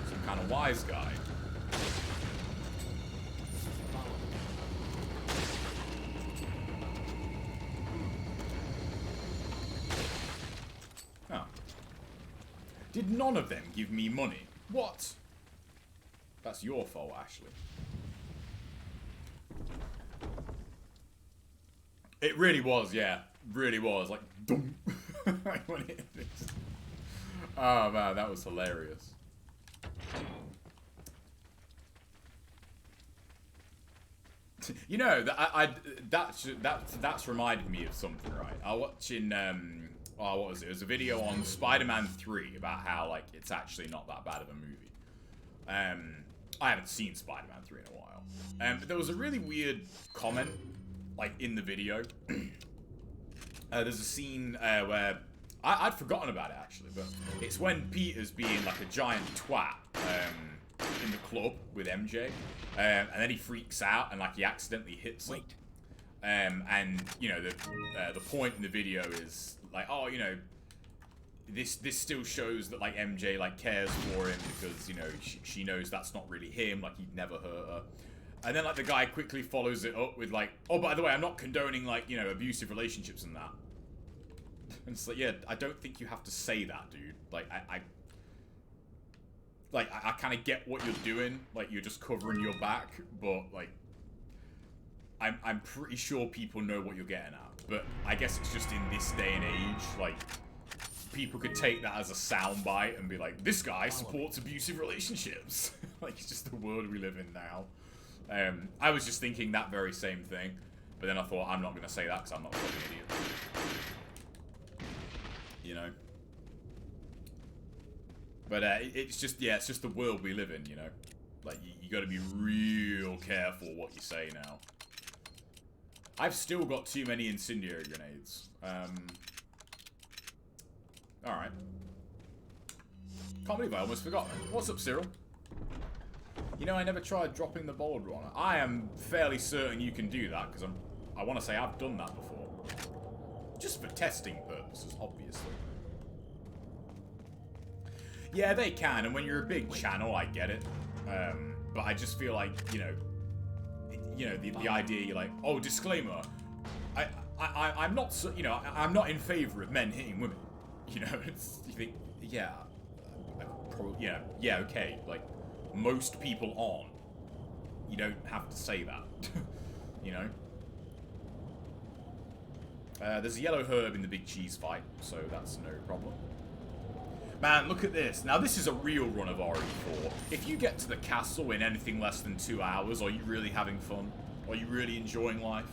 Some kind of wise guy. Oh. Did none of them give me money? What? That's your fault, Ashley. It really was, yeah. Really was. Like, dum. When it hit this. Oh, man, that was hilarious. You know, that's reminded me of something, right? I was watching, oh, what was it? It was a video on Spider-Man 3 about how, like, it's actually not that bad of a movie. I haven't seen Spider-Man 3 in a while. But there was a really weird comment, like, in the video. There's a scene where I'd forgotten about it, actually, but it's when Peter's being like a giant twat in the club with MJ, and then he freaks out and like he accidentally hits her. And you know the point in the video is like, oh, you know, this still shows that like MJ like cares for him because, you know, she knows that's not really him, like he'd never hurt her. And then like the guy quickly follows it up with like, oh, by the way, I'm not condoning like, you know, abusive relationships and that. And it's like, yeah, I don't think you have to say that, dude. Like, I kind of get what you're doing. Like, you're just covering your back, but like, I'm pretty sure people know what you're getting at. But I guess it's just in this day and age, like, people could take that as a soundbite and be like, this guy supports abusive relationships. Like, it's just the world we live in now. I was just thinking that very same thing, but then I thought, I'm not going to say that because I'm not a fucking idiot. You know? But it's just, yeah, it's just the world we live in, you know? Like, you got to be real careful what you say now. I've still got too many incendiary grenades. Alright. Can't believe I almost forgot that. What's up, Cyril? You know, I never tried dropping the boulder on it. I am fairly certain you can do that, because I want to say I've done that before. Just for testing purposes, obviously. Yeah, they can, and when you're a big channel, I get it. But I just feel like, you know, the idea, you're like, oh, disclaimer, I'm not, you know, I'm not in favor of men hitting women. You know, you think, yeah, probably, yeah, okay, like, most people aren't. You don't have to say that, you know? There's a yellow herb in the big cheese fight, so that's no problem. Man, look at this. Now, this is a real run of RE4. If you get to the castle in anything less than 2 hours, are you really having fun? Are you really enjoying life?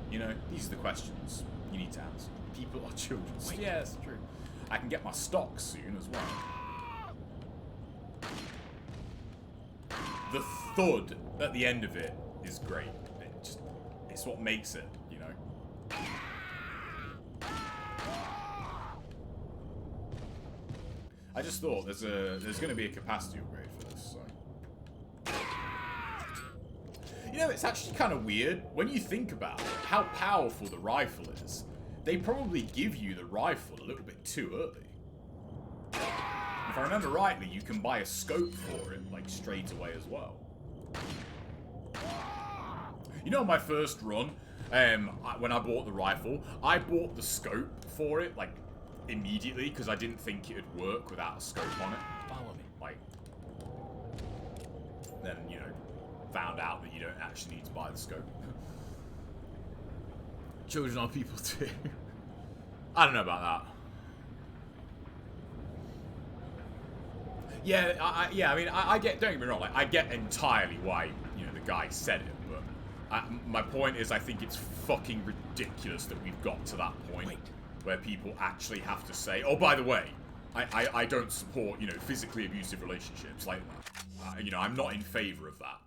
You know, these are the questions you need to answer. People are children. Yeah, it's true. I can get my stocks soon as well. The thud at the end of it is great. It's what makes it, you know. I just thought there's going to be a capacity upgrade for this, so. You know, it's actually kind of weird when you think about it, how powerful the rifle is. They probably give you the rifle a little bit too early. If I remember rightly, you can buy a scope for it, like, straight away as well. You know, my first run, when I bought the rifle, I bought the scope for it, like, immediately, because I didn't think it would work without a scope on it. Follow me. Like, then, you know, found out that you don't actually need to buy the scope. Children are people too. I don't know about that. Yeah, I mean, I get, don't get me wrong, like, I get entirely why, you know, the guy said it, but my point is I think it's fucking ridiculous that we've got to that point where people actually have to say, oh, by the way, I don't support, you know, physically abusive relationships like that. You know, I'm not in favor of that.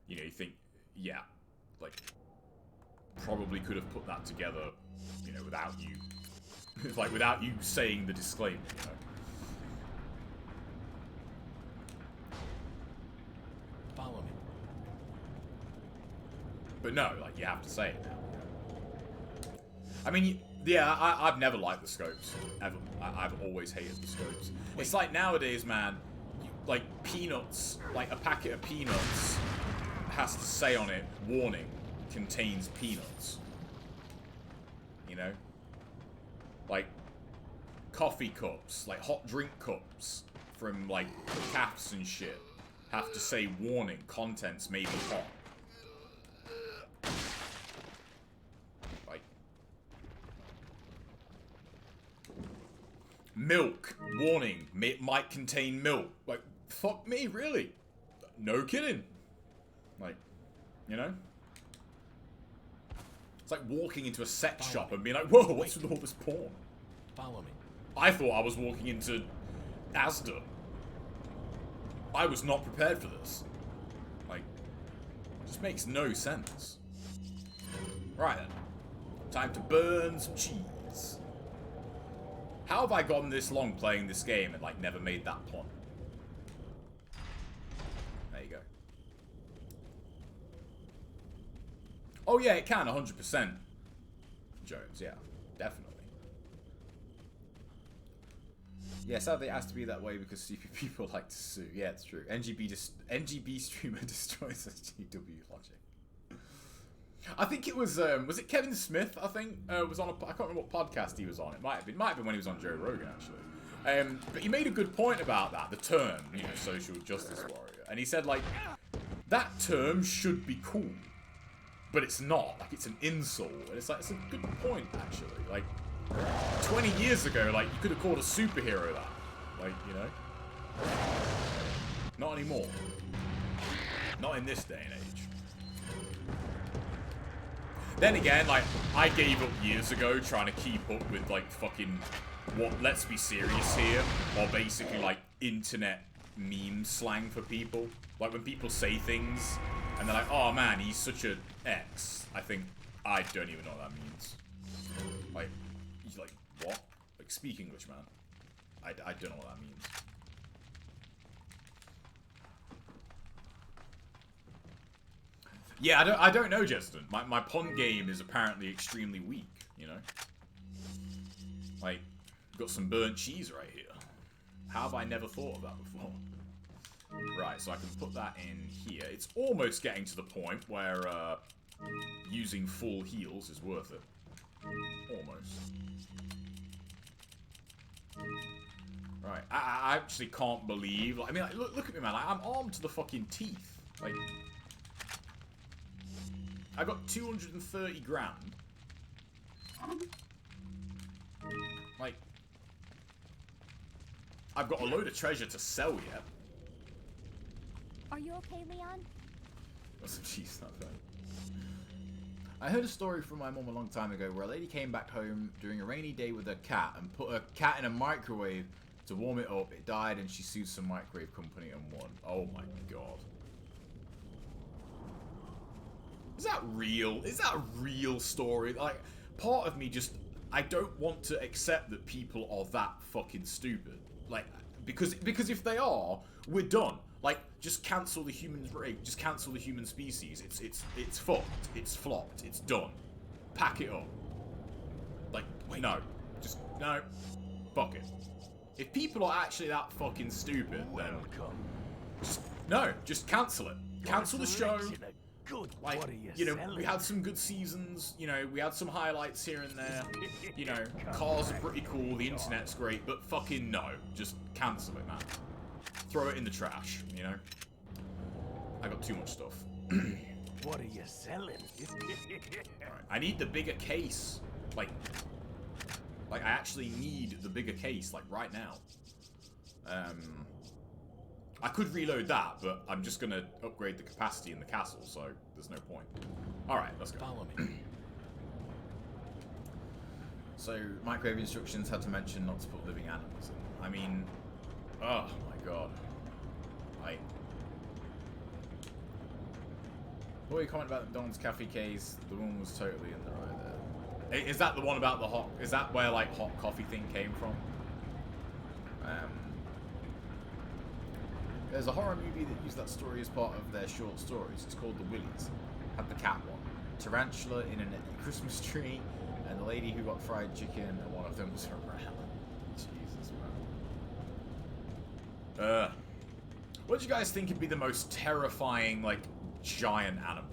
You know, you think, yeah, like, probably could have put that together, you know, without you, like, without you saying the disclaimer, you know. Follow me. But no, like, you have to say it now. I mean, yeah, I've never liked the scopes, ever. I've always hated the scopes. It's like nowadays, man, like, peanuts, like, a packet of peanuts has to say on it, warning, contains peanuts. You know? Like, coffee cups, like, hot drink cups from, like, cafes and shit have to say, warning, contents may be hot. Like, milk, warning, might contain milk. Like, fuck me, really? No kidding. Like, you know? It's like walking into a sex shop and being like, whoa, what's with all this porn? Follow me. I thought I was walking into Asda. I was not prepared for this. Like, it just makes no sense. Right then. Time to burn some cheese. How have I gone this long playing this game and, like, never made that point? There you go. Oh yeah, it can, 100%. Jones, yeah. Definitely. Yeah, sadly it has to be that way because stupid people like to sue. Yeah, it's true. NGB streamer destroys SGW logic. I think it was it Kevin Smith, I think, was on a, I can't remember what podcast he was on. It might have been when he was on Joe Rogan, actually. But he made a good point about that, the term, you know, social justice warrior. And he said, like, that term should be cool, but it's not. Like, it's an insult. And it's like, it's a good point, actually. Like, 20 years ago, like, you could have called a superhero that. Like, you know? Not anymore. Not in this day and age. Then again, like, I gave up years ago trying to keep up with, like, fucking, what, let's be serious here, or basically, like, internet meme slang for people. Like, when people say things, and they're like, oh man, he's such a X, I think, I don't even know what that means. Like, he's like, what? Like, speak English, man. I don't know what that means. Yeah, I don't know, Justin. My pun game is apparently extremely weak, you know? Like, got some burnt cheese right here. How have I never thought of that before? Right, so I can put that in here. It's almost getting to the point where using full heals is worth it. Almost. Right, I actually can't believe... Like, I mean, like, look at me, man. Like, I'm armed to the fucking teeth. Like... I got 230 grand. Like, I've got a load of treasure to sell yet. Are you okay, Leon? What's some cheese stuff, right? I heard a story from my mom a long time ago where a lady came back home during a rainy day with her cat and put her cat in a microwave to warm it up. It died and she sued some microwave company and won. Oh my god. Is that real? Is that a real story? Like, part of me just... I don't want to accept that people are that fucking stupid. Like, because if they are, we're done. Like, just cancel the human race. Just cancel the human species. It's fucked. It's flopped. It's done. Pack it up. Like, no. Just, no. Fuck it. If people are actually that fucking stupid, then... Just, no. Just cancel it. Cancel the show. Like, you know, we had some good seasons, you know, we had some highlights here and there, you know, cars are pretty cool, the internet's great, but fucking no. Just cancel it, man. Throw it in the trash, you know? I got too much stuff. What are you selling? Alright, I need the bigger case. Like, I actually need the bigger case, like, right now. I could reload that, but I'm just gonna upgrade the capacity in the castle, so there's no point. Alright, let's go. Follow me. So, microwave instructions had to mention not to put living animals in. I mean, oh my god. Boy, comment about Don's Cafe case. The woman was totally in the right there. Is that the one about the hot... Is that where, like, hot coffee thing came from? There's a horror movie that used that story as part of their short stories. It's called The Willies. Had the cat one. Tarantula in a Christmas tree, and the lady who got fried chicken, and one of them was around. Jesus, man. What do you guys think would be the most terrifying, like, giant animal?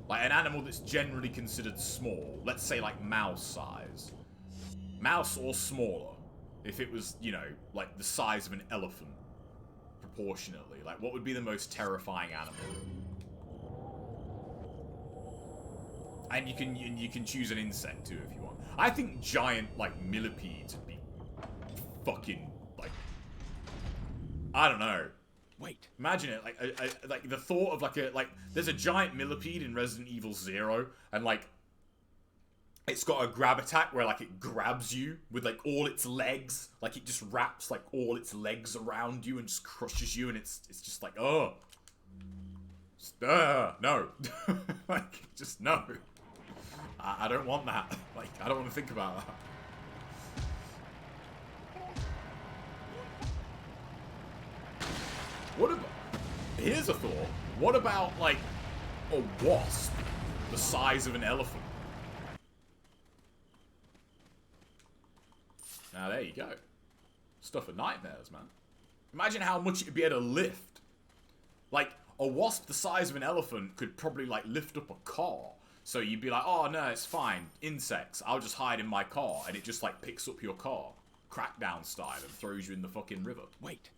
Like, an animal that's generally considered small. Let's say, like, mouse size. Mouse or smaller. If it was, you know, like, the size of an elephant. Proportionately. Like, what would be the most terrifying animal? And you can choose an insect, too, if you want. I think giant, like, millipedes would be fucking, like... I don't know. Wait. Imagine it, like the thought of there's a giant millipede in Resident Evil 0, and like it's got a grab attack where like it grabs you with like all its legs, like it just wraps like all its legs around you and just crushes you, and it's just like, oh, just, no, like just no. I don't want that. Like I don't want to think about that. What about... Here's a thought. What about, like, a wasp the size of an elephant? Now, there you go. Stuff of nightmares, man. Imagine how much it'd be able to lift. Like, a wasp the size of an elephant could probably, like, lift up a car. So you'd be like, oh, no, it's fine. Insects. I'll just hide in my car. And it just, like, picks up your car. Crackdown style and throws you in the fucking river. Wait.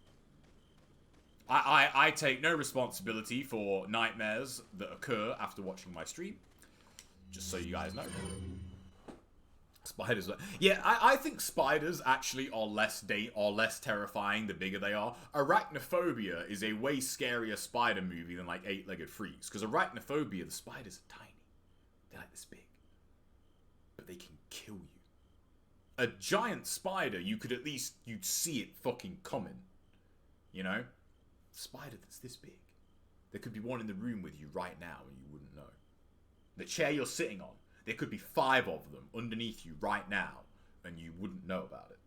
I take no responsibility for nightmares that occur after watching my stream. Just so you guys know. Spiders. Yeah, I think spiders actually are less terrifying the bigger they are. Arachnophobia is a way scarier spider movie than like Eight-Legged Freaks. Because Arachnophobia, the spiders are tiny. They're like this big. But they can kill you. A giant spider, you'd see it fucking coming. You know? Spider that's this big. There could be one in the room with you right now and you wouldn't know. The chair you're sitting on, there could be 5 of them underneath you right now and you wouldn't know about it.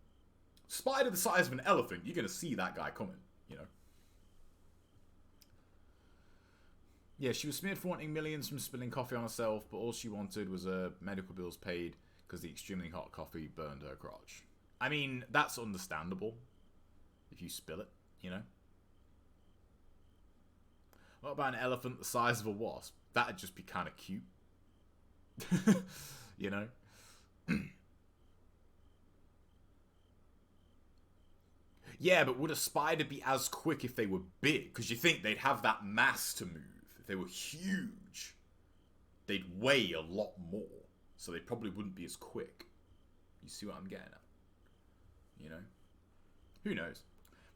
Spider the size of an elephant, you're going to see that guy coming, you know. Yeah, she was smeared for wanting millions from spilling coffee on herself, but all she wanted was medical bills paid because the extremely hot coffee burned her crotch. I mean, that's understandable if you spill it, you know. What about an elephant the size of a wasp? That'd just be kind of cute. You know? Yeah, but would a spider be as quick if they were big? Because you think they'd have that mass to move. If they were huge, they'd weigh a lot more. So they probably wouldn't be as quick. You see what I'm getting at? You know? Who knows?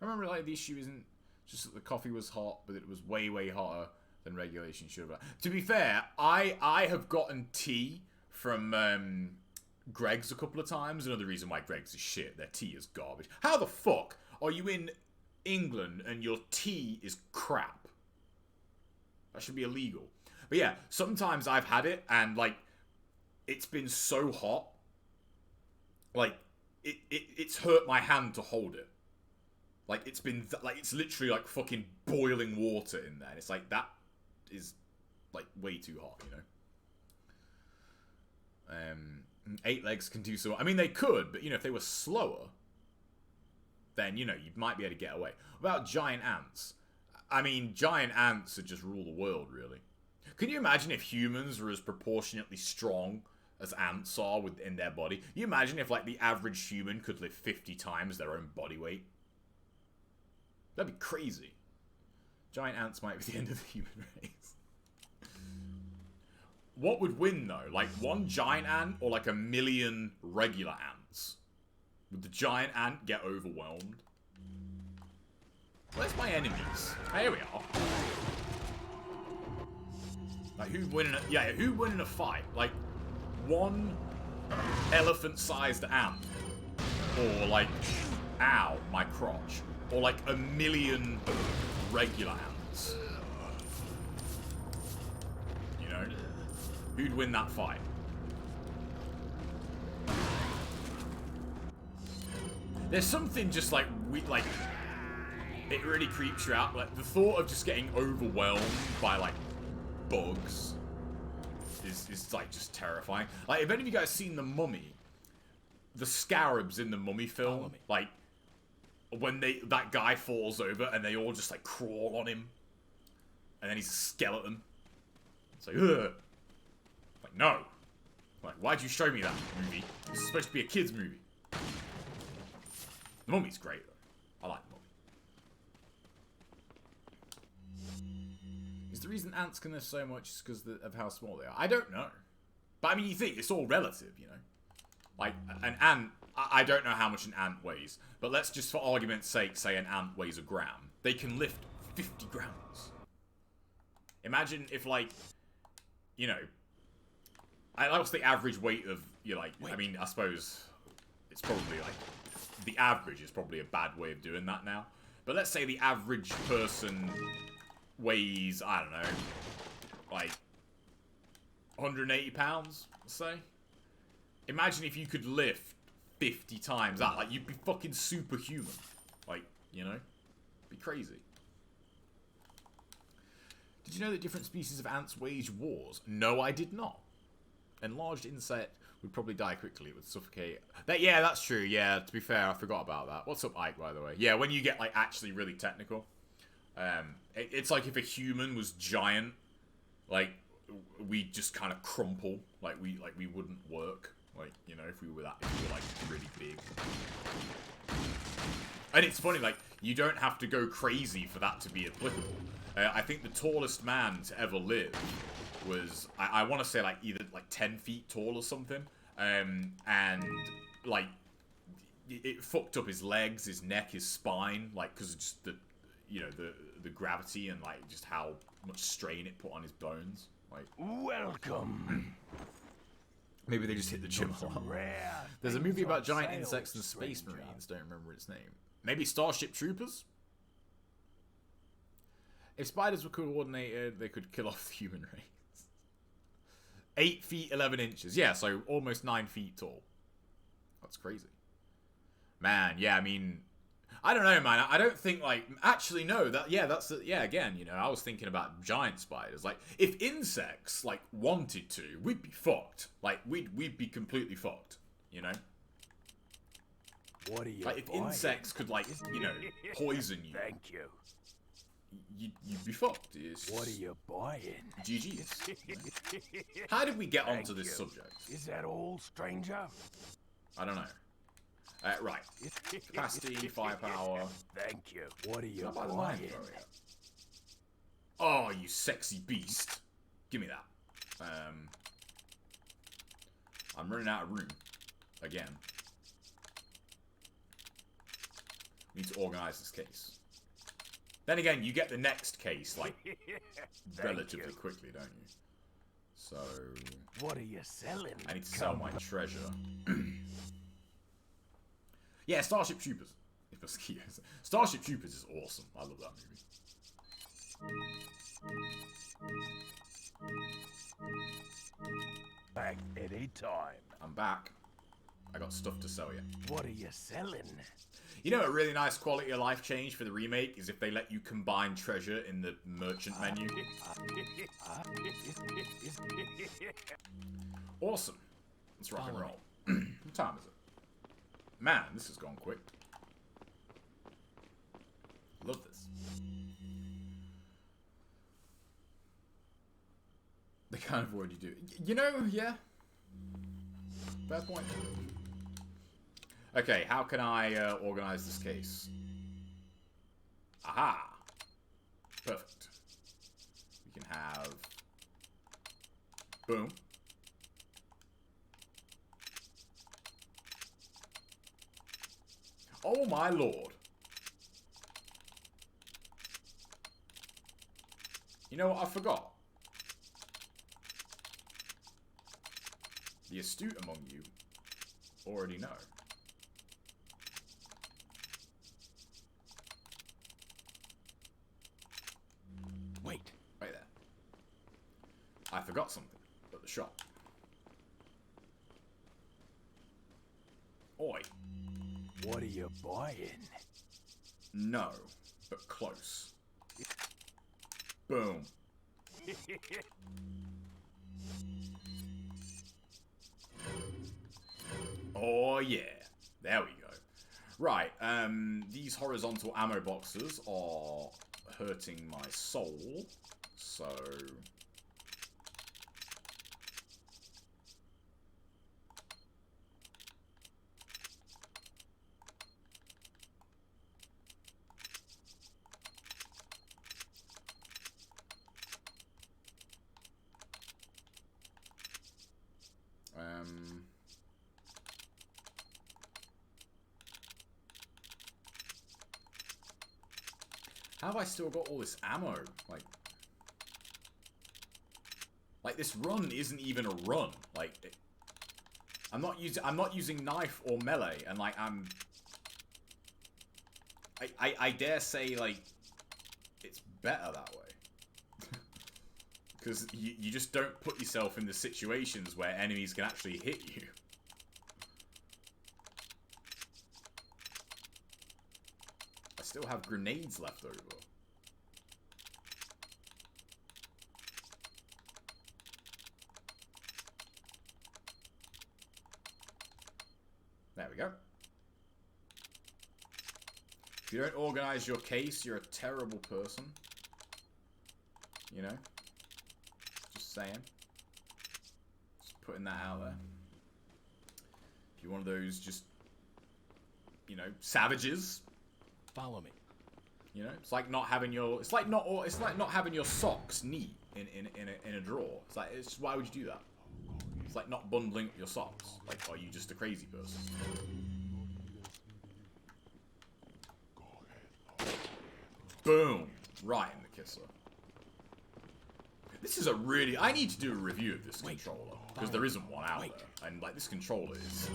I remember, like, the issue isn't just that the coffee was hot, but it was way, way hotter than regulation should have. To be fair, I have gotten tea from Greg's a couple of times. Another reason why Greg's is shit. Their tea is garbage. How the fuck are you in England and your tea is crap? That should be illegal. But yeah, sometimes I've had it and, like, it's been so hot. Like, it's hurt my hand to hold it. Like, it's been, like, it's literally, like, fucking boiling water in there. And it's like, that is, like, way too hot, you know? 8 legs can do so. I mean, they could, but, you know, if they were slower, then, you know, you might be able to get away. What about giant ants? I mean, giant ants would just rule the world, really. Can you imagine if humans were as proportionately strong as ants are within their body? Can you imagine if, like, the average human could lift 50 times their own body weight? That'd be crazy. Giant ants might be the end of the human race. What would win, though? Like, one giant ant or, like, 1 million regular ants? Would the giant ant get overwhelmed? Where's my enemies? Here we are. Like, who'd win in a... Yeah, who'd win in a fight? Like, one elephant-sized ant. Or, like... Ow, my crotch. Or, like, 1 million regular ants. You know? Who'd win that fight? There's something just, like, it really creeps you out. Like, the thought of just getting overwhelmed by, like, bugs is like, just terrifying. Like, have any of you guys seen The Mummy? The scarabs in the Mummy film? Like, when that guy falls over and they all just, like, crawl on him. And then he's a skeleton. It's like, ugh. Like, no. Like, why'd you show me that movie? This is supposed to be a kid's movie. The Mummy's great, though. I like The Mummy. Is the reason ants can lift so much is because of how small they are? I don't know. But, I mean, you think, it's all relative, you know? Like, an ant, I don't know how much an ant weighs, but let's just, for argument's sake, say an ant weighs 1 gram. They can lift 50 grams. Imagine if, like, you know, what's the average weight of, you know, like, I mean, I suppose it's probably, like, the average is probably a bad way of doing that now. But let's say the average person weighs, I don't know, like, 180 pounds, let's say. Imagine if you could lift 50 times that. Like, you'd be fucking superhuman. Like, you know? Be crazy. Did you know that different species of ants wage wars? No, I did not. Enlarged insect would probably die quickly. It would suffocate. Yeah, that's true. Yeah, to be fair, I forgot about that. What's up, Ike, by the way? Yeah, when you get, like, actually really technical. It's like if a human was giant, like, we'd just kind of crumple. Like, we wouldn't work. Like, you know, if we were, like, really big. And it's funny, like, you don't have to go crazy for that to be applicable. I think the tallest man to ever live was, I want to say, like, either, like, 10 feet tall or something. And, like, it fucked up his legs, his neck, his spine, like, because of just the, you know, the gravity and, like, just how much strain it put on his bones. Like, welcome. Maybe they just hit the gym a lot. There's a movie about giant insects and space marines. Don't remember its name. Maybe Starship Troopers? If spiders were coordinated, they could kill off the human race. 8 feet 11 inches. Yeah, so almost 9 feet tall. That's crazy. Man, yeah, I mean, I don't know, man. I don't think, like, actually, no, yeah, again, you know, I was thinking about giant spiders. Like, if insects, like, wanted to, we'd be fucked. Like, we'd be completely fucked, you know? What are you Like, if buying? insects could, like, you know, poison you, Thank you. you'd be fucked. It's What are you buying? GG's. You know? How did we get onto this subject? Is that all, stranger? I don't know. Right. Capacity, firepower. Thank you. What are you Not by the buying? mind thrower yet. Oh, you sexy beast. Give me that. I'm running out of room. Again. We need to organize this case. Then again, you get the next case, like, relatively quickly, don't you? So... What are you selling? I need to sell my treasure. Yeah, Starship Troopers. Starship Troopers is awesome. I love that movie. Back any time. I'm back. I got stuff to sell you. What are you selling? You know, a really nice quality of life change for the remake is if they let you combine treasure in the merchant menu. Awesome. Let's rock and roll. What time is it? Man, this has gone quick. Love this. They kind of already do. You know, yeah. Fair point. Okay, how can I organize this case? Aha! Perfect. We can have... Boom. Oh my lord. You know what I forgot? The astute among you already know. Wait. Right there. I forgot something at the shop. Oi. What are you buying? No, but close. Boom. Oh yeah. There we go. Right, these horizontal ammo boxes are hurting my soul, so... How have I still got all this ammo? Like this run isn't even a run. Like, I'm not using knife or melee, and like I dare say like it's better that way. Because you just don't put yourself in the situations where enemies can actually hit you. I still have grenades left over. There we go. If you don't organize your case, you're a terrible person. You know? Just saying. Just putting that out there. If you're one of those just, you know, savages. Follow me. You know, it's like not having your not having your socks neat in a drawer. It's why would you do that? It's like not bundling up your socks. Like, are you just a crazy person? Boom! Right in the kisser. This is a really... I need to do a review of this controller. Because there isn't one out there. And, like, this controller is...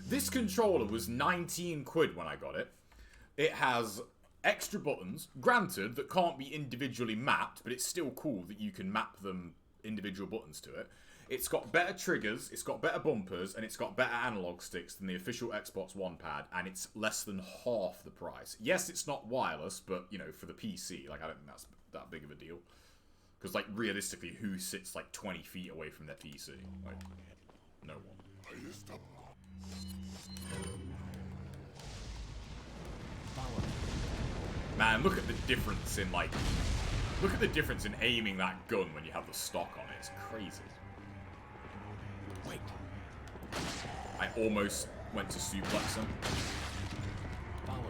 This controller was 19 quid when I got it. It has extra buttons, granted, that can't be individually mapped, but it's still cool that you can map them individual buttons to it. It's got better triggers, it's got better bumpers, and it's got better analog sticks than the official Xbox One pad, and it's less than half the price. Yes, it's not wireless, but, you know, for the PC, like, I don't think that's that big of a deal. Because, like, realistically, who sits, like, 20 feet away from their PC? Like, no one. Man, look at the difference in, like... Look at the difference in aiming that gun when you have the stock on it. It's crazy. Wait. I almost went to suplex him. Follow me.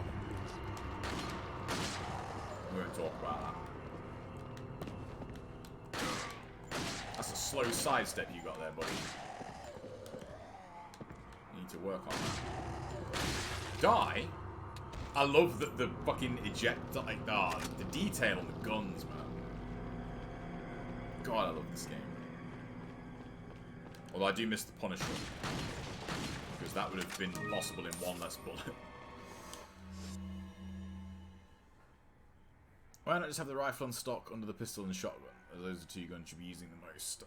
We won't talk about that. That's a slow sidestep you got there, buddy. You need to work on that. Die? I love that the fucking eject, like, the detail on the guns, man. God, I love this game. Although I do miss the Punisher. Because that would have been possible in one less bullet. Why not just have the rifle on stock under the pistol and shotgun? Those are 2 guns you'll be using the most.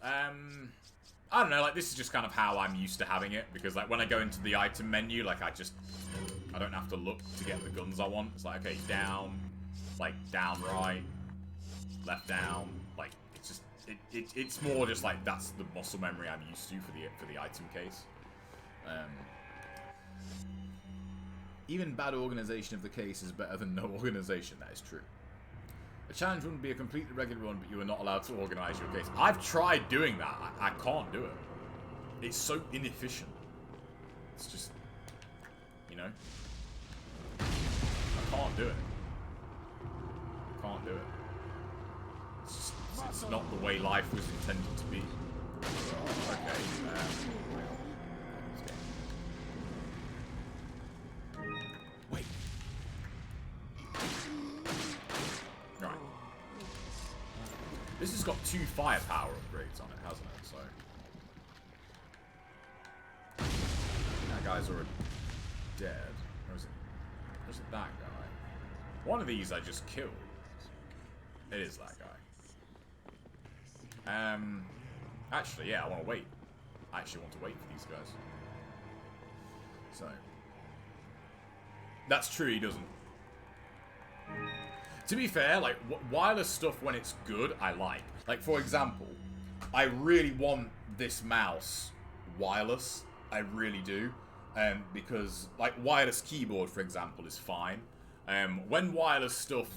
I don't know, like, this is just kind of how I'm used to having it. Because, like, when I go into the item menu, like, I don't have to look to get the guns I want. It's like, okay, down, like, down, right, left, down. Like, it's just, it's more just like, that's the muscle memory I'm used to for the item case. Even bad organization of the case is better than no organization. That is true. A challenge wouldn't be a completely regular one, but you are not allowed to organize your case. I've tried doing that. I can't do it. It's so inefficient. It's just, you know, I can't do it. I can't do it. It's just, it's not the way life was intended to be. Okay. Wait. Right. This has got 2 firepower upgrades on it, hasn't it? So that guy's already dead. Or is it that guy? One of these I just killed. It is that guy. Actually, yeah, I want to wait. I actually want to wait for these guys. So that's true, he doesn't. To be fair, like, wireless stuff when it's good, I like. Like, for example, I really want this mouse wireless. I really do. Because, like, wireless keyboard, for example, is fine. When wireless stuff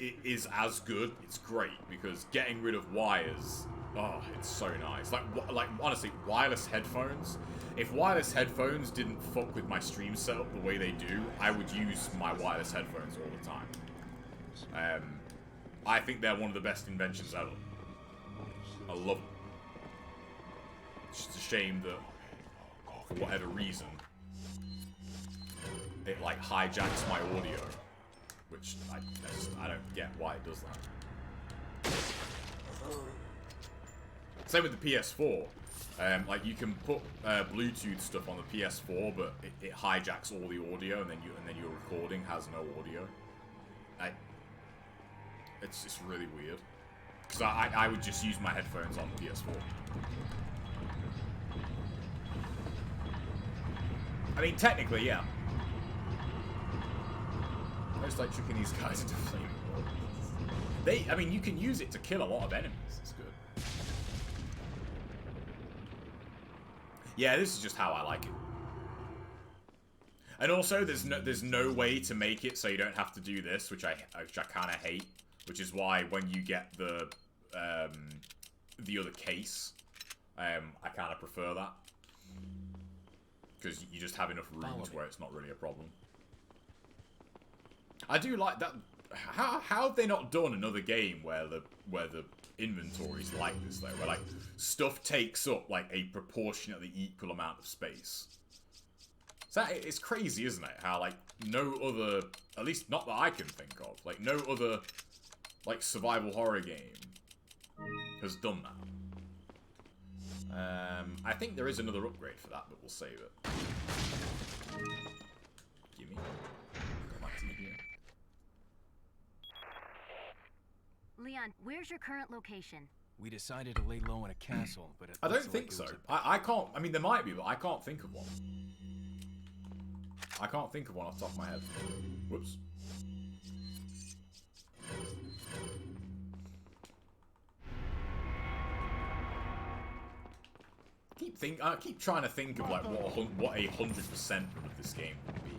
is as good, it's great. Because getting rid of wires, oh, it's so nice. Like honestly, wireless headphones. If wireless headphones didn't fuck with my stream setup the way they do, I would use my wireless headphones all the time. I think they're one of the best inventions ever. I love them. It's just a shame that, for whatever reason, it like hijacks my audio, which I don't get why it does that. Same with the PS4. Like, you can put Bluetooth stuff on the PS4, but it hijacks all the audio, and then your recording has no audio. It's just really weird. Because I would just use my headphones on the PS4. I mean, technically, yeah. I just like tricking these guys into flame. I mean, you can use it to kill a lot of enemies. It's good. Yeah, this is just how I like it. And also, there's no way to make it so you don't have to do this, which I kind of hate. Which is why when you get the other case, I kind of prefer that. Because you just have enough rooms where it's not really a problem. I do like that. How have they not done another game where the inventory's like this though, where like stuff takes up like a proportionately equal amount of space? So it's crazy, isn't it? How like no other, at least not that I can think of, like no other like survival horror game has done that. I think there is another upgrade for that, but we'll save it. Gimme. Got my tea here. Leon, where's your current location? We decided to lay low in a castle, but I don't think so. I can't. I mean, there might be, but I can't think of one. I can't think of one off the top of my head. Whoops. I keep trying to think of like what 100% of this game would be.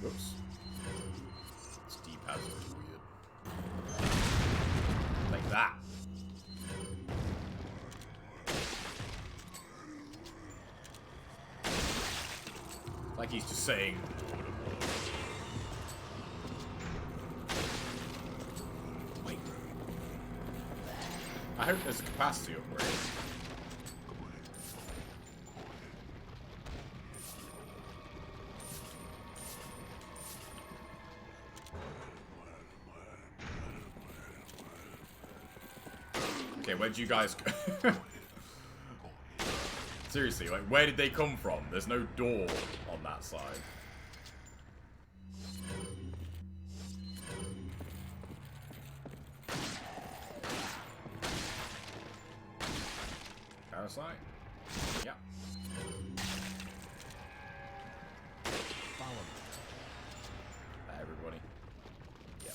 Whoops. This D-pad's weird. Like that. Like he's just saying. I hope there's a capacity upgrade. Okay, where'd you guys go? Seriously, like, where did they come from? There's no door on that side. Parasite? Yeah. Follow me. Everybody. Yeah.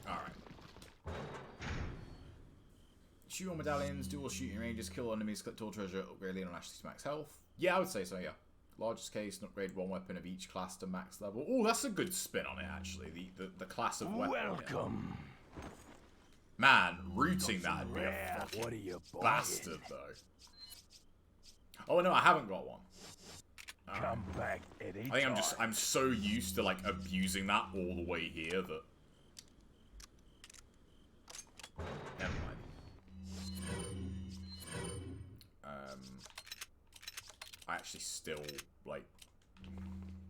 Alright. Shoot all medallions, dual shooting ranges, kill enemies, collect all treasure, upgrade Leon and Ashley to max health. Yeah, I would say so, yeah. Largest case, and upgrade one weapon of each class to max level. Oh, that's a good spin on it, actually. The class of weapon. Welcome. Yeah. Man, rooting that'd be a Rare. fucking What are you buying? bastard, though. Oh, no, I haven't got one. Come back any I think time. I'm so used to, like, abusing that all the way here that... Never mind. I actually still, like...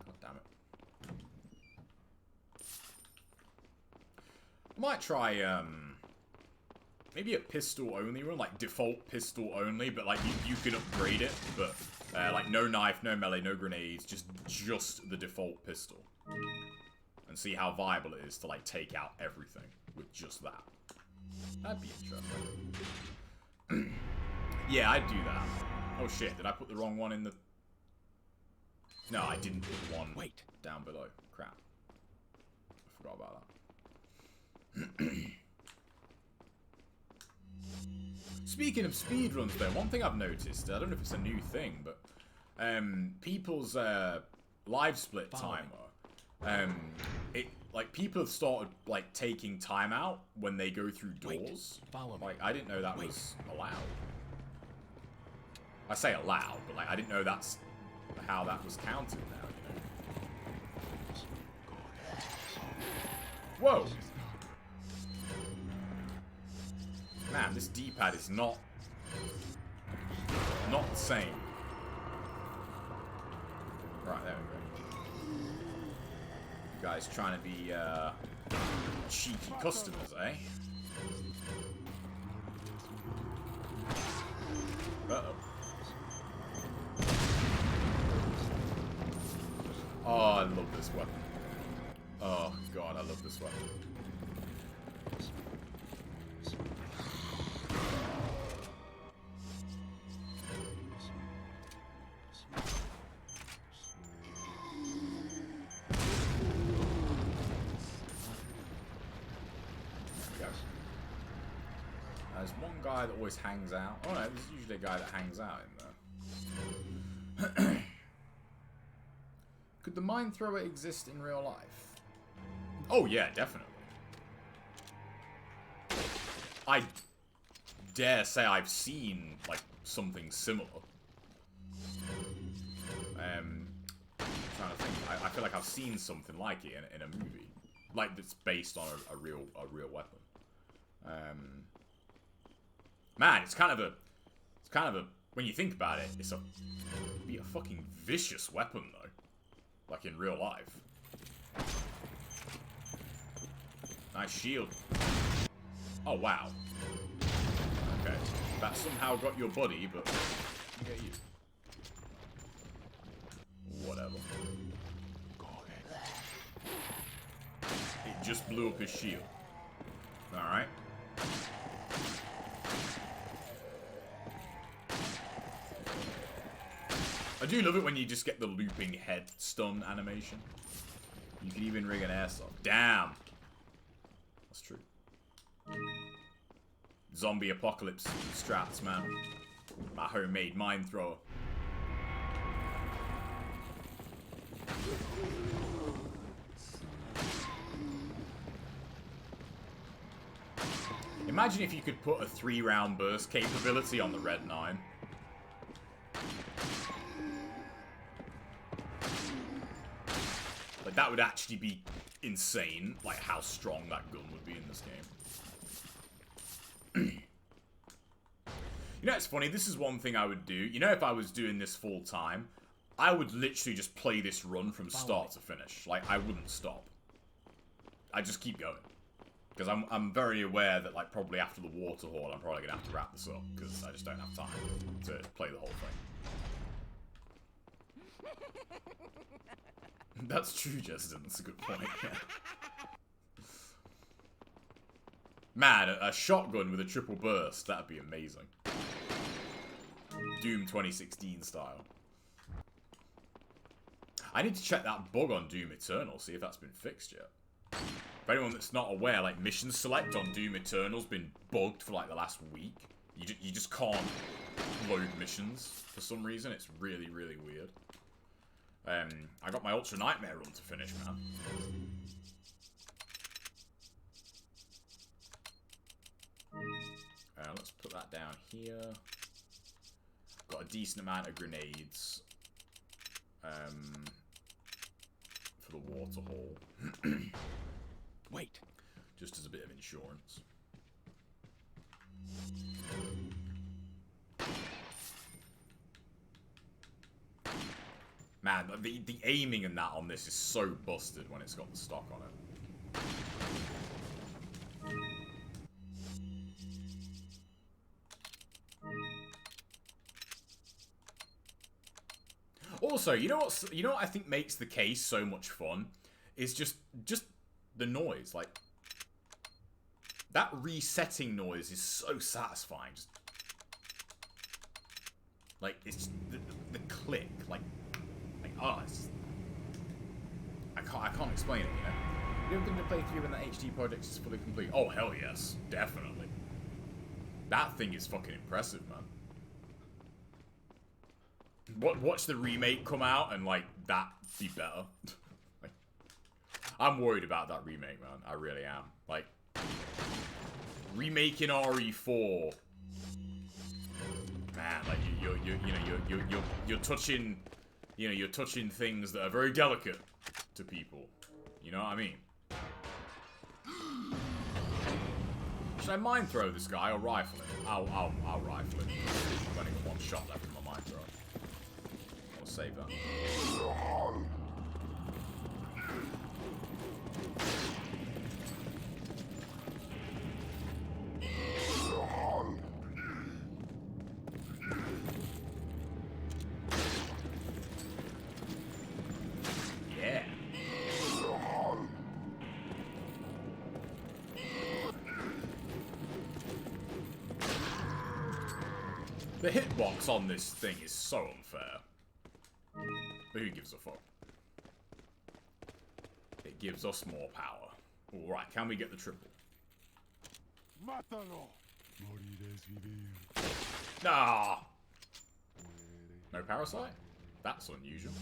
God damn it. I might try, maybe a pistol only run, like default pistol only, but like you can upgrade it, but like no knife, no melee, no grenades, just the default pistol. And see how viable it is to like take out everything with just that. That'd be interesting. Yeah, I'd do that. Oh shit, did I put the wrong one in the... No, I didn't put the one down below. Crap. I forgot about that. Speaking of speedruns though, one thing I've noticed, I don't know if it's a new thing, but people's live split timer, like people have started like taking time out when they go through doors. Follow me. Like I didn't know that was allowed. I say allowed, but like I didn't know that's how that was counted now, you know. Whoa! Man, this D-pad is not the same. Right, there we go. You guys trying to be cheeky customers, eh? Uh-oh. Oh, I love this weapon. Oh, God, I love this weapon. There's one guy that always hangs out. Oh no, there's usually a guy that hangs out in there. Could the mine thrower exist in real life? Oh yeah, definitely. I dare say I've seen like something similar. I'm trying to think. I feel like I've seen something like it in a movie, like that's based on a real weapon. Man, it's kind of a. When you think about it, it'd be a fucking vicious weapon though, like in real life. Nice shield. Oh wow. Okay, that somehow got your buddy, but get you. Whatever. It just blew up his shield. Alright. I do love it when you just get the looping head stun animation. You can even rig an airsoft. Damn! That's true. Zombie apocalypse strats, man. My homemade mine thrower. Imagine if you could put a 3-round burst capability on the Red 9. Like, that would actually be insane, like, how strong that gun would be in this game. You know, it's funny, this is one thing I would do. You know, if I was doing this full time, I would literally just play this run from start to finish. Like, I wouldn't stop. I'd just keep going. Because I'm very aware that, like, probably after the water hall, I'm probably going to have to wrap this up. Because I just don't have time to play the whole thing. That's true, Justin. That's a good point, yeah. Man, a shotgun with a triple burst, that'd be amazing. Doom 2016 style. I need to check that bug on Doom Eternal, see if that's been fixed yet. For anyone that's not aware, like, mission select on Doom Eternal's been bugged for, like, the last week. You just can't load missions for some reason. It's really, really weird. I got my Ultra Nightmare run to finish, man. Let's put that down here. Got a decent amount of grenades. For the water hole. Wait. Just as a bit of insurance. Man, the aiming in that on this is so busted when it's got the stock on it. Also, you know what I think makes the case so much fun is just the noise. Like, that resetting noise is so satisfying. Just, like, it's the click, like oh, it's, I can't explain it, you know. You're going to play through when the HD project is fully complete. Oh hell yes, definitely. That thing is fucking impressive, man. Watch the remake come out and, like, that be better. Like, I'm worried about that remake, man. I really am. Like, remaking RE4, man. Like, you're touching, you know, you're touching things that are very delicate to people. You know what I mean? Should I mind throw this guy or rifle him? I'll rifle him. I've only got one shot left in my mind throw. I'll save that. Yeah. The hitbox on this thing is so unfair. But who gives a fuck? It gives us more power. Alright, can we get the triple? Ah! No parasite? That's unusual.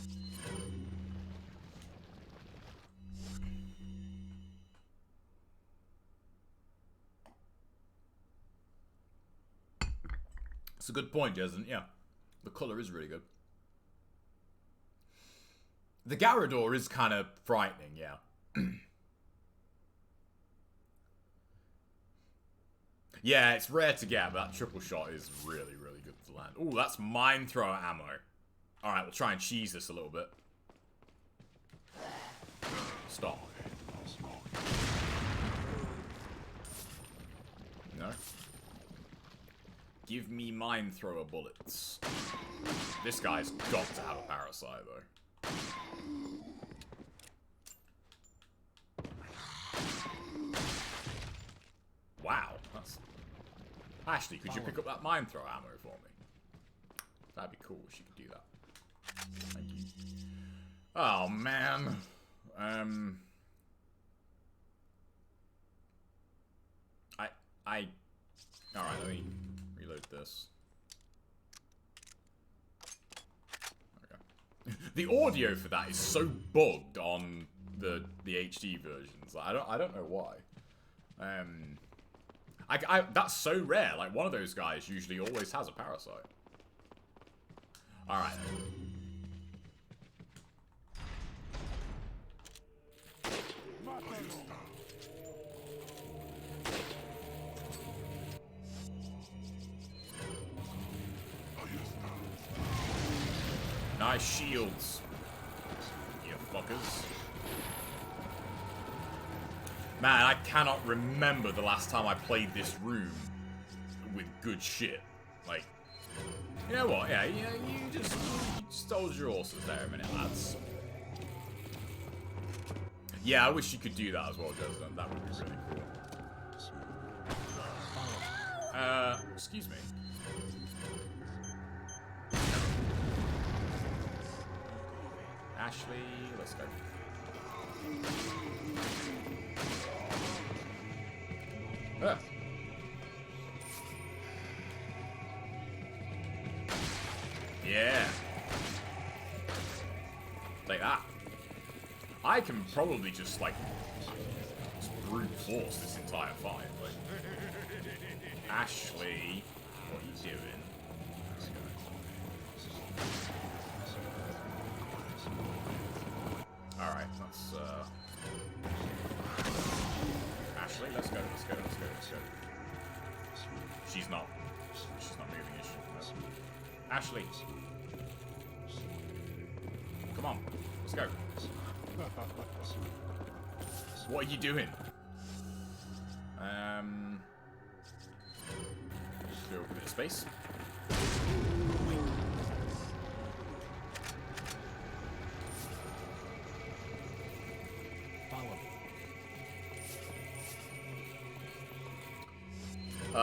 It's a good point, Jason. Yeah. The colour is really good. The Garrador is kind of frightening, yeah. Yeah, it's rare to get, but that triple shot is really, really good to land. Ooh, that's mine thrower ammo. Alright, we'll try and cheese this a little bit. Stop. No? Give me mine thrower bullets. This guy's got to have a parasite, though. Wow, that's... Ashley, could you pick up that mine thrower ammo for me? That'd be cool if you could do that. Thank you. Oh, man. Alright, let me reload this. Okay. The audio for that is so bugged on the HD versions. I don't know why. That's so rare. Like, one of those guys usually always has a parasite. Alright. my shields, you fuckers. Man, I cannot remember the last time I played this room with good shit. Like, you know what? Yeah, you just hold your horses there a minute, lads. Yeah, I wish you could do that as well, Joseph. That would be really cool. Excuse me. Ashley, let's go. Yeah. Like that. I can probably just, like, brute force this entire fight. Like, Ashley, what are you doing? Alright, let's, Ashley, let's go. She's not moving, is she? No. Ashley. Come on, let's go. What are you doing? Just go a bit of space.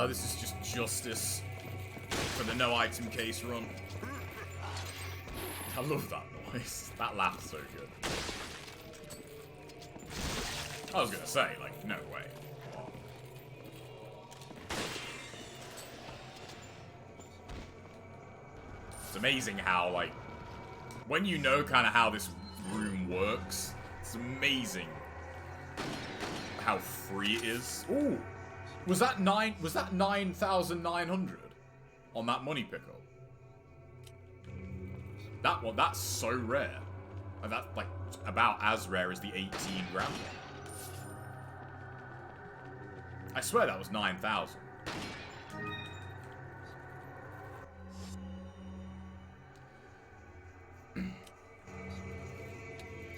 This is just justice for the no item case run. I love that noise. That laugh's so good. I was gonna say, like, no way. It's amazing how, like, when you know kind of how this room works, it's amazing how free it is. Ooh! Was that 9,900 on that money pickup? That one, that's so rare. And that's, like, about as rare as the 18 grand one. I swear that was 9,000.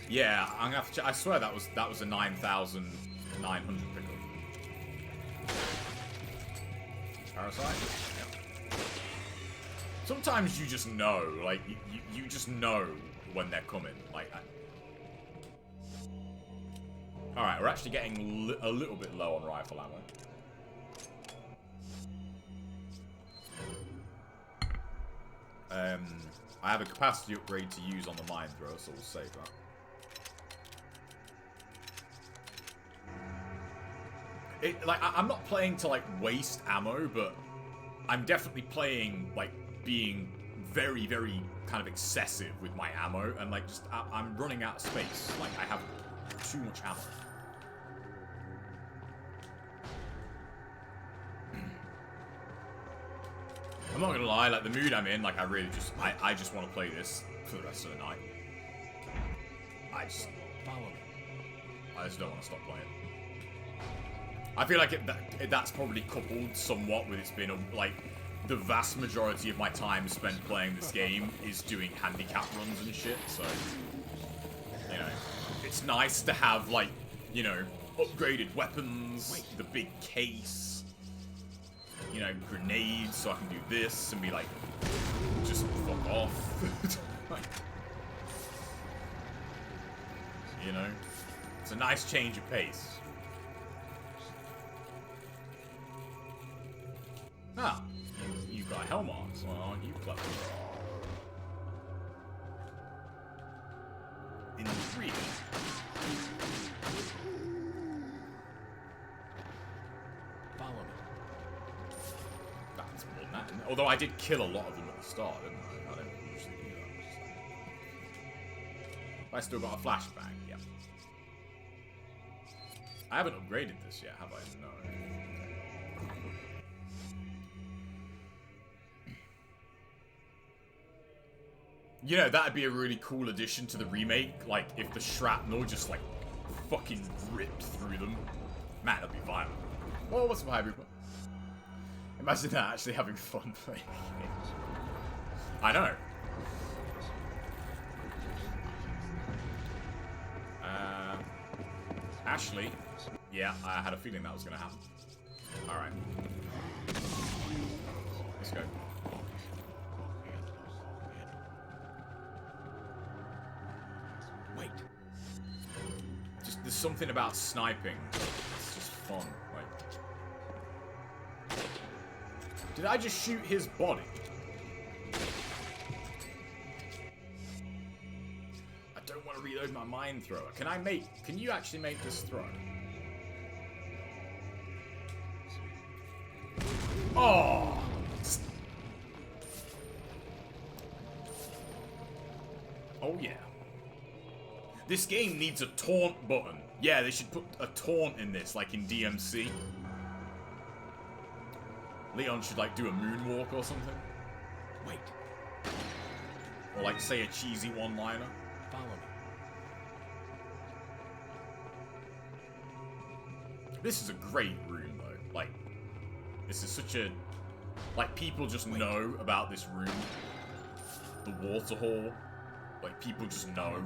Yeah, I'm gonna have to I swear that was a 9,900 pickup. Parasite? Yeah. Sometimes you just know, like, you just know when they're coming. Like, alright, we're actually getting a little bit low on rifle ammo. I have a capacity upgrade to use on the mine thrower, so we'll save that. I'm not playing to, like, waste ammo, but I'm definitely playing, like, being very, very kind of excessive with my ammo, and, like, just, I'm running out of space. Like, I have too much ammo. I'm not gonna lie, like, the mood I'm in, like, I really just, I just want to play this for the rest of the night. I just don't want to stop playing. I feel like that's probably coupled somewhat with it's been, like, the vast majority of my time spent playing this game is doing handicap runs and shit, so, you know, it's nice to have, like, you know, upgraded weapons, the big case, you know, grenades, so I can do this and be like, just fuck off. Like, you know, it's a nice change of pace. Ah, you've got Hellmarks. Well, aren't you clever? Intriguing. Follow me. That's more than that. Although I did kill a lot of them at the start, didn't I? I don't usually do that. I still got a flashbang, yeah. I haven't upgraded this yet, have I? No. You know, that'd be a really cool addition to the remake. Like, if the shrapnel just, like, fucking ripped through them. Man, that'd be violent. Whoa, what's up, hybrid? Imagine that, actually having fun playing the game. I know. Ashley. Yeah, I had a feeling that was going to happen. Alright. Let's go. Wait. Just, there's something about sniping. It's just fun. Like, did I just shoot his body? I don't want to reload my mine thrower. Can you actually make this throw? Oh! Oh yeah. This game needs a taunt button. Yeah, they should put a taunt in this, like in DMC. Leon should like do a moonwalk or something. Wait. Or like say a cheesy one-liner. Follow me. This is a great room though. Like, this is such a... Like, people just know about this room. The water hall. Like, people just know.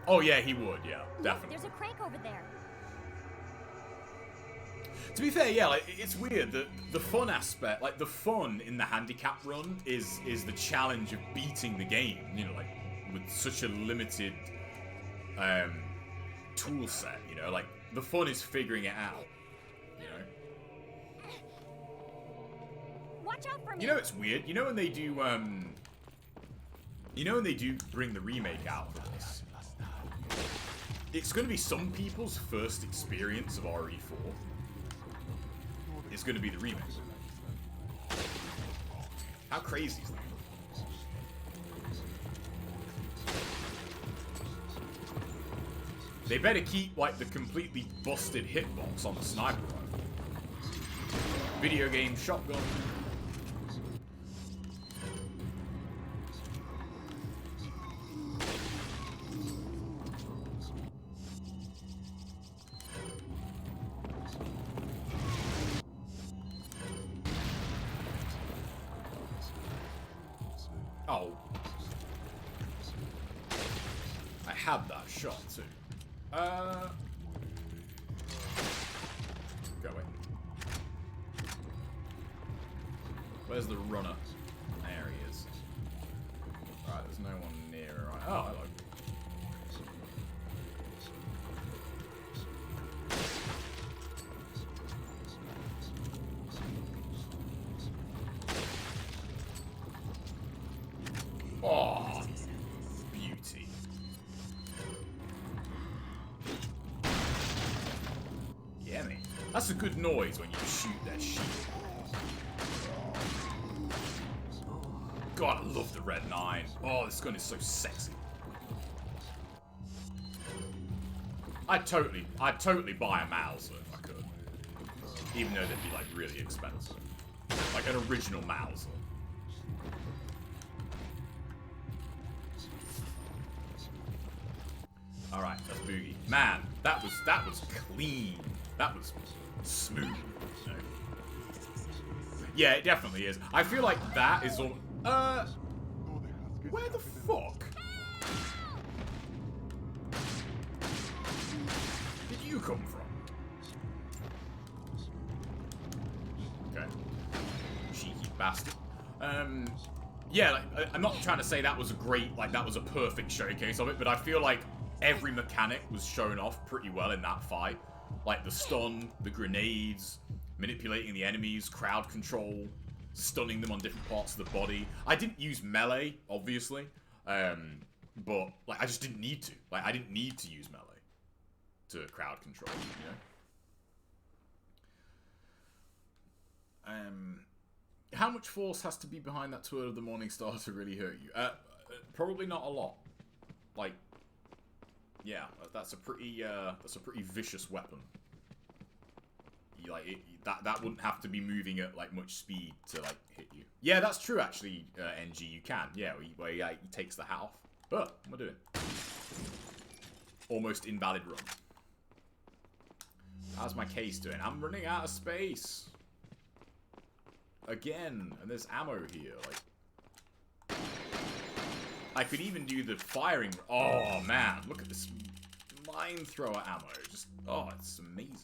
Oh yeah, he would, yeah. Definitely. There's a crank over there. To be fair, yeah, like, it's weird that the fun aspect, like, the fun in the handicap run is the challenge of beating the game, you know, like, with such a limited tool set, you know, like, the fun is figuring it out, you know. Watch out for me. You know, it's weird, you know when they do, bring the remake out for this? It's gonna be some people's first experience of RE4. Is going to be the remake. How crazy is that? They better keep, like, the completely busted hitbox on the sniper rifle. Video game shotgun. Oh. I had that shot too. Go away. Where's the runner? There he is. Alright, there's no one near. Right. Oh, hello. Oh, beauty. Yeah, mate. That's a good noise when you shoot that shit. God, I love the Red 9. Oh, this gun is so sexy. I'd totally buy a Mauser if I could. Even though they'd be, like, really expensive. Like an original Mauser. Alright, that's Boogie. Man, that was clean. That was smooth. You know? Yeah, it definitely is. I feel like that is all... Where the fuck? Did you come from? Okay. Cheeky bastard. Yeah, like, I'm not trying to say that was a great, like, that was a perfect showcase of it, but I feel like every mechanic was shown off pretty well in that fight. Like the stun, the grenades, manipulating the enemies, crowd control, stunning them on different parts of the body. I didn't use melee, obviously, but like I just didn't need to. Like I didn't need to use melee to crowd control, you know? How much force has to be behind that twirl of the Morning Star to really hurt you? Probably not a lot. Like, yeah, that's a pretty vicious weapon. Like that wouldn't have to be moving at like much speed to like hit you. Yeah, that's true actually. NG, you can. Yeah, where he takes the hat off. But what am I doing? Almost invalid run. How's my case doing? I'm running out of space. Again, and there's ammo here. Like, I could even do the firing. Oh, man. Look at this mine thrower ammo. Just, oh, it's amazing.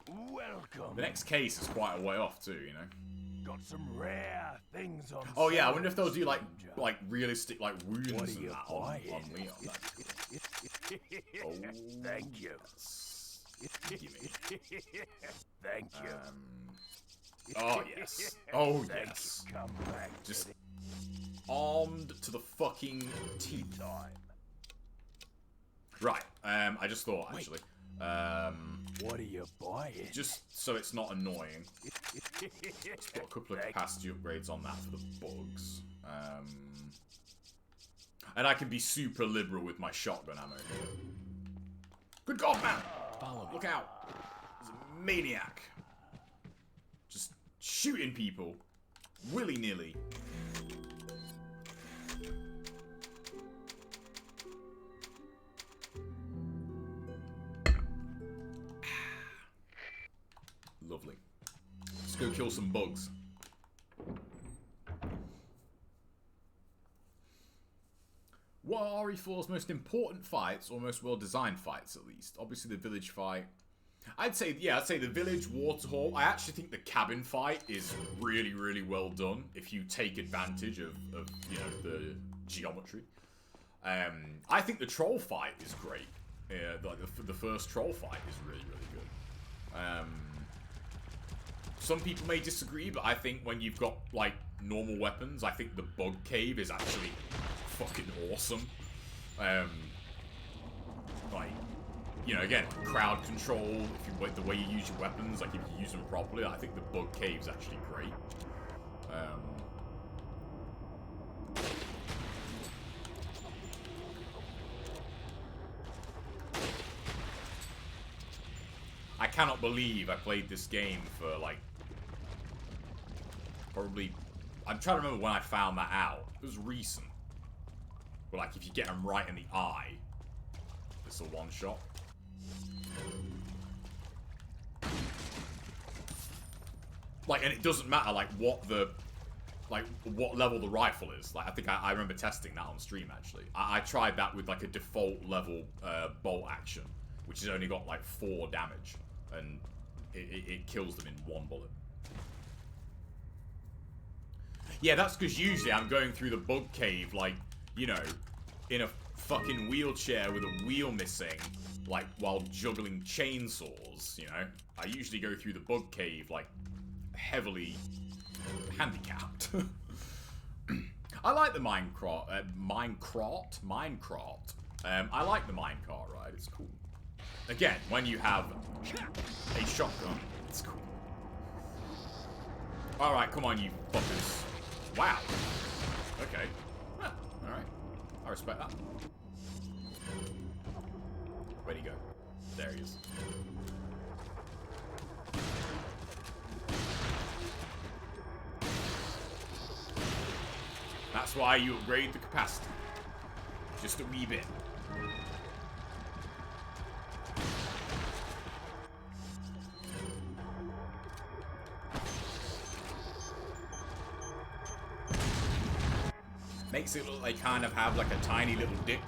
Welcome. The next case is quite a way off, too, you know. Got some rare things on. Oh, yeah. I sale, wonder if they'll do, like stranger. realistic, like, wounds What are and you that on buying? Leon. Oh, Thank you. Gimme. Thank you. Oh, yes. Oh, Thank yes. you. Come back. Just armed to the fucking teeth. time. Right. I just thought, actually. What are you buying? Just so it's not annoying. Let's put a couple of capacity upgrades on that for the bugs. And I can be super liberal with my shotgun ammo here. Good God, man! Look out! There's a maniac. Just shooting people. Willy-nilly. Lovely. Let's go kill some bugs. What are RE4's most important fights, or most well-designed fights, at least? Obviously, the village fight. I'd say the village, Waterhall. I actually think the cabin fight is really, really well done if you take advantage of you know, the geometry. I think the troll fight is great. Like the first troll fight is really, really good. Some people may disagree, but I think when you've got, like, normal weapons, I think the bug cave is actually fucking awesome. Like, you know, again, crowd control, if you, the way you use your weapons, like, if you use them properly, I think the bug cave's actually great. I cannot believe I played this game for, like, probably... I'm trying to remember when I found that out. It was recent. But, like, if you get them right in the eye, it's a one-shot. Like, and it doesn't matter, like, what level the rifle is. Like, I think I remember testing that on stream, actually. I tried that with, like, a default level bolt action, which has only got, like, 4 damage. And it kills them in 1 bullet. Yeah, that's because usually I'm going through the bug cave, like, you know, in a fucking wheelchair with a wheel missing, like, while juggling chainsaws, you know? I usually go through the bug cave, like, heavily handicapped. I like the Minecraft. I like the minecart ride, it's cool. Again, when you have a shotgun, it's cool. Alright, come on, you fuckers. Wow. Okay. Huh, alright. I respect that. Where'd he go? There he is. That's why you upgrade the capacity. Just a wee bit. Makes it look like they kind of have like a tiny little dick.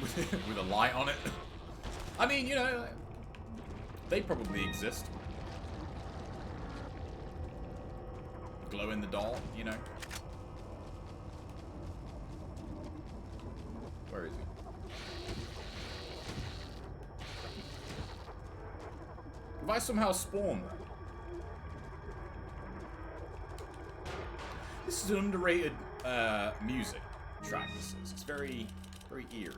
With a light on it. I mean, you know, they probably exist. Glow in the dark, you know. Where is he? Have I somehow spawned there? This is an underrated music track, this is. It's very, very eerie.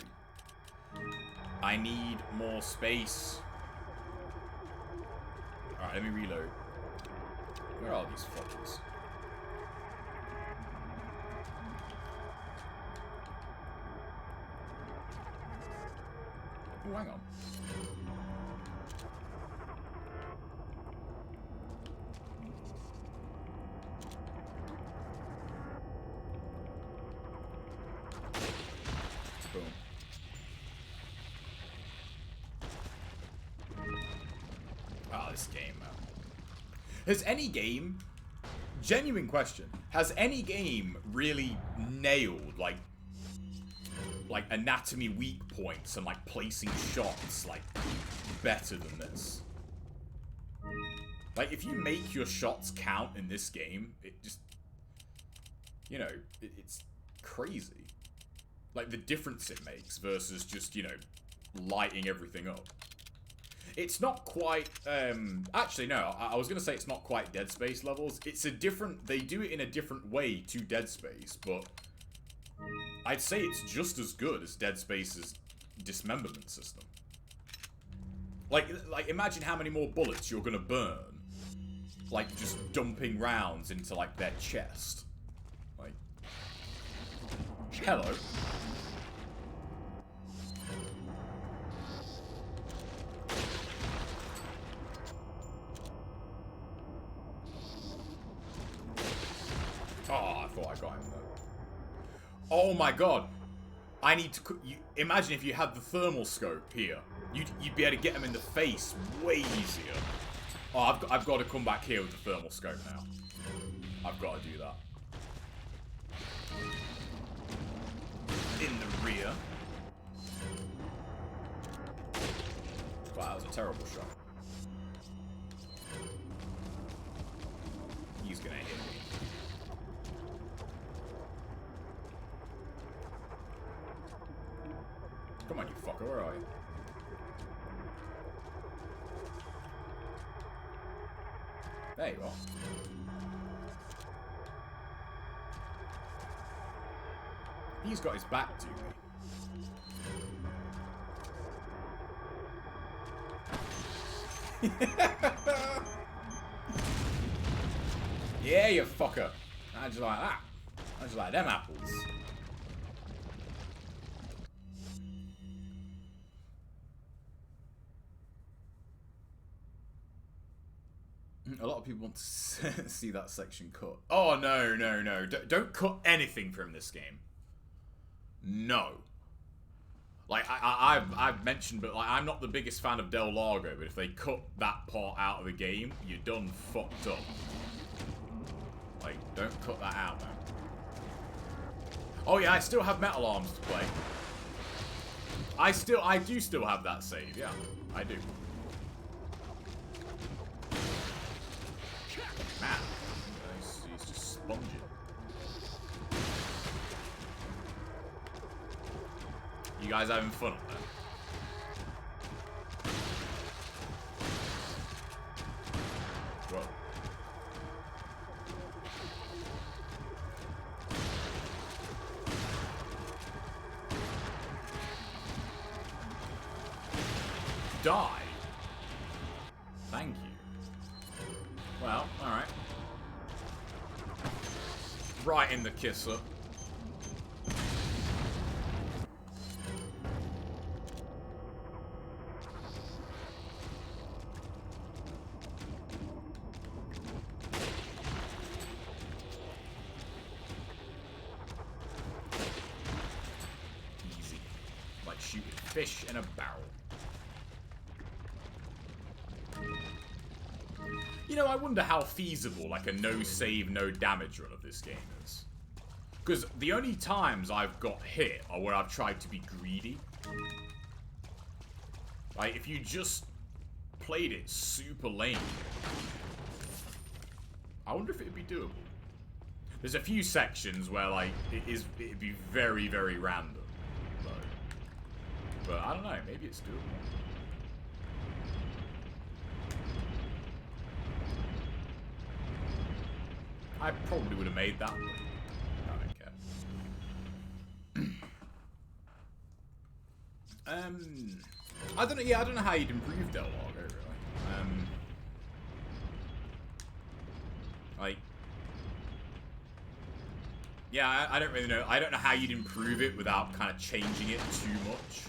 I need more space. Alright, let me reload. Where are these fuckers? Oh, hang on. Boom. Oh, this game, man. Has any game, genuine question, has any game really nailed like anatomy weak points and like placing shots like better than this? Like, if you make your shots count in this game, it just, you know, it's crazy. Like, the difference it makes versus just, you know, lighting everything up. It's not quite, actually, no, I was going to say it's not quite Dead Space levels. It's a different, they do it in a different way to Dead Space, but I'd say it's just as good as Dead Space's dismemberment system. Like, imagine how many more bullets you're going to burn. Like, just dumping rounds into, like, their chest. Like, hello. Oh, I thought I got him there. Oh my god. I need to... imagine if you had the thermal scope here. You'd be able to get him in the face way easier. Oh, I've got to come back here with the thermal scope now. I've got to do that. In the rear. Wow, that was a terrible shot. He's gonna hit me. Come on, you fucker, where are you? There you are. He's got his back to me. Yeah, you fucker. How'd you like that? How'd you like them apples? A lot of people want to see that section cut. Oh, no, no, no. Don't cut anything from this game. No. Like, I've mentioned, but like, I'm not the biggest fan of Del Lago, but if they cut that part out of the game, you're done fucked up. Like, don't cut that out, man. Oh yeah, I still have Metal Arms to play. I do still have that save, yeah. I do. Man, he's just sponging. You guys having fun up there? Whoa. Die. Thank you. Well, alright. Right in the kiss up. Easy. Like shooting fish in a barrel. You know, I wonder how feasible, like, a no-save, no-damage run of this game is. Because the only times I've got hit are where I've tried to be greedy. Like, if you just played it super lame, I wonder if it'd be doable. There's a few sections where, like, it'd be very, very random, though. But I don't know, maybe it's doable. I probably would have made that one. I don't care. I don't know. Yeah, I don't know how you'd improve Del Lago, really. Like, yeah, I don't really know. I don't know how you'd improve it without kind of changing it too much.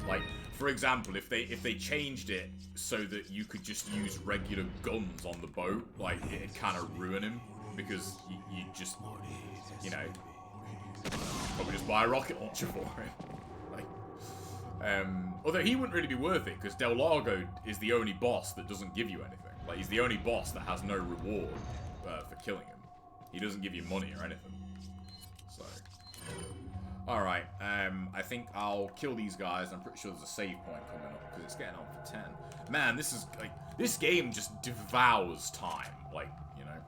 Like, for example, if they changed it so that you could just use regular guns on the boat, like, it'd kind of ruin him. Because you just, you know, probably just buy a rocket launcher for it. Like, Although he wouldn't really be worth it, because Del Largo is the only boss that doesn't give you anything. Like, he's the only boss that has no reward for killing him. He doesn't give you money or anything. So, alright, I think I'll kill these guys. I'm pretty sure there's a save point coming up, because it's getting on for 10. Man, this is, like, this game just devours time. Like, you know.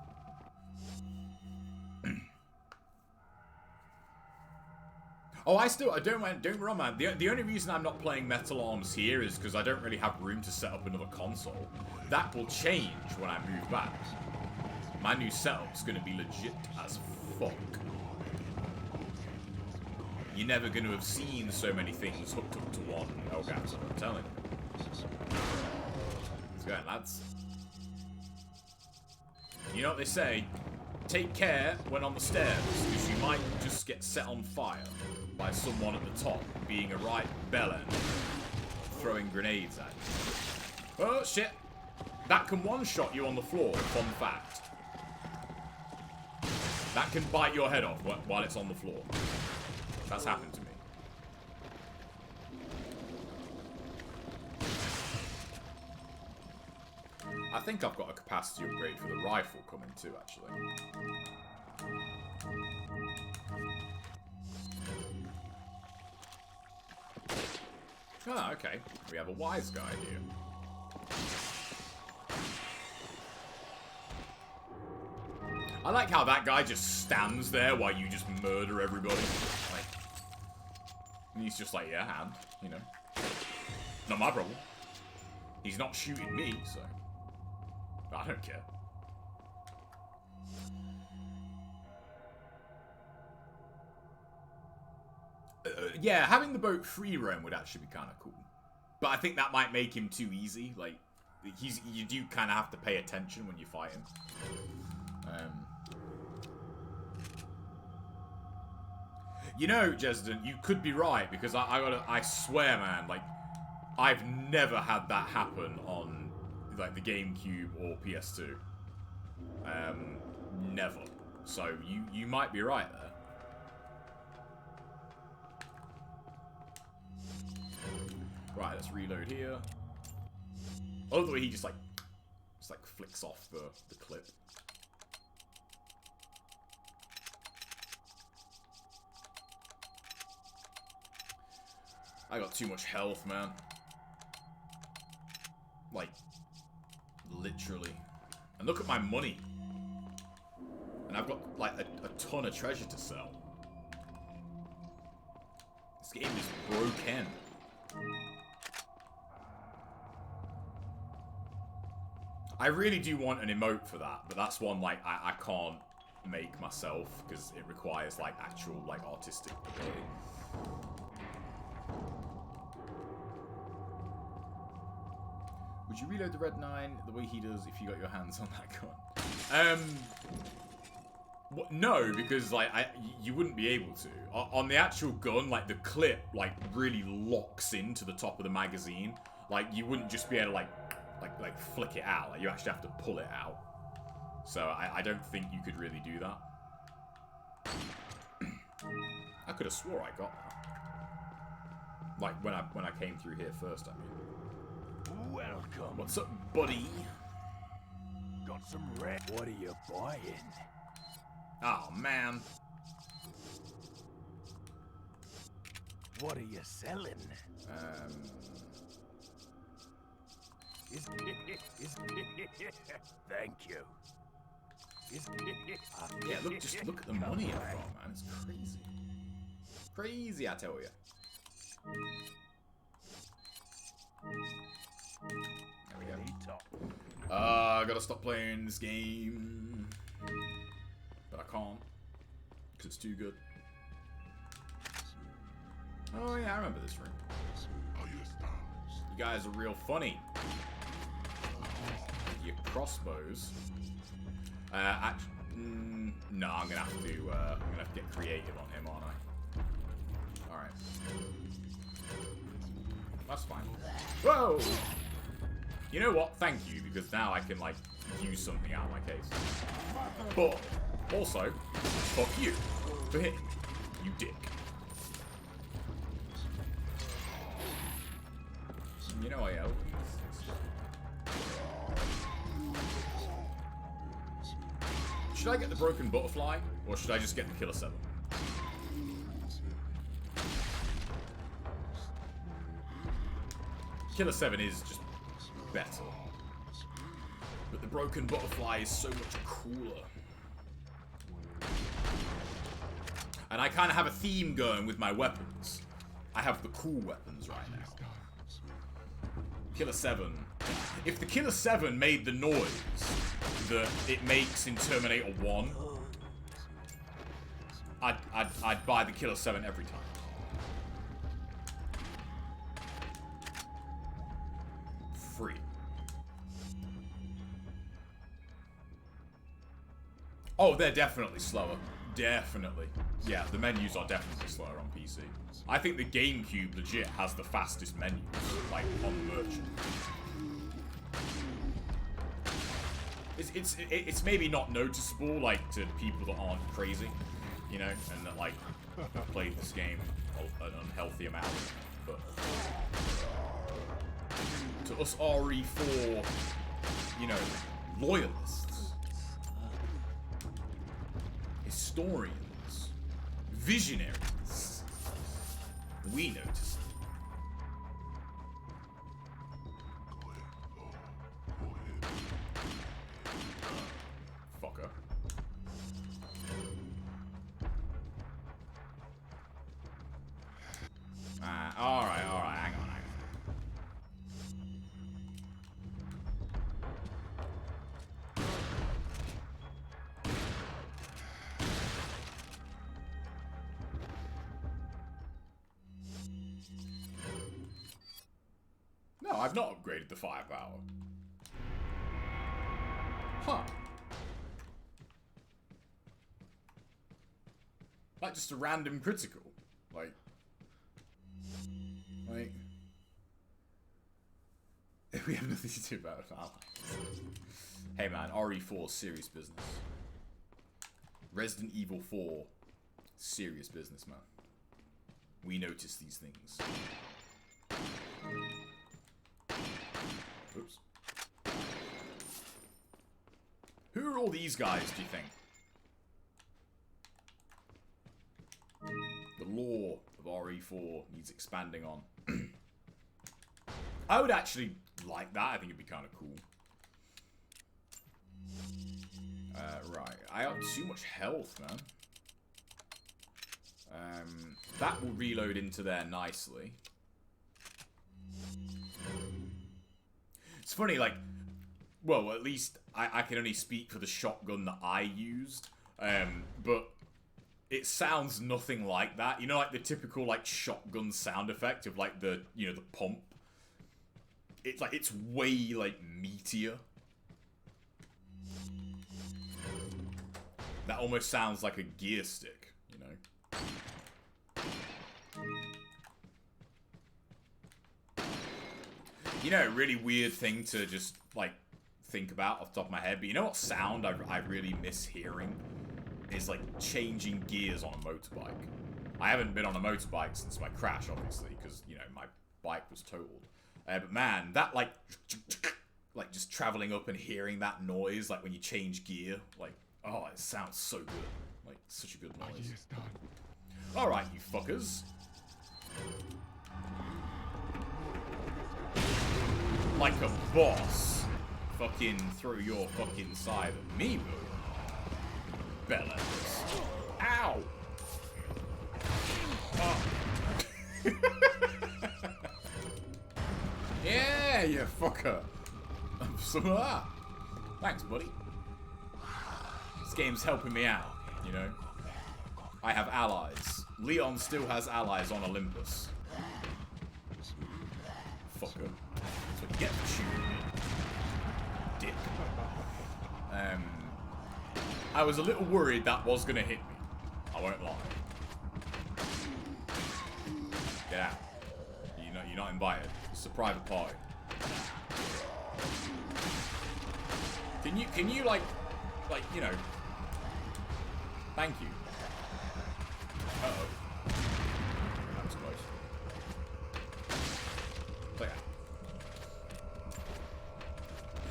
Oh, I don't get me wrong, man. The only reason I'm not playing Metal Arms here is because I don't really have room to set up another console. That will change when I move back. My new setup's gonna be legit as fuck. You're never gonna have seen so many things hooked up to one Elgato, I'm telling you. Let's go, lads. You know what they say? Take care when on the stairs, because you might just get set on fire by someone at the top being a right bellend throwing grenades at you. Oh shit! That can one-shot you on the floor, fun fact. That can bite your head off while it's on the floor. That's happened to me. I think I've got a capacity upgrade for the rifle coming too, actually. Ah, okay. We have a wise guy here. I like how that guy just stands there while you just murder everybody. Like, and he's just like, yeah, hand, you know. Not my problem. He's not shooting me, so I don't care. Yeah, having the boat free roam would actually be kind of cool. But I think that might make him too easy. Like, you do kind of have to pay attention when you fight him. You know, Jesden, you could be right, because I swear, man, like, I've never had that happen on, like, the GameCube or PS2. Never. So, you might be right there. Right, let's reload here. Oh, the way he just flicks off the clip. I got too much health, man. Like, literally. And look at my money. And I've got, like, a ton of treasure to sell. This game is broken. I really do want an emote for that, but that's one, like, I can't make myself, because it requires, like, actual, like, artistic ability. Would you reload the Red 9 the way he does if you got your hands on that gun? No, because, like, you wouldn't be able to. On the actual gun, like, the clip, like, really locks into the top of the magazine. Like, you wouldn't just be able to, like flick it out. Like, you actually have to pull it out. So, I don't think you could really do that. I could have swore I got that. Like, when I came through here first, I mean. Welcome. What's up, buddy? Got some red. What are you buying? Oh, man. What are you selling? Thank you. Yeah, just look at the money I've got, man. It's crazy. Crazy, I tell you. There we go. I gotta stop playing this game. But I can't. Because it's too good. Oh yeah, I remember this room. You guys are real funny. Your crossbows. No, I'm gonna have to get creative on him, aren't I? Alright. That's fine. Whoa! You know what? Thank you, because now I can, like, use something out of my case. But, also, fuck you for hitting me, you dick. You know I am. Should I get the broken butterfly, or should I just get the Killer 7? Killer 7 is just better. But the broken butterfly is so much cooler. And I kind of have a theme going with my weapons. I have the cool weapons right now. Killer 7. If the Killer 7 made the noise that it makes in Terminator 1, I'd buy the Killer 7 every time. Free. Oh, they're definitely slower. Definitely. Yeah, the menus are definitely slower on PC. I think the GameCube legit has the fastest menus, like, on the merchant. It's maybe not noticeable, like, to people that aren't crazy, you know, and that, like, played this game an unhealthy amount, but to us RE4, you know, loyalists, historians, visionaries, we notice it. Fucker. Alright, hang on. No, I've not upgraded the firepower. Huh. Like just a random critical. Like... we have nothing to do about it. Hey man, RE4, serious business. Resident Evil 4, serious business, man. We notice these things. Oops. Who are all these guys, do you think? The lore of RE4 needs expanding on. I would actually like that. I think it'd be kind of cool. Right. I have too much health, man. That will reload into there nicely. It's funny, like, well, at least I can only speak for the shotgun that I used, but it sounds nothing like that. You know, like the typical, like, shotgun sound effect of, like, the, you know, the pump. It's like, it's way, like, meatier. That almost sounds like a gear stick, you know? You know, a really weird thing to just, like, think about off the top of my head, but you know what sound I really miss hearing? Is, like, changing gears on a motorbike. I haven't been on a motorbike since my crash, obviously, because, you know, my bike was totaled. But man, that, like, just traveling up and hearing that noise, like, when you change gear, like, oh, it sounds so good. Like, such a good noise. Alright, you fuckers. Like a boss. Fucking throw your fucking side at me, boo. Bellows. Ow! Oh. Yeah, you fucker. Some of that. Thanks, buddy. This game's helping me out, you know? I have allies. Leon still has allies on Olympus. Fucker. That's what you get for shooting me. Dick. I was a little worried that was gonna hit me. I won't lie. Get out. You're not invited. It's a private party. Can you like, you know, thank you. Uh-oh. That was close. But yeah.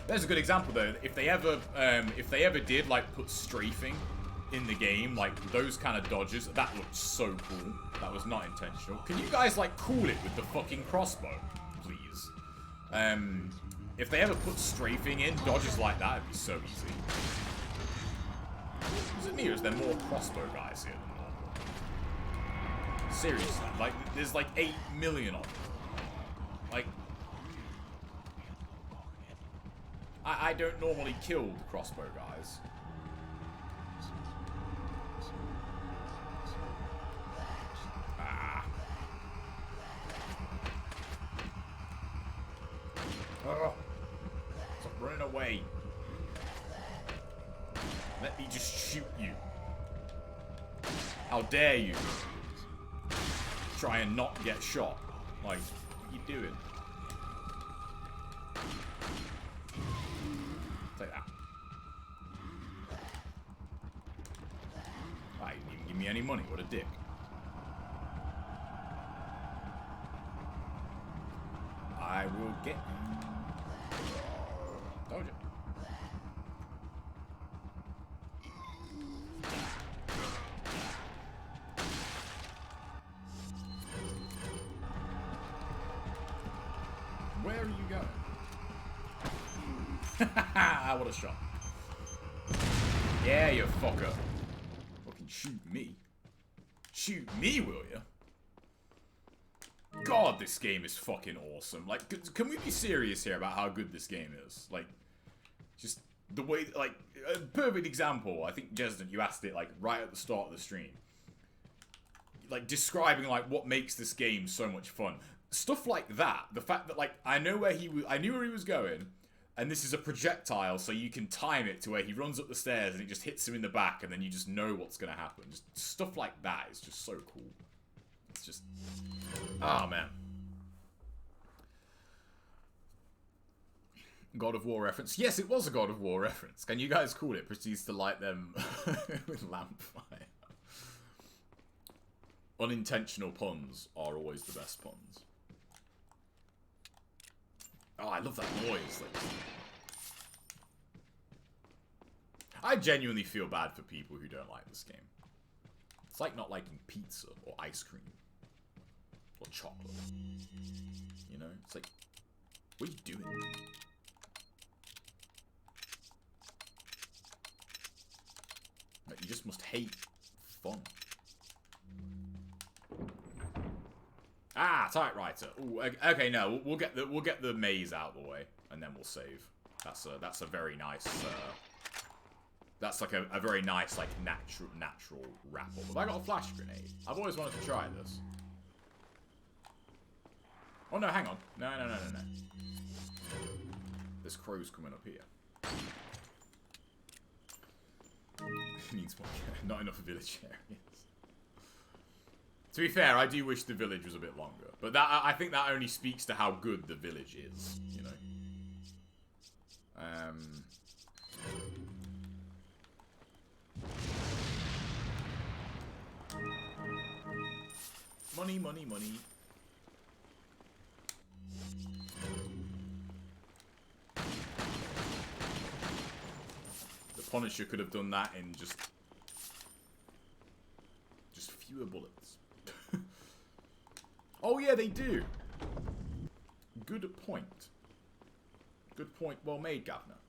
There's a good example though. If they ever did like put strafing in the game, like those kind of dodges, that looked so cool. That was not intentional. Can you guys like cool it with the fucking crossbow, please? If they ever put strafing in, dodges like that, it'd be so easy. Is it me or is there more crossbow guys here than normal? Seriously, like there's like 8 million of them. Like, I don't normally kill the crossbow guys. Oh, stop running away. Let me just shoot you. How dare you try and not get shot. Like, what are you doing? Take that. Right, you didn't even give me any money. What a dick. I will get you. Told you. Where are you going? What a shot. Yeah, you fucker. Fucking shoot me. Shoot me, will you? God, this game is fucking awesome. Like, can we be serious here about how good this game is? Like, just the way, like, a perfect example. I think, Jesden, you asked it, like, right at the start of the stream. Like, describing, like, what makes this game so much fun. Stuff like that. The fact that, like, I knew where he was going, and this is a projectile, so you can time it to where he runs up the stairs and it just hits him in the back, and then you just know what's gonna happen. Just stuff like that is just so cool. It's just... oh, man. God of War reference. Yes, it was a God of War reference. Can you guys call it? Proceeds to light them with lamp fire. Unintentional puns are always the best puns. Oh, I love that noise. Like, I genuinely feel bad for people who don't like this game. It's like not liking pizza or ice cream. Or chocolate. You know? It's like, what are you doing? Like, you just must hate fun. Ah, typewriter. Ooh, okay, no, we'll get the maze out of the way, and then we'll save. That's a very nice. That's like a very nice, like, natural wrap up. Have I got a flash grenade? I've always wanted to try this. Oh no, hang on. No. This crow's coming up here. Needs more. Not enough village areas. To be fair, I do wish the village was a bit longer, but that I think that only speaks to how good the village is, you know. Money. The Punisher could have done that in just fewer bullets. Oh yeah, they do. Good point. Good point. Well made, Gavner.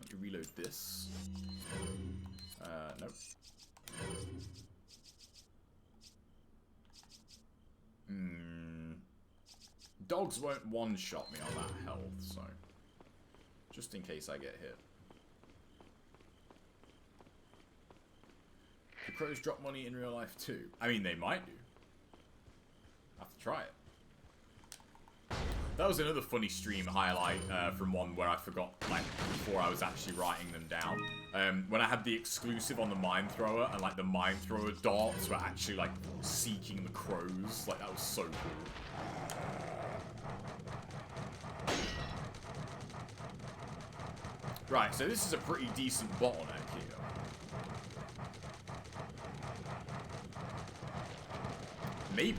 Let me reload this. Nope. Dogs won't one-shot me on that health, so... just in case I get hit. Do crows drop money in real life too? I mean, they might do. Have to try it. That was another funny stream highlight from one where I forgot, like, before I was actually writing them down. When I had the exclusive on the mine thrower, and like the mine thrower darts were actually like seeking the crows. Like, that was so cool. Right, so this is a pretty decent bottleneck here. Maybe.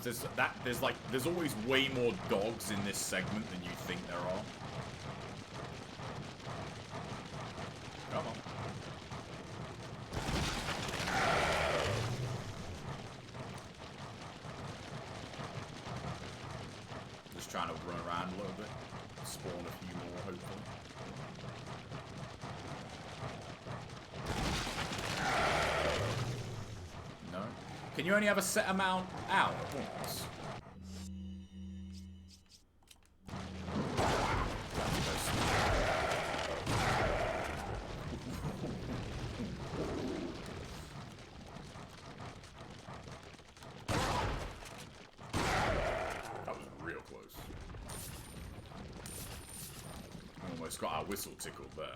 there's always way more dogs in this segment than you think there are. Come on. Just trying to run around a little bit. Spawn a few more, hopefully. No. Can you only have a set amount out at once? Got our whistle tickled there.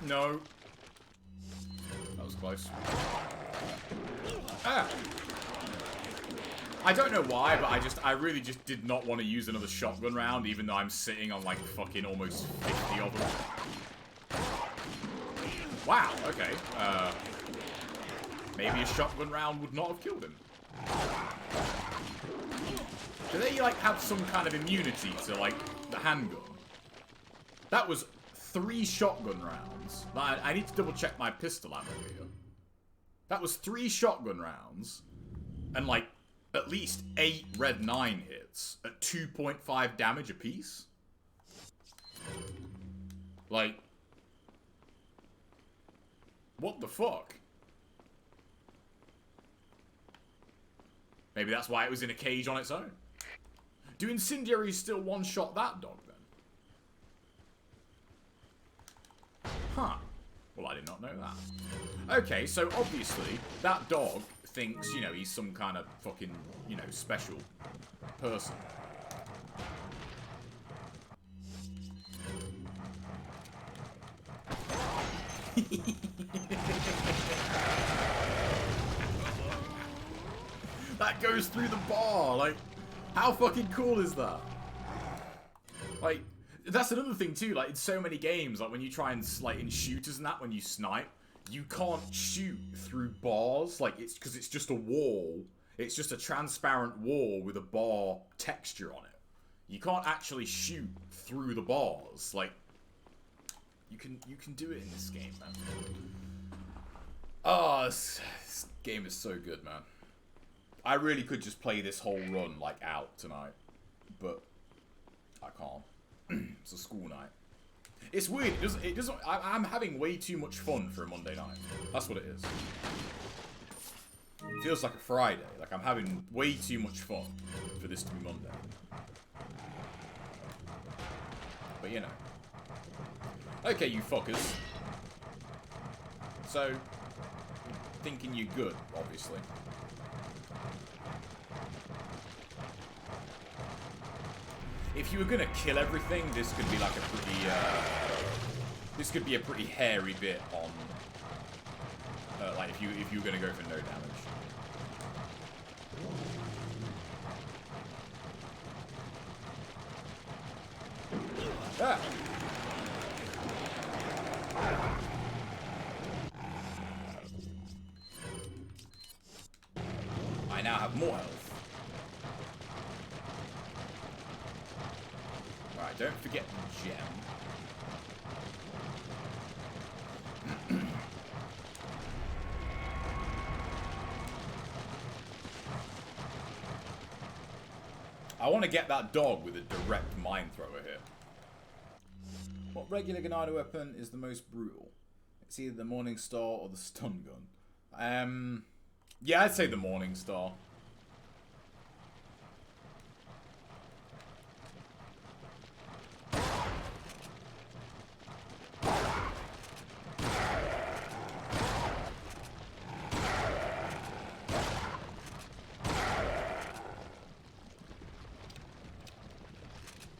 No. That was close. Ah! I don't know why, but I really just did not want to use another shotgun round, even though I'm sitting on like fucking almost 50 of them. Wow, okay. Maybe a shotgun round would not have killed him. Do they like have some kind of immunity to like the handgun? That was 3 shotgun rounds. I need to double check my pistol ammo here. That was 3 shotgun rounds, and like at least 8 red 9 hits at 2.5 damage apiece. Like, what the fuck? Maybe that's why it was in a cage on its own. Do incendiaries still one-shot that dog then? Huh. Well, I did not know that. Okay, so obviously that dog thinks, you know, he's some kind of fucking, you know, special person. That goes through the bar, like, how fucking cool is that? Like, that's another thing too, like, in so many games, like, when you try and, like, in shooters and that, when you snipe, you can't shoot through bars, like, it's because it's just a wall. It's just a transparent wall with a bar texture on it. You can't actually shoot through the bars. Like, you can do it in this game, man. Oh, this game is so good, man. I really could just play this whole run, like, out tonight. But I can't. It's a school night. It's weird. It doesn't. I'm having way too much fun for a Monday night. That's what it is. It feels like a Friday. Like I'm having way too much fun for this to be Monday. But you know. Okay, you fuckers. So, thinking you're good, obviously. If you were gonna kill everything, this could be like a pretty, this could be a pretty hairy bit on, like if you were gonna go for no damage. Ah. I now have more health. Alright, don't forget the gem. I want to get that dog with a direct mine thrower here. What regular Ganado weapon is the most brutal? It's either the Morning Star or the stun gun. Yeah, I'd say the Morning Star.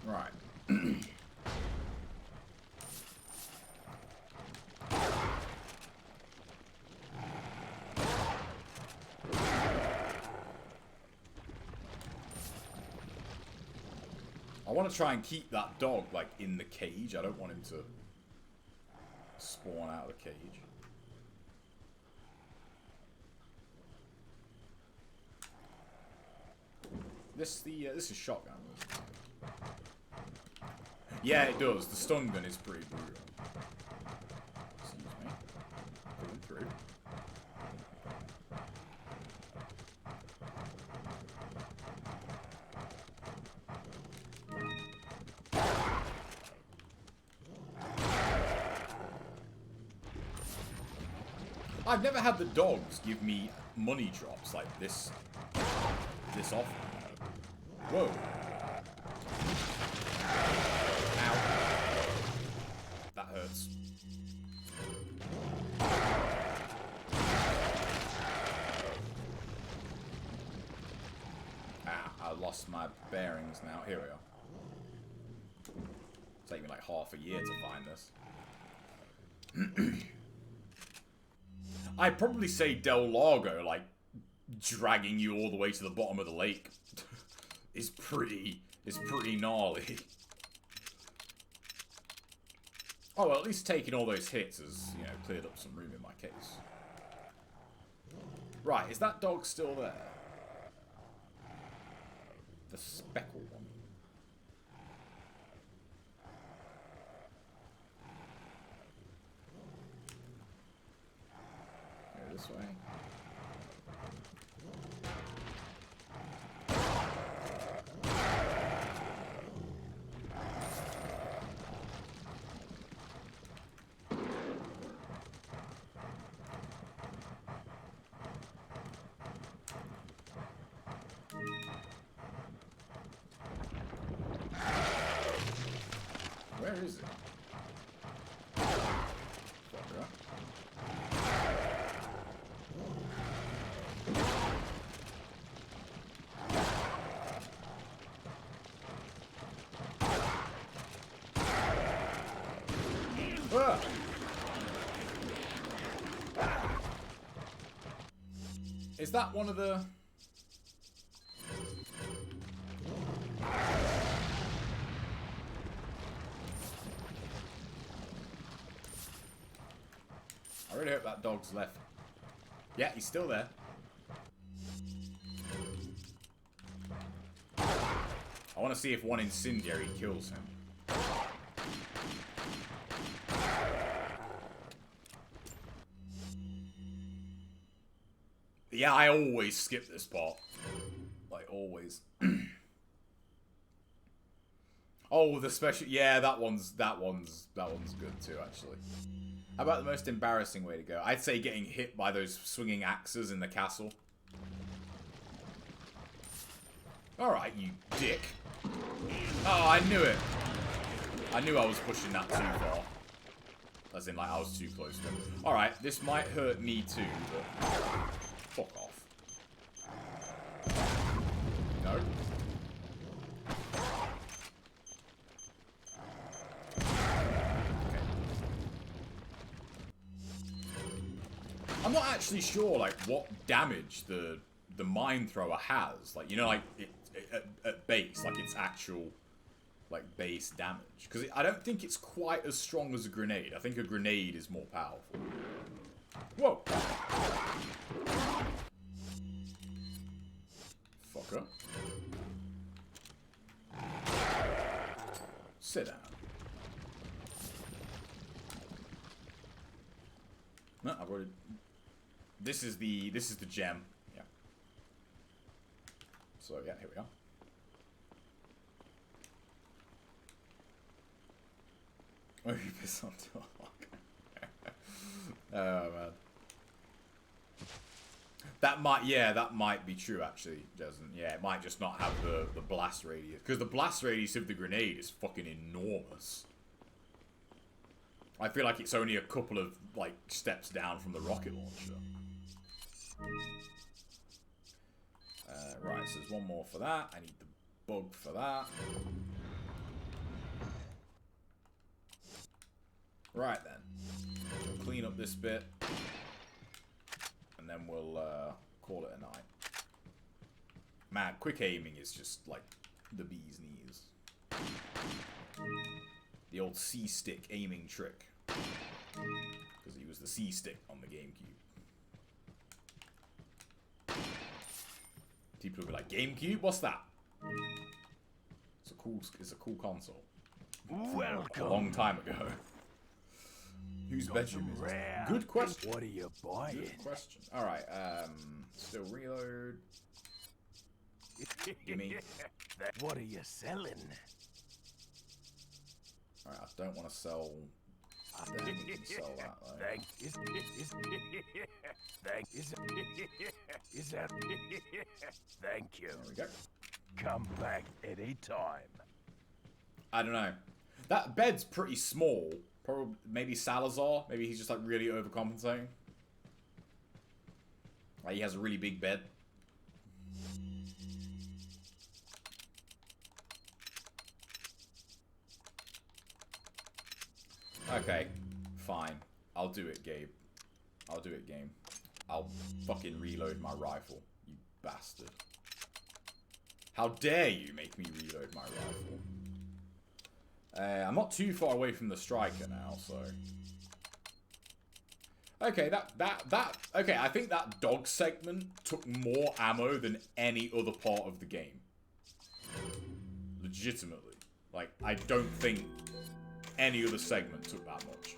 Right. I want to try and keep that dog, like, in the cage. I don't want him to spawn out of the cage. This is shotgun. Yeah, it does. The stun gun is pretty brutal. Excuse me. Going through. I've never had the dogs give me money drops like this often. Whoa. Ow. That hurts. Ah, I lost my bearings now. Here we are. Take me like half a year to find this. I'd probably say Del Lago, like, dragging you all the way to the bottom of the lake is pretty gnarly. Oh, well, at least taking all those hits has, you know, cleared up some room in my case. Right, is that dog still there? The speckled one. Go this way. Where is it? Fucker. Ah! Is that one of the... I really hope that dog's left. Yeah, he's still there. I want to see if one incendiary kills him. Yeah, I always skip this part. Like, always. Oh, the special... Yeah, that one's good too, actually. How about the most embarrassing way to go? I'd say getting hit by those swinging axes in the castle. Alright, you dick. Oh, I knew it. I knew I was pushing that too far. As in, like, I was too close to him. Alright, this might hurt me too, but... Fuck off. No? I'm not actually sure, like, what damage the mine thrower has. Like, you know, like, at base, like, its actual, like, base damage. Because I don't think it's quite as strong as a grenade. I think a grenade is more powerful. Whoa! Fucker. Sit down. No, I've already... This is the gem. Yeah. So yeah, here we are. Oh, you pissed on dog. Oh man. That might be true actually, Jason. Yeah, it might just not have the blast radius. Because the blast radius of the grenade is fucking enormous. I feel like it's only a couple of, like, steps down from the rocket launcher. Right, so there's one more for that. I need the bug for that. Right then. We'll clean up this bit. And then we'll call it a night. Man, quick aiming is just, like, the bee's knees. The old C-stick aiming trick. Because he was the C-stick on the GameCube. People will be like, GameCube? What's that? It's a cool console. Welcome. A long time ago. Whose bedroom is it? Good question. What are you buying? Good question. Alright, still reload. Gimme. What are you selling? Alright, I don't want to sell... Then we can sell that though. Thank you. There we go. Come back any time. I don't know. That bed's pretty small. Probably, maybe Salazar. Maybe he's just like really overcompensating. Like he has a really big bed. Okay, fine. I'll do it, Gabe. I'll do it, game. I'll fucking reload my rifle, you bastard. How dare you make me reload my rifle? I'm not too far away from the striker now, so... Okay, okay, I think that dog segment took more ammo than any other part of the game. Legitimately. Like, I don't think any other segment took that much.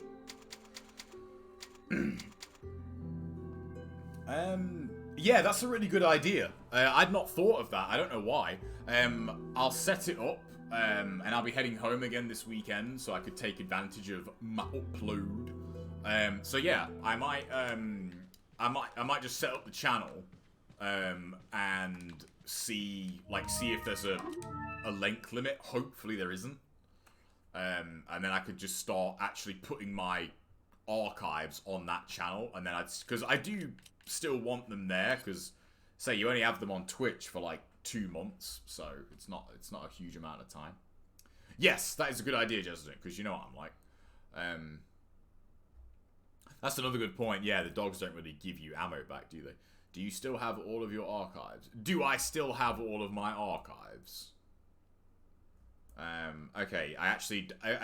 Yeah, that's a really good idea. I'd not thought of that. I don't know why. I'll set it up, and I'll be heading home again this weekend, so I could take advantage of my upload. So yeah, I might just set up the channel, and see if there's a length limit. Hopefully there isn't. And then I could just start actually putting my archives on that channel, and then because I do still want them there, because say you only have them on Twitch for like 2 months, so it's not a huge amount of time. Yes, that is a good idea, Justin, because you know what I'm like. That's another good point. Yeah, the dogs don't really give you ammo back, do they? Do you still have all of your archives? Do I still have all of my archives? Okay,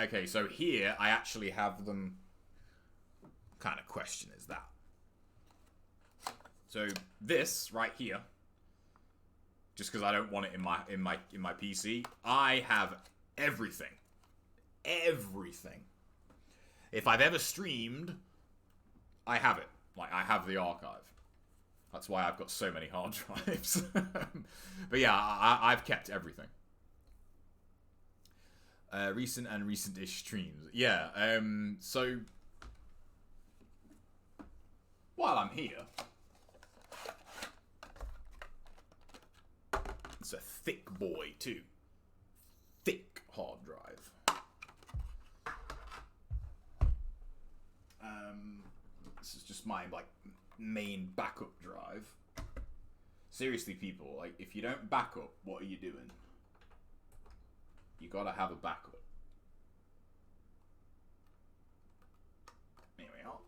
okay, so here I actually have them. What kind of question is that? So this right here, just because I don't want it in my PC, I have everything. Everything. If I've ever streamed, I have it. Like, I have the archive. That's why I've got so many hard drives. But yeah, I've kept everything. Recent and recent-ish streams. Yeah, so... While I'm here... It's a thick boy, too. Thick hard drive. This is just my, like, main backup drive. Seriously, people, like, if you don't back up, what are you doing? You gotta have a backup. Here we are.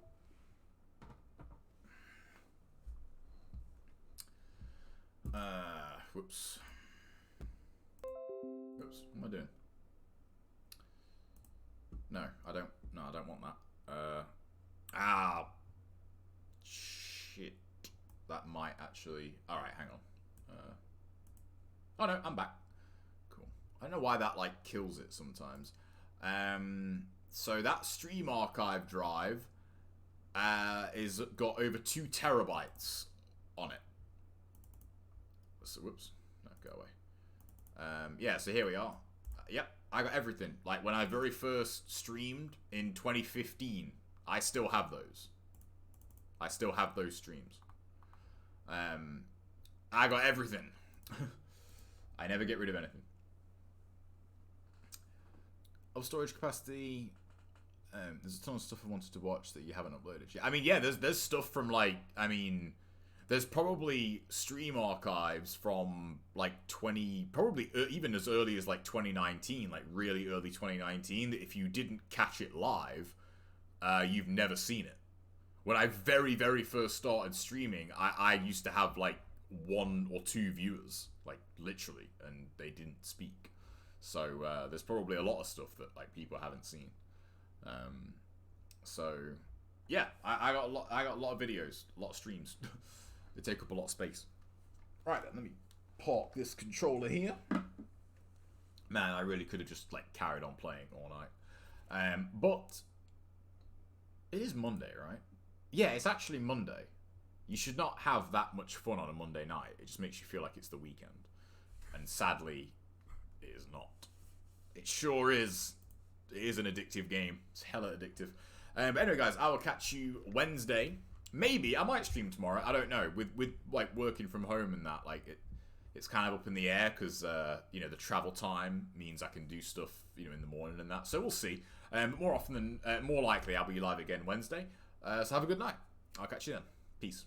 Whoops. Oops, what am I doing? No, I don't want that. Shit. That might actually... Alright, hang on. Oh no, I'm back. Cool. I don't know why that, like, kills it sometimes. So that Stream Archive drive is got over 2 terabytes on it. So, whoops. No, go away. Yeah, so here we are. Yep, I got everything. Like, when I very first streamed in 2015, I still have those. I still have those streams. I got everything. I never get rid of anything. Of storage capacity, there's a ton of stuff I wanted to watch that you haven't uploaded yet. I mean, yeah, there's stuff from, like, I mean... There's probably stream archives from, like, probably even as early as, like, 2019, like, really early 2019, that if you didn't catch it live, you've never seen it. When I very, very first started streaming, I used to have, like, 1 or 2 viewers, like, literally, and they didn't speak. So there's probably a lot of stuff that like people haven't seen. So yeah, I got a lot of videos, a lot of streams. They take up a lot of space. Right then, let me park this controller here. Man, I really could have just like carried on playing all night. But it is Monday, right? Yeah, it's actually Monday. You should not have that much fun on a Monday night. It just makes you feel like it's the weekend. And sadly, it is not. It sure is. It is an addictive game. It's hella addictive. But anyway, guys, I will catch you Wednesday. Maybe I might stream tomorrow. I don't know. With like working from home and that, like it's kind of up in the air because you know, the travel time means I can do stuff, you know, in the morning and that. So we'll see. More likely, I'll be live again Wednesday. So have a good night. I'll catch you then. Peace.